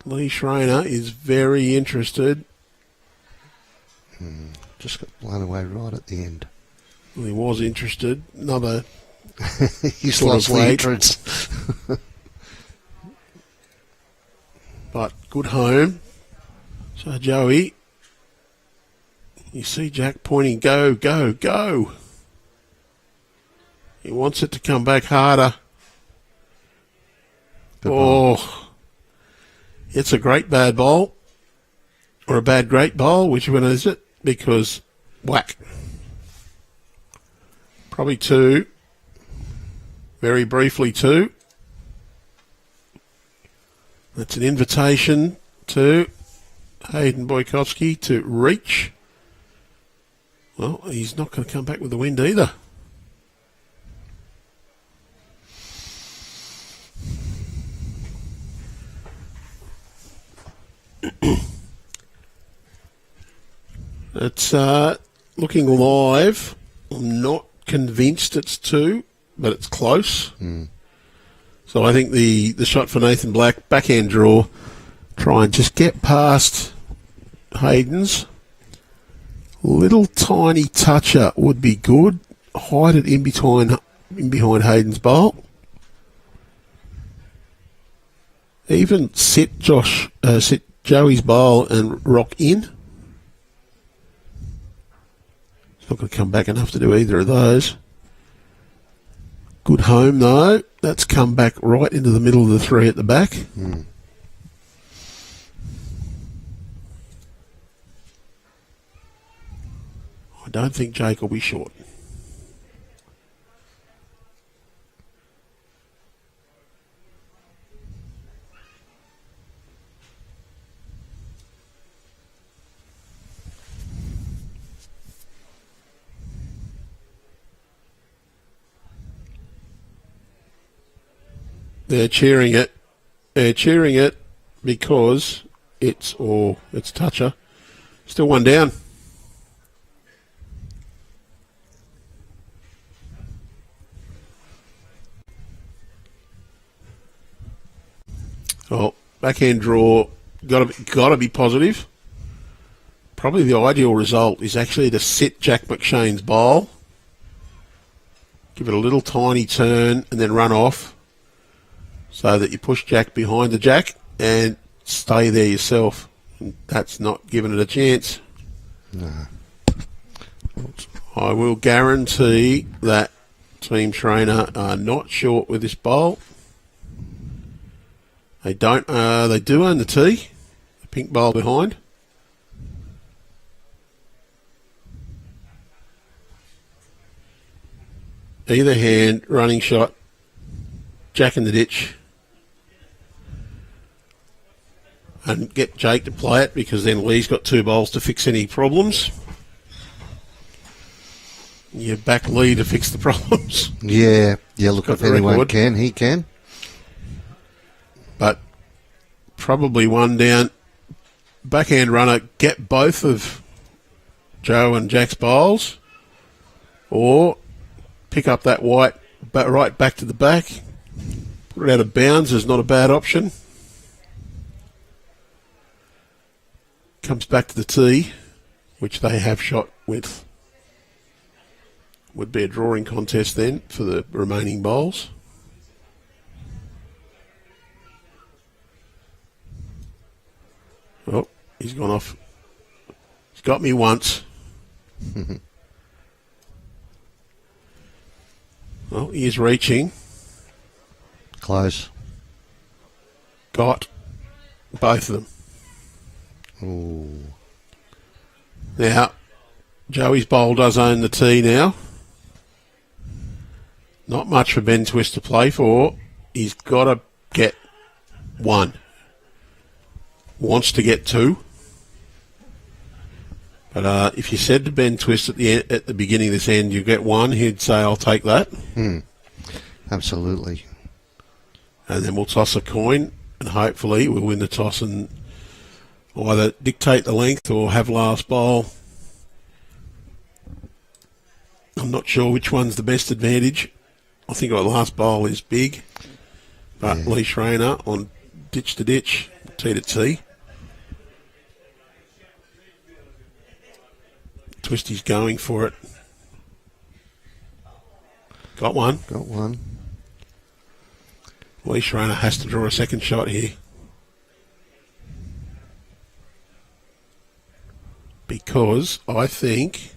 Lee Schraner is very interested. Just got blown away right at the end. Well, he was interested. Another He's sort lost of the leg. entrance. But good home. So Joey, you see Jack pointing, go, go, go. He wants it to come back harder. Good ball. Oh, it's a great bad bowl. Or a bad great bowl, which one is it? Because whack. Probably two. Very briefly two. That's an invitation to Haydn Bojkowski to reach. Well, he's not going to come back with the wind either. It's looking live. I'm not convinced it's two, but it's close. So I think the shot for Nathan Black, backhand draw, try and just get past Haydn's. Little tiny toucher would be good. Hide it in behind Haydn's bowl. Even sit Joey's bowl and rock in. It's not going to come back enough to do either of those. Good home though. That's come back right into the middle of the three at the back. I don't think Jake will be short. They're cheering it. They're cheering it because it's toucher. Still one down. Oh, backhand draw. Got to be positive. Probably the ideal result is actually to sit Jack McShane's bowl, give it a little tiny turn, and then run off, so that you push Jack behind the Jack and stay there yourself. That's not giving it a chance. No. I will guarantee that Team Schraner are not short with this bowl. They don't. They do own the tee. The pink bowl behind. Either hand, running shot, Jack in the ditch. And get Jake to play it, because then Lee's got two bowls to fix any problems. You back Lee to fix the problems. Yeah, look, Got if the anyone record. can, he can. But probably one down. Backhand runner, get both of Joe and Jack's bowls, or pick up that white right back to the back. Put it out of bounds is not a bad option. Comes back to the tee, which they have shot with. Would be a drawing contest then for the remaining bowls. Oh, he's gone off. He's got me once. Well, he is reaching. Close. Got both of them. Ooh. Now, Joey's bowl does own the tee now. Not much for Ben Twist to play for. He's got to get one. Wants to get two. But if you said to Ben Twist at the beginning of this end, you get one, he'd say, I'll take that. Absolutely. And then we'll toss a coin, and hopefully we'll win the toss and either dictate the length or have last bowl. I'm not sure which one's the best advantage. I think our last bowl is big, but Yeah. Lee Schraner on ditch to ditch, tee to tee. Twisty's going for it. Got one. Got one. Schraner has to draw a second shot here. Because I think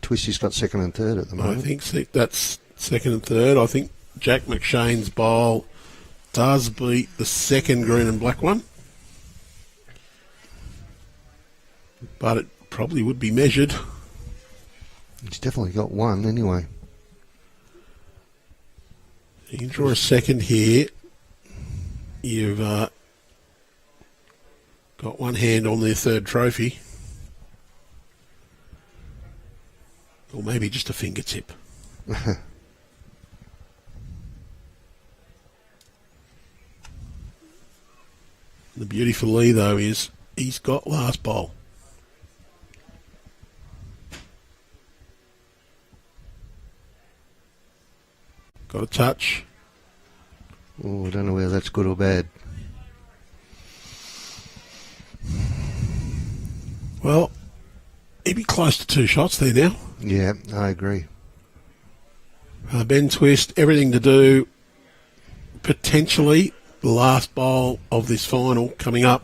Twisty's got second and third at the moment. I think that's second and third. I think Jack McShane's bowl does beat the second green and black one. But it probably would be measured. He's definitely got one anyway. You can draw a second here. You've got one hand on their third trophy. Or maybe just a fingertip. The beauty for Lee, though, is he's got last bowl. Got a touch. Oh, I don't know whether that's good or bad. Well, he'd be close to 2 shots there now. Yeah, I agree. Ben Twist, everything to do, potentially the last bowl of this final coming up.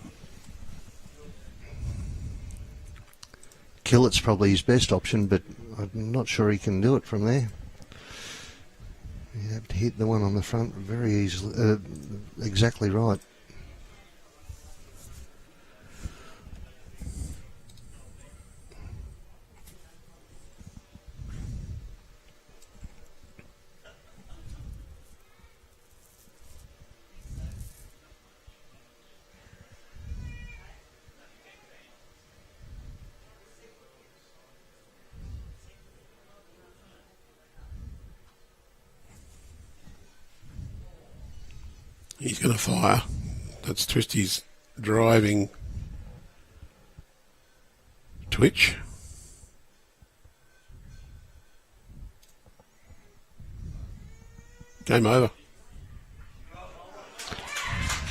Killet's probably his best option, but I'm not sure he can do it from there. You have to hit the one on the front very easily. Exactly right. He's going to fire. That's Twisty's driving twitch. Game over.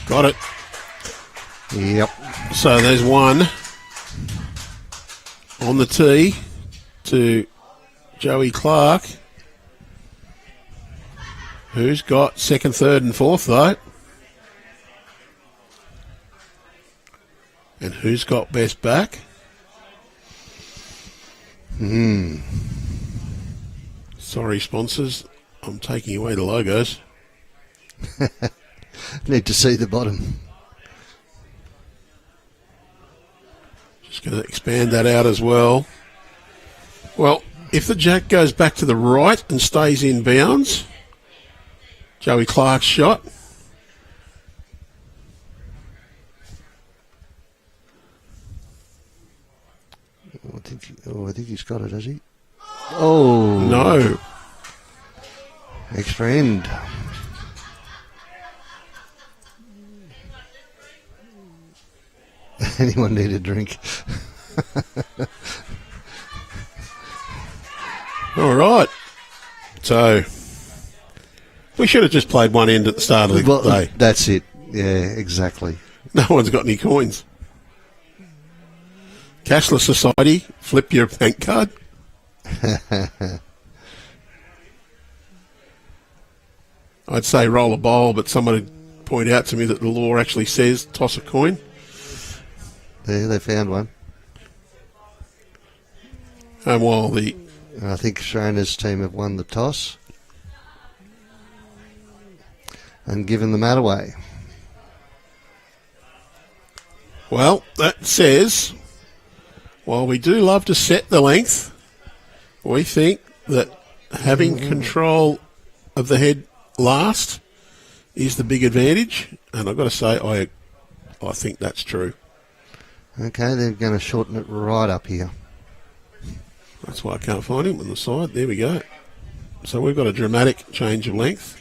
Got it. Yep. So there's one on the tee to Joey Clarke, who's got second, third and fourth though. And who's got best back? Sorry, sponsors. I'm taking away the logos. Need to see the bottom. Just going to expand that out as well. Well, if the jack goes back to the right and stays in bounds, Joey Clarke's shot. I think he's got it, has he? Oh No. Extra end. Anyone need a drink? All right. So we should have just played one end at the start of the day. That's it. Yeah, exactly. No one's got any coins. Cashless society, flip your bank card. I'd say roll a bowl, but someone would point out to me that the law actually says toss a coin. There, they found one. And while I think Schraner's team have won the toss and given the mat away. Well, that says, while we do love to set the length, we think that having control of the head last is the big advantage, and I've got to say I think that's true. Okay, they're going to shorten it right up here. That's why I can't find him on the side. There we go. So we've got a dramatic change of length.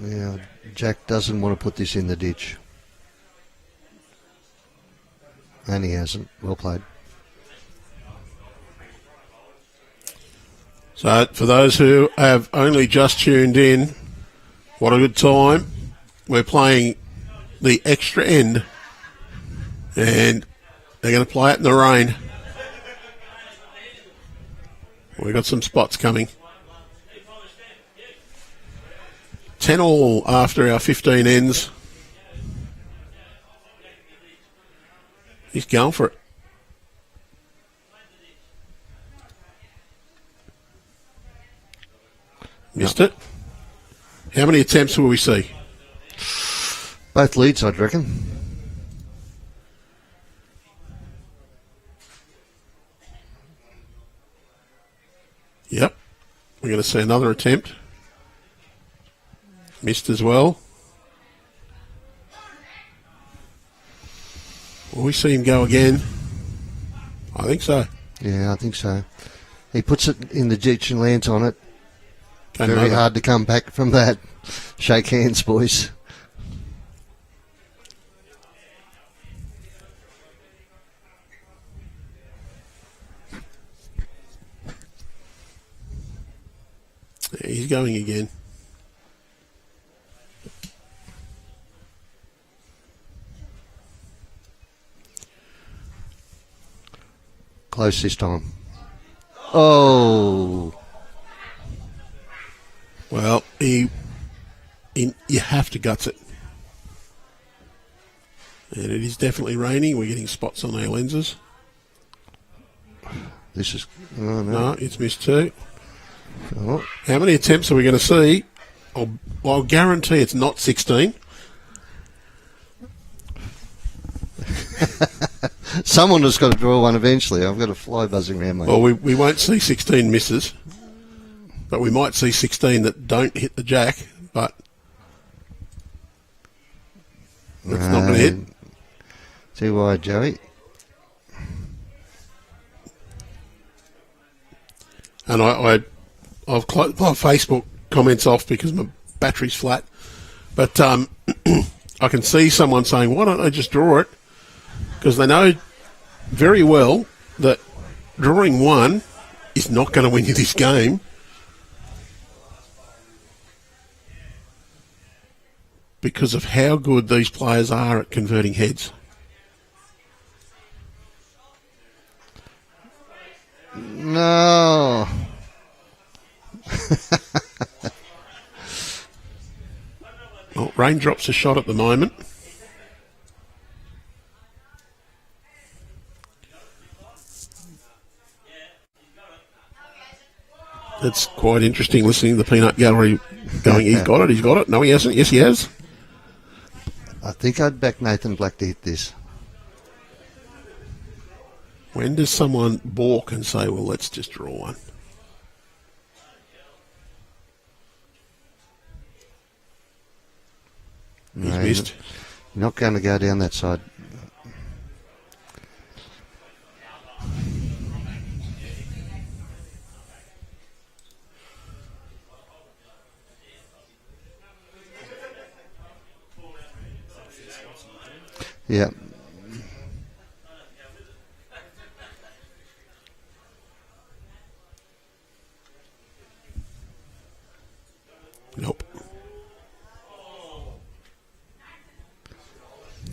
Yeah, Jack doesn't want to put this in the ditch. And he hasn't. Well played. So for those who have only just tuned in, what a good time. We're playing the extra end, and they're going to play it in the rain. We've got some spots coming. 10 all after our 15 ends. He's going for it. Missed it. How many attempts will we see? Both leads, I'd reckon. Yep. We're going to see another attempt. Missed as well. Will we see him go again? I think so. Yeah, I think so. He puts it in the ditch and lands on it. Can't Very know hard to come back from that. Shake hands, boys. Yeah, he's going again. Close this time. Oh. Well, you have to guts it. And it is definitely raining. We're getting spots on our lenses. This is... Oh, no. No, it's missed too. Oh. How many attempts are we going to see? I'll guarantee it's not 16. Someone has got to draw one eventually. I've got a fly buzzing around my... Well, we won't see 16 misses, but we might see 16 that don't hit the jack, but it's not going to hit. Too wide, Joey. And I've closed my Facebook comments off because my battery's flat. But I can see someone saying, why don't they just draw it? Because they know very well that drawing one is not going to win you this game. Because of how good these players are at converting heads. No. Well, Raindrop's a shot at the moment. It's quite interesting listening to the peanut gallery going, he's got it. No, he hasn't. Yes, he has. I think I'd back Nathan Black to hit this. When does someone balk and say, well, let's just draw one? He's No, missed. You're not going to go down that side. Yeah. Nope.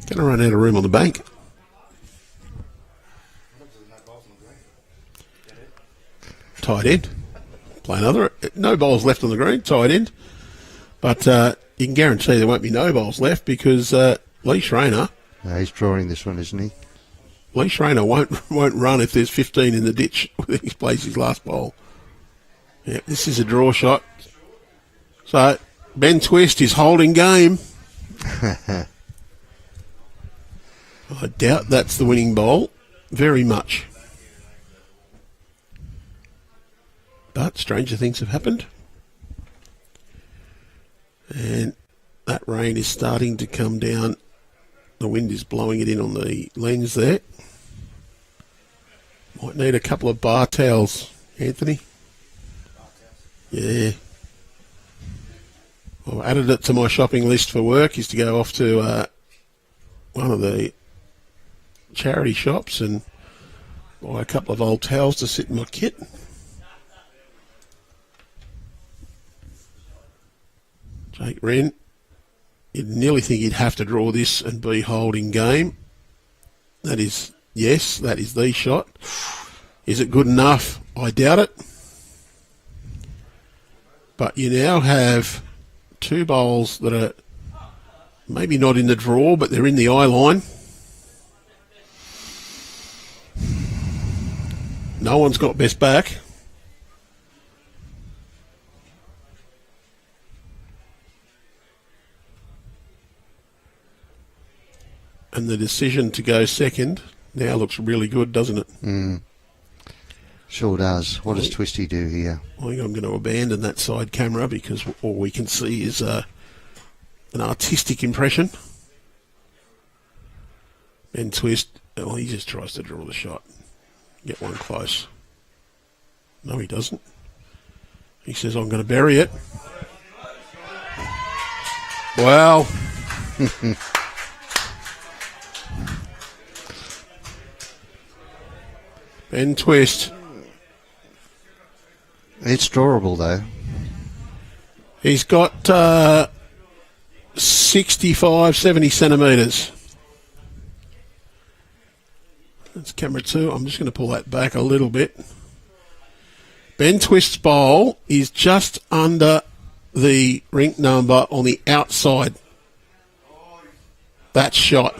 Going to run out of room on the bank. Tight end. Play another. No bowls left on the green. Tight end. But you can guarantee there won't be no bowls left because Lee Schraner. No, he's drawing this one, isn't he? Lee Schraner won't run if there's 15 in the ditch when he plays his last bowl. Yeah, this is a draw shot. So Ben Twist is holding game. I doubt that's the winning bowl. Very much. But stranger things have happened. And that rain is starting to come down. The wind is blowing it in on the lens there. Might need a couple of bar towels, Anthony. Yeah. I've added it to my shopping list for work, is to go off to one of the charity shops and buy a couple of old towels to sit in my kit. Jake Rynne. You'd nearly think he'd have to draw this and be holding game. That is, yes, that is the shot. Is it good enough? I doubt it. But you now have two bowls that are maybe not in the draw, but they're in the eye line. No one's got best back. And the decision to go second now looks really good, doesn't it? Sure does. What does Twisty do here? I think I'm going to abandon that side camera because all we can see is an artistic impression. Ben Twist, well, he just tries to draw the shot. Get one close. No, he doesn't. He says, I'm going to bury it. Wow. Ben Twist. It's drawable, though. He's got 65, 70 centimetres. That's camera 2. I'm just going to pull that back a little bit. Ben Twist's bowl is just under the rink number on the outside. That's shot.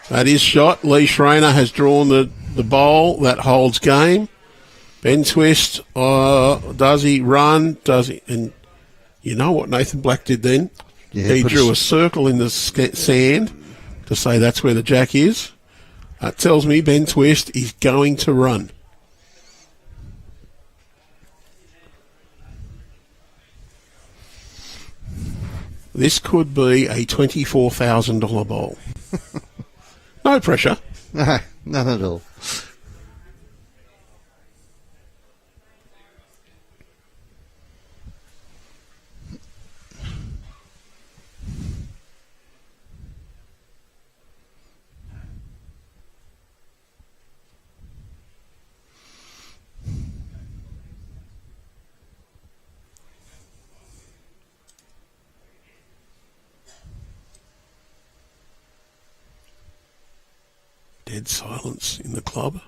That is shot. Lee Schraner has drawn the bowl that holds game. Ben Twist, does he run? Does he? And you know what Nathan Black did then? Yeah, he drew a circle in the sand to say that's where the jack is. That tells me Ben Twist is going to run. This could be a $24,000 bowl. No pressure. No, none at all. Dead silence in the club.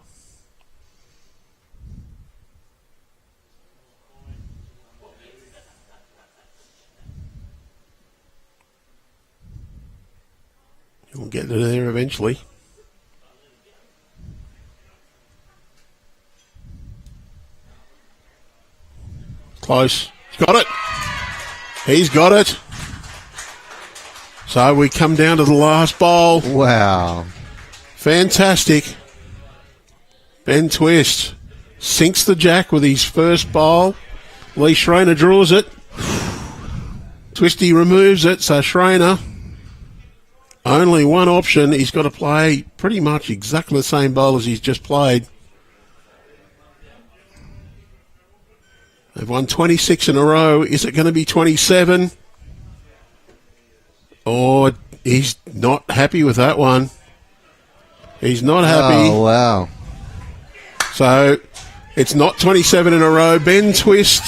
You'll get to there eventually. Close. He's got it. He's got it. So we come down to the last bowl. Wow. Fantastic. Ben Twist sinks the jack with his first bowl. Lee Schraner draws it. Twisty removes it, so Schraner, only one option. He's got to play pretty much exactly the same bowl as he's just played. They've won 26 in a row. Is it going to be 27? Oh, he's not happy with that one. He's not happy. Oh, wow. So it's not 27 in a row. Ben Twist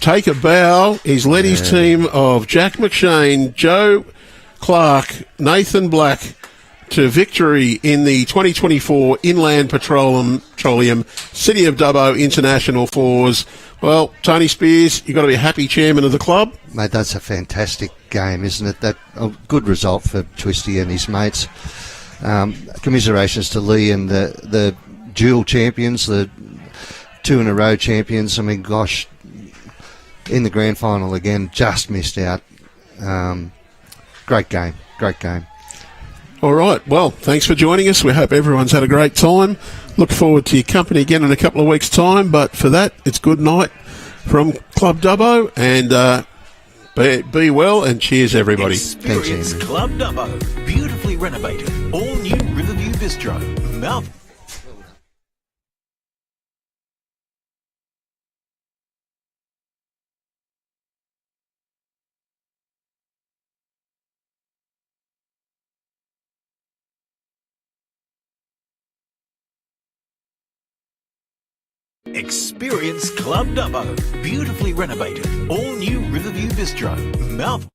take a bow. He's led his team of Jack McShane, Joe Clarke, Nathan Black to victory in the 2024 Inland Petroleum City of Dubbo International Fours. Well, Tony Spears, you've got to be a happy chairman of the club. Mate, that's a fantastic game, isn't it? That a good result for Twisty and his mates. Commiserations to Lee and the dual champions, the 2 in a row champions. I mean, gosh, in the grand final again, just missed out. Great game. All right. Well, thanks for joining us. We hope everyone's had a great time. Look forward to your company again in a couple of weeks' time. But for that, it's good night from Club Dubbo, and be well, and cheers, everybody. Experience Club Dubbo, beautifully renovated, all new Riverview Bistro, Melbourne. Experience Club Dubbo, beautifully renovated, all new Riverview Bistro, Melbourne.